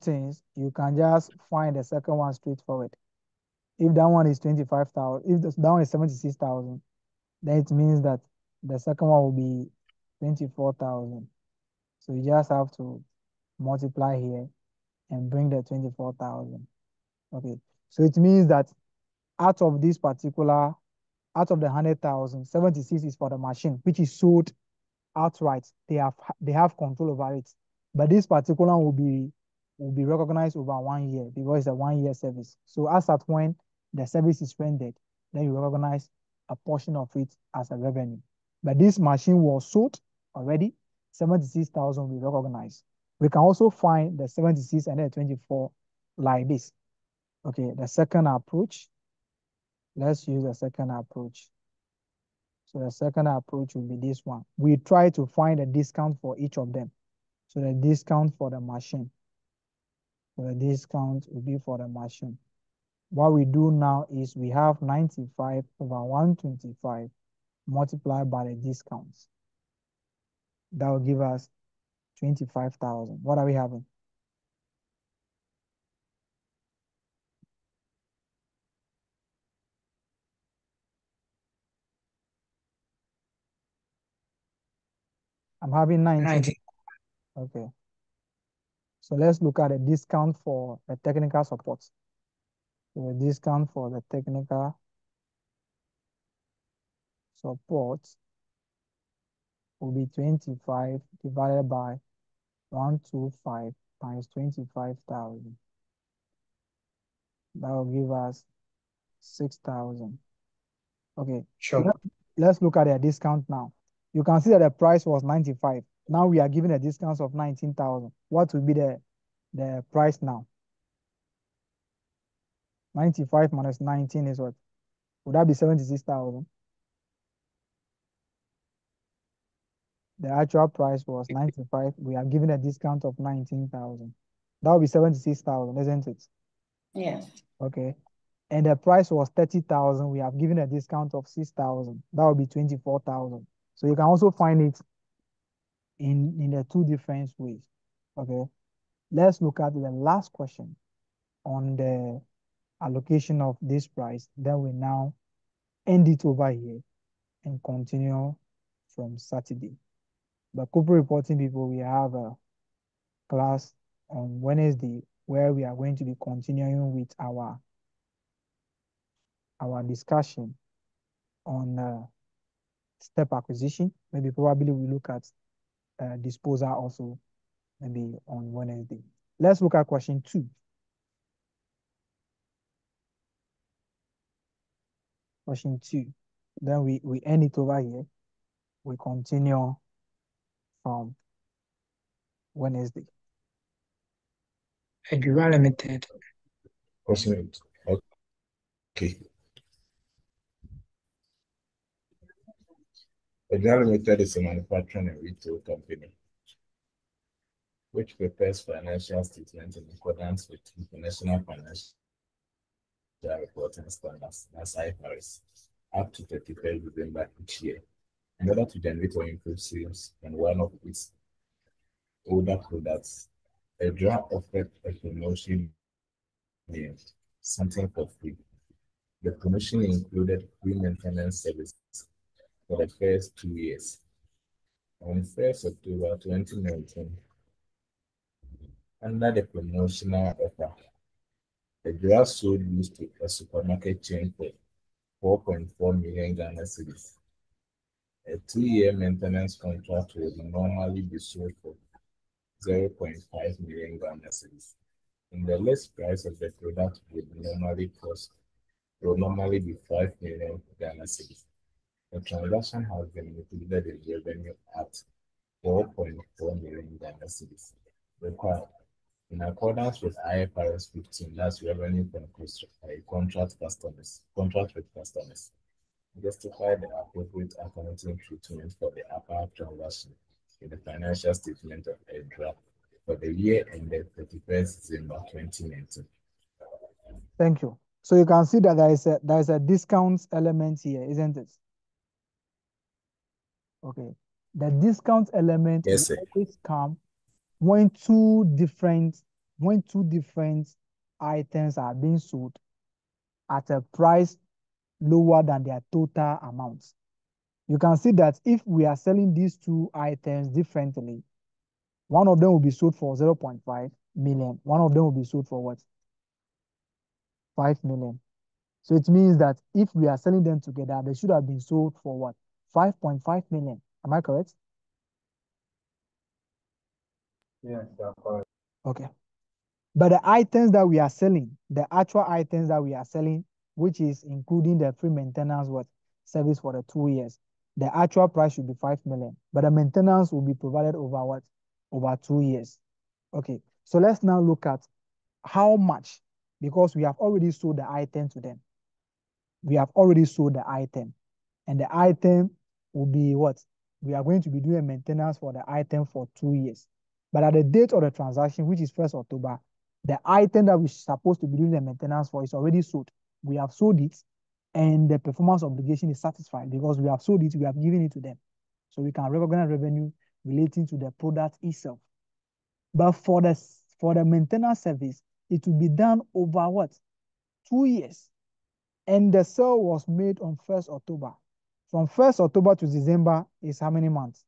things, you can just find the second one straightforward. If that one is 25,000, if that one is 76,000, then it means that the second one will be 24,000. So you just have to multiply here and bring the 24,000. Okay, so it means that out of this particular, out of the 100,000, 76 is for the machine, which is sold outright. They have control over it. But this particular will be recognized over 1 year because it's a 1 year service. So as at when the service is rendered, then you recognize a portion of it as a revenue. But this machine was sold already, 76,000 we recognize. We can also find the 76 and then 24 like this. Okay, the second approach. Let's use the second approach. So the second approach will be this one. We try to find a discount for each of them. So the discount for the machine. So the discount will be for the machine. What we do now is we have 95 over 125 multiplied by the discounts. That will give us 25,000. What are we having? I'm having 19. 90. Okay. So let's look at the discount for the technical support. So the discount for the technical support will be 25 divided by 125 times 25,000. That will give us 6,000. Okay. Sure. Let's look at the discount now. You can see that the price was 95. Now we are giving a discount of 19,000. What will be the price now? 95 minus 19 is what? Would that be 76,000? The actual price was 95. We are giving a discount of 19,000. That will be 76,000, isn't it? Yes. Okay. And the price was 30,000. We have given a discount of 6,000. That will be 24,000. So you can also find it in the two different ways. Okay. Let's look at the last question on the allocation of this price. Then we now end it over here and continue from Saturday. But corporate reporting people, we have a class on Wednesday where we are going to be continuing with our discussion on step acquisition. Maybe probably we look at disposal also maybe on Wednesday. Let's look at question 2. Question 2. Then we end it over here. We continue from Wednesday. Edura Limited. Cosmate. Okay. Edura Limited is a manufacturing and retail company which prepares financial statements in accordance with international financial reporting standards, that's IFRS, up to 31st December each year, in order to generate or improve sales on one of its older products. Edura offered a promotion named Something for Free. The promotion included free maintenance service for the first 2 years. On 1st October 2019, under the promotional offer, Edura sold these to a supermarket chain for 4.4 million Ghana cedis. A 2-year maintenance contract would normally be sold for 0.5 million Ghana cedis. And the list price of the product would normally be 5 million Ghana cedis. The transaction has been included in revenue at 4.4 million Ghana cedis. Required. In accordance with IFRS 15, that's revenue from contract with customers. Justify the appropriate accounting treatment for the above transaction in the financial statement of Edura for the year ended 31st December 2019. Thank you. So you can see that there is a discount element here, isn't it? Okay. The discount element Yes, sir. will always come when two different items are being sold at a price lower than their total amounts. You can see that if we are selling these two items differently, one of them will be sold for 0.5 million. One of them will be sold for what? 5 million. So it means that if we are selling them together, they should have been sold for what? 5.5 million. Am I correct? Yes, that's correct. Okay. But the items that we are selling, the actual items that we are selling, which is including the free maintenance service for the 2 years, the actual price should be 5 million. But the maintenance will be provided over what? Over 2 years. Okay. So let's now look at how much, because we have already sold the item to them. We have already sold the item. And the item will be what? We are going to be doing maintenance for the item for 2 years. But at the date of the transaction, which is 1st October, the item that we're supposed to be doing the maintenance for is already sold. We have sold it, and the performance obligation is satisfied because we have sold it, we have given it to them. So we can recognize revenue relating to the product itself. But for the maintenance service, it will be done over what? 2 years. And the sale was made on 1st October. From 1st October to December is how many months?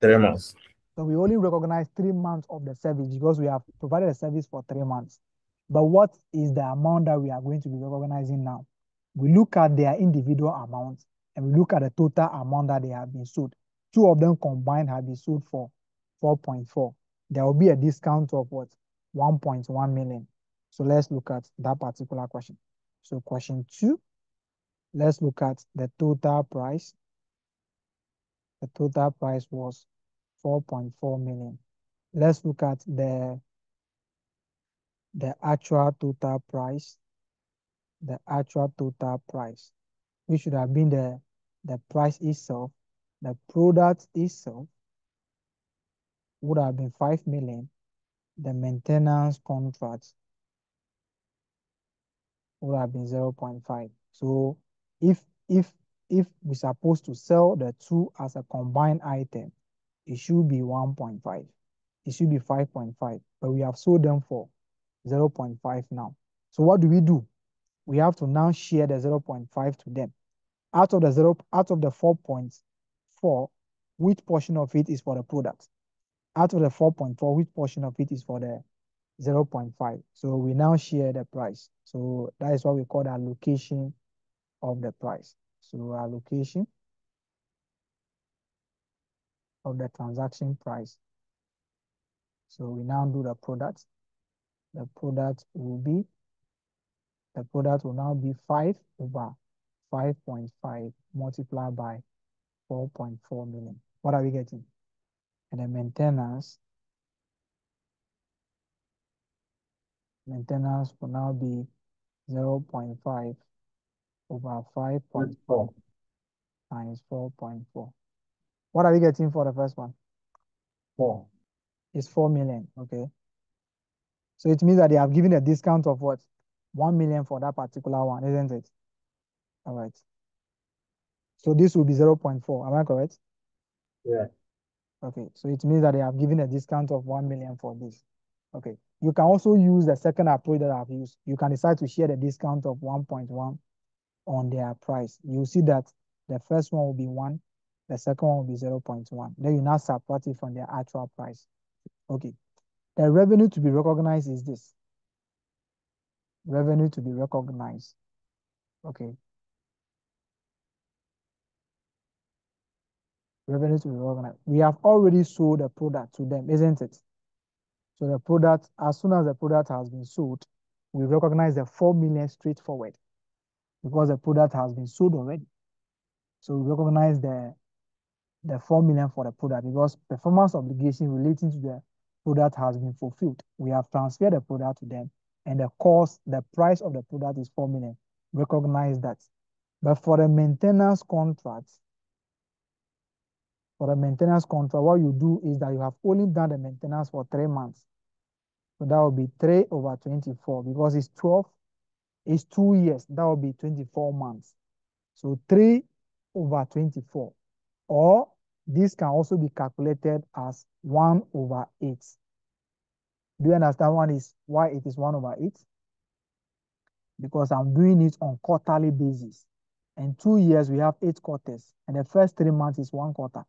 3 months. So we only recognize 3 months of the service because we have provided a service for 3 months. But what is the amount that we are going to be recognizing now? We look at their individual amounts and we look at the total amount that they have been sold. 2 of them combined have been sold for 4.4. There will be a discount of what? 1.1 million. So let's look at that particular question. So question 2, let's look at the total price. The total price was 4.4 million. Let's look at the actual total price. The actual total price, which should have been the price itself. The product itself would have been 5 million. The maintenance contract would have been 0.5. So if we're supposed to sell the two as a combined item, it should be 1.5. It should be 5.5, but we have sold them for 0.5 now. So what do? We have to now share the 0.5 to them. Out of the 4.4, which portion of it is for the product? Out of the 4.4, which portion of it is for the 0.5? So we now share the price. So that is what we call the allocation of the price. So allocation of the transaction price. So we now do the product. The product will now be 5 over 5.5 multiplied by 4.4 million. What are we getting? and the maintenance will now be 0.5 over 5.4 times 4.4. What are we getting for the first one? 4. It's 4 million, okay? So it means that they have given a discount of what? 1 million for that particular one, isn't it? All right. So this will be 0.4, am I correct? Yeah. Okay, so it means that they have given a discount of 1 million for this. Okay, you can also use the second approach that I've used. You can decide to share the discount of 1.1 on their price. You see that the first one will be 1, the second one will be 0.1. Then you now subtract it from their actual price. Okay, the revenue to be recognized is this. Revenue to be recognized. Okay. Revenue to be recognized. We have already sold the product to them, isn't it? So the product, as soon as the product has been sold, we recognize the 4 million straightforward because the product has been sold already. So we recognize the 4 million for the product because performance obligation relating to the product has been fulfilled. We have transferred the product to them and the price of the product is 4 million. Recognize that. But for the maintenance contract, what you do is that you have only done the maintenance for 3 months. So that will be 3 over 24 because it's 12, it's 2 years. That will be 24 months. So 3 over 24. Or this can also be calculated as 1 over 8. Do you understand why it is 1 over 8? Because I'm doing it on quarterly basis. And 2 years, we have 8 quarters. And the first 3 months is 1 quarter.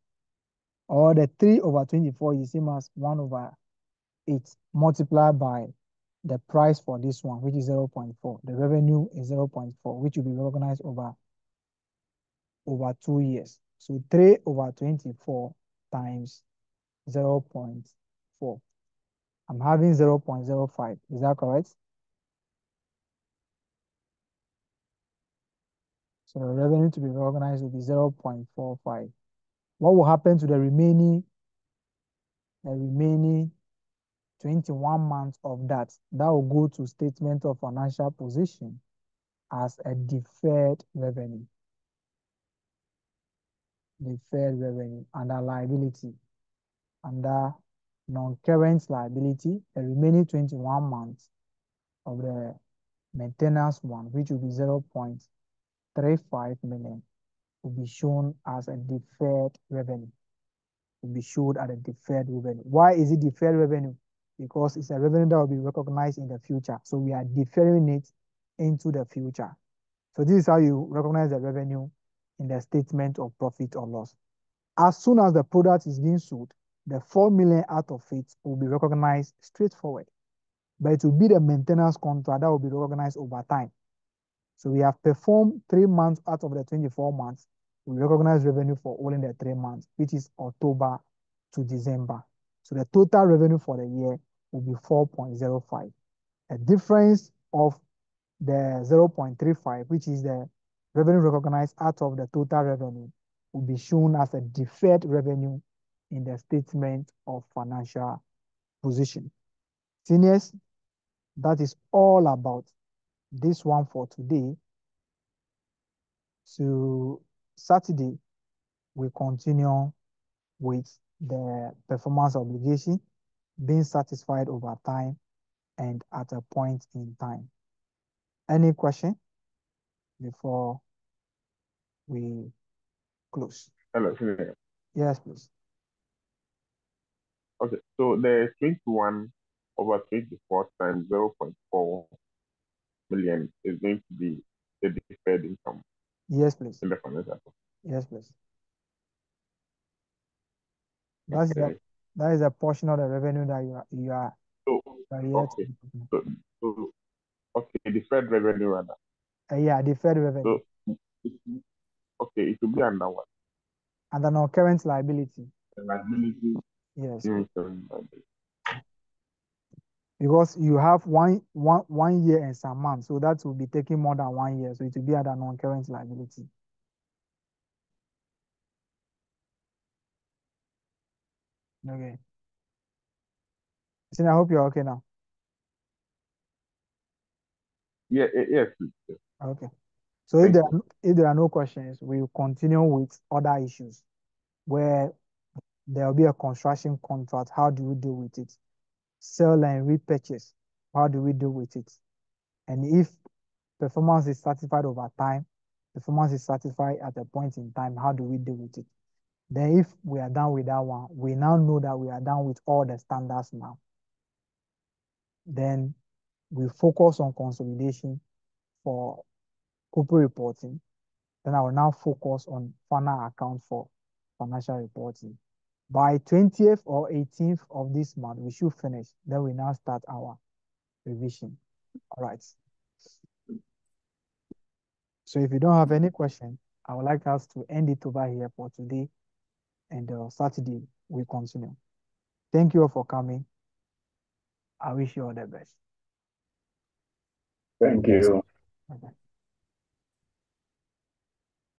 Or the 3 over 24 is same as 1 over 8 multiplied by the price for this one, which is 0.4. The revenue is 0.4, which will be recognized over 2 years. So 3 over 24 times 0.4. I'm having 0.05. Is that correct? So the revenue to be recognized will be 0.45. What will happen to the remaining 21 months of that? That will go to statement of financial position as a deferred revenue. Deferred revenue under liability. Under non-current liability, the remaining 21 months of the maintenance one, which will be 0.35 million, will be shown as a deferred revenue. Will be shown as a deferred revenue. Why is it deferred revenue? Because it's a revenue that will be recognized in the future. So we are deferring it into the future. So this is how you recognize the revenue in the statement of profit or loss. As soon as the product is being sold, the 4 million out of it will be recognized straightforward. But it will be the maintenance contract that will be recognized over time. So we have performed 3 months out of the 24 months. We recognize revenue for only the 3 months, which is October to December. So the total revenue for the year will be 4.05. The difference of the 0.35, which is the revenue recognized out of the total revenue, will be shown as a deferred revenue in the statement of financial position. Seniors, that is all about this one for today. So Saturday, we continue with the performance obligation, being satisfied over time and at a point in time. Any question before we close? Hello, Senior. Yes, please. Okay, so the 21 over 24 times 0.4 million is going to be the deferred income Yes, please. in the financial. Yes, please. That's Okay. that is a portion of the revenue that you are So, here okay. to. So, okay, deferred revenue rather. Yeah, deferred revenue. So, okay, it will be under what? Under non-current liability. The liability. Yes. Liability. Because you have one year and some months, so that will be taking more than 1 year, so it will be under non-current liability. Okay. I hope you're okay now. Yes, please. Yes. Okay. So Thank you. if there are no questions, we will continue with other issues where there will be a construction contract. How do we deal with it? Sell and repurchase. How do we deal with it? And if performance is certified over time, performance is certified at a point in time, how do we deal with it? Then if we are done with that one, we now know that we are done with all the standards now. Then we focus on consolidation for corporate reporting. Then I will now focus on final account for financial reporting. By 20th or 18th of this month, we should finish. Then we now start our revision. All right. So if you don't have any question, I would like us to end it over here for today. And Saturday, we continue. Thank you all for coming. I wish you all the best. Thank you. Okay.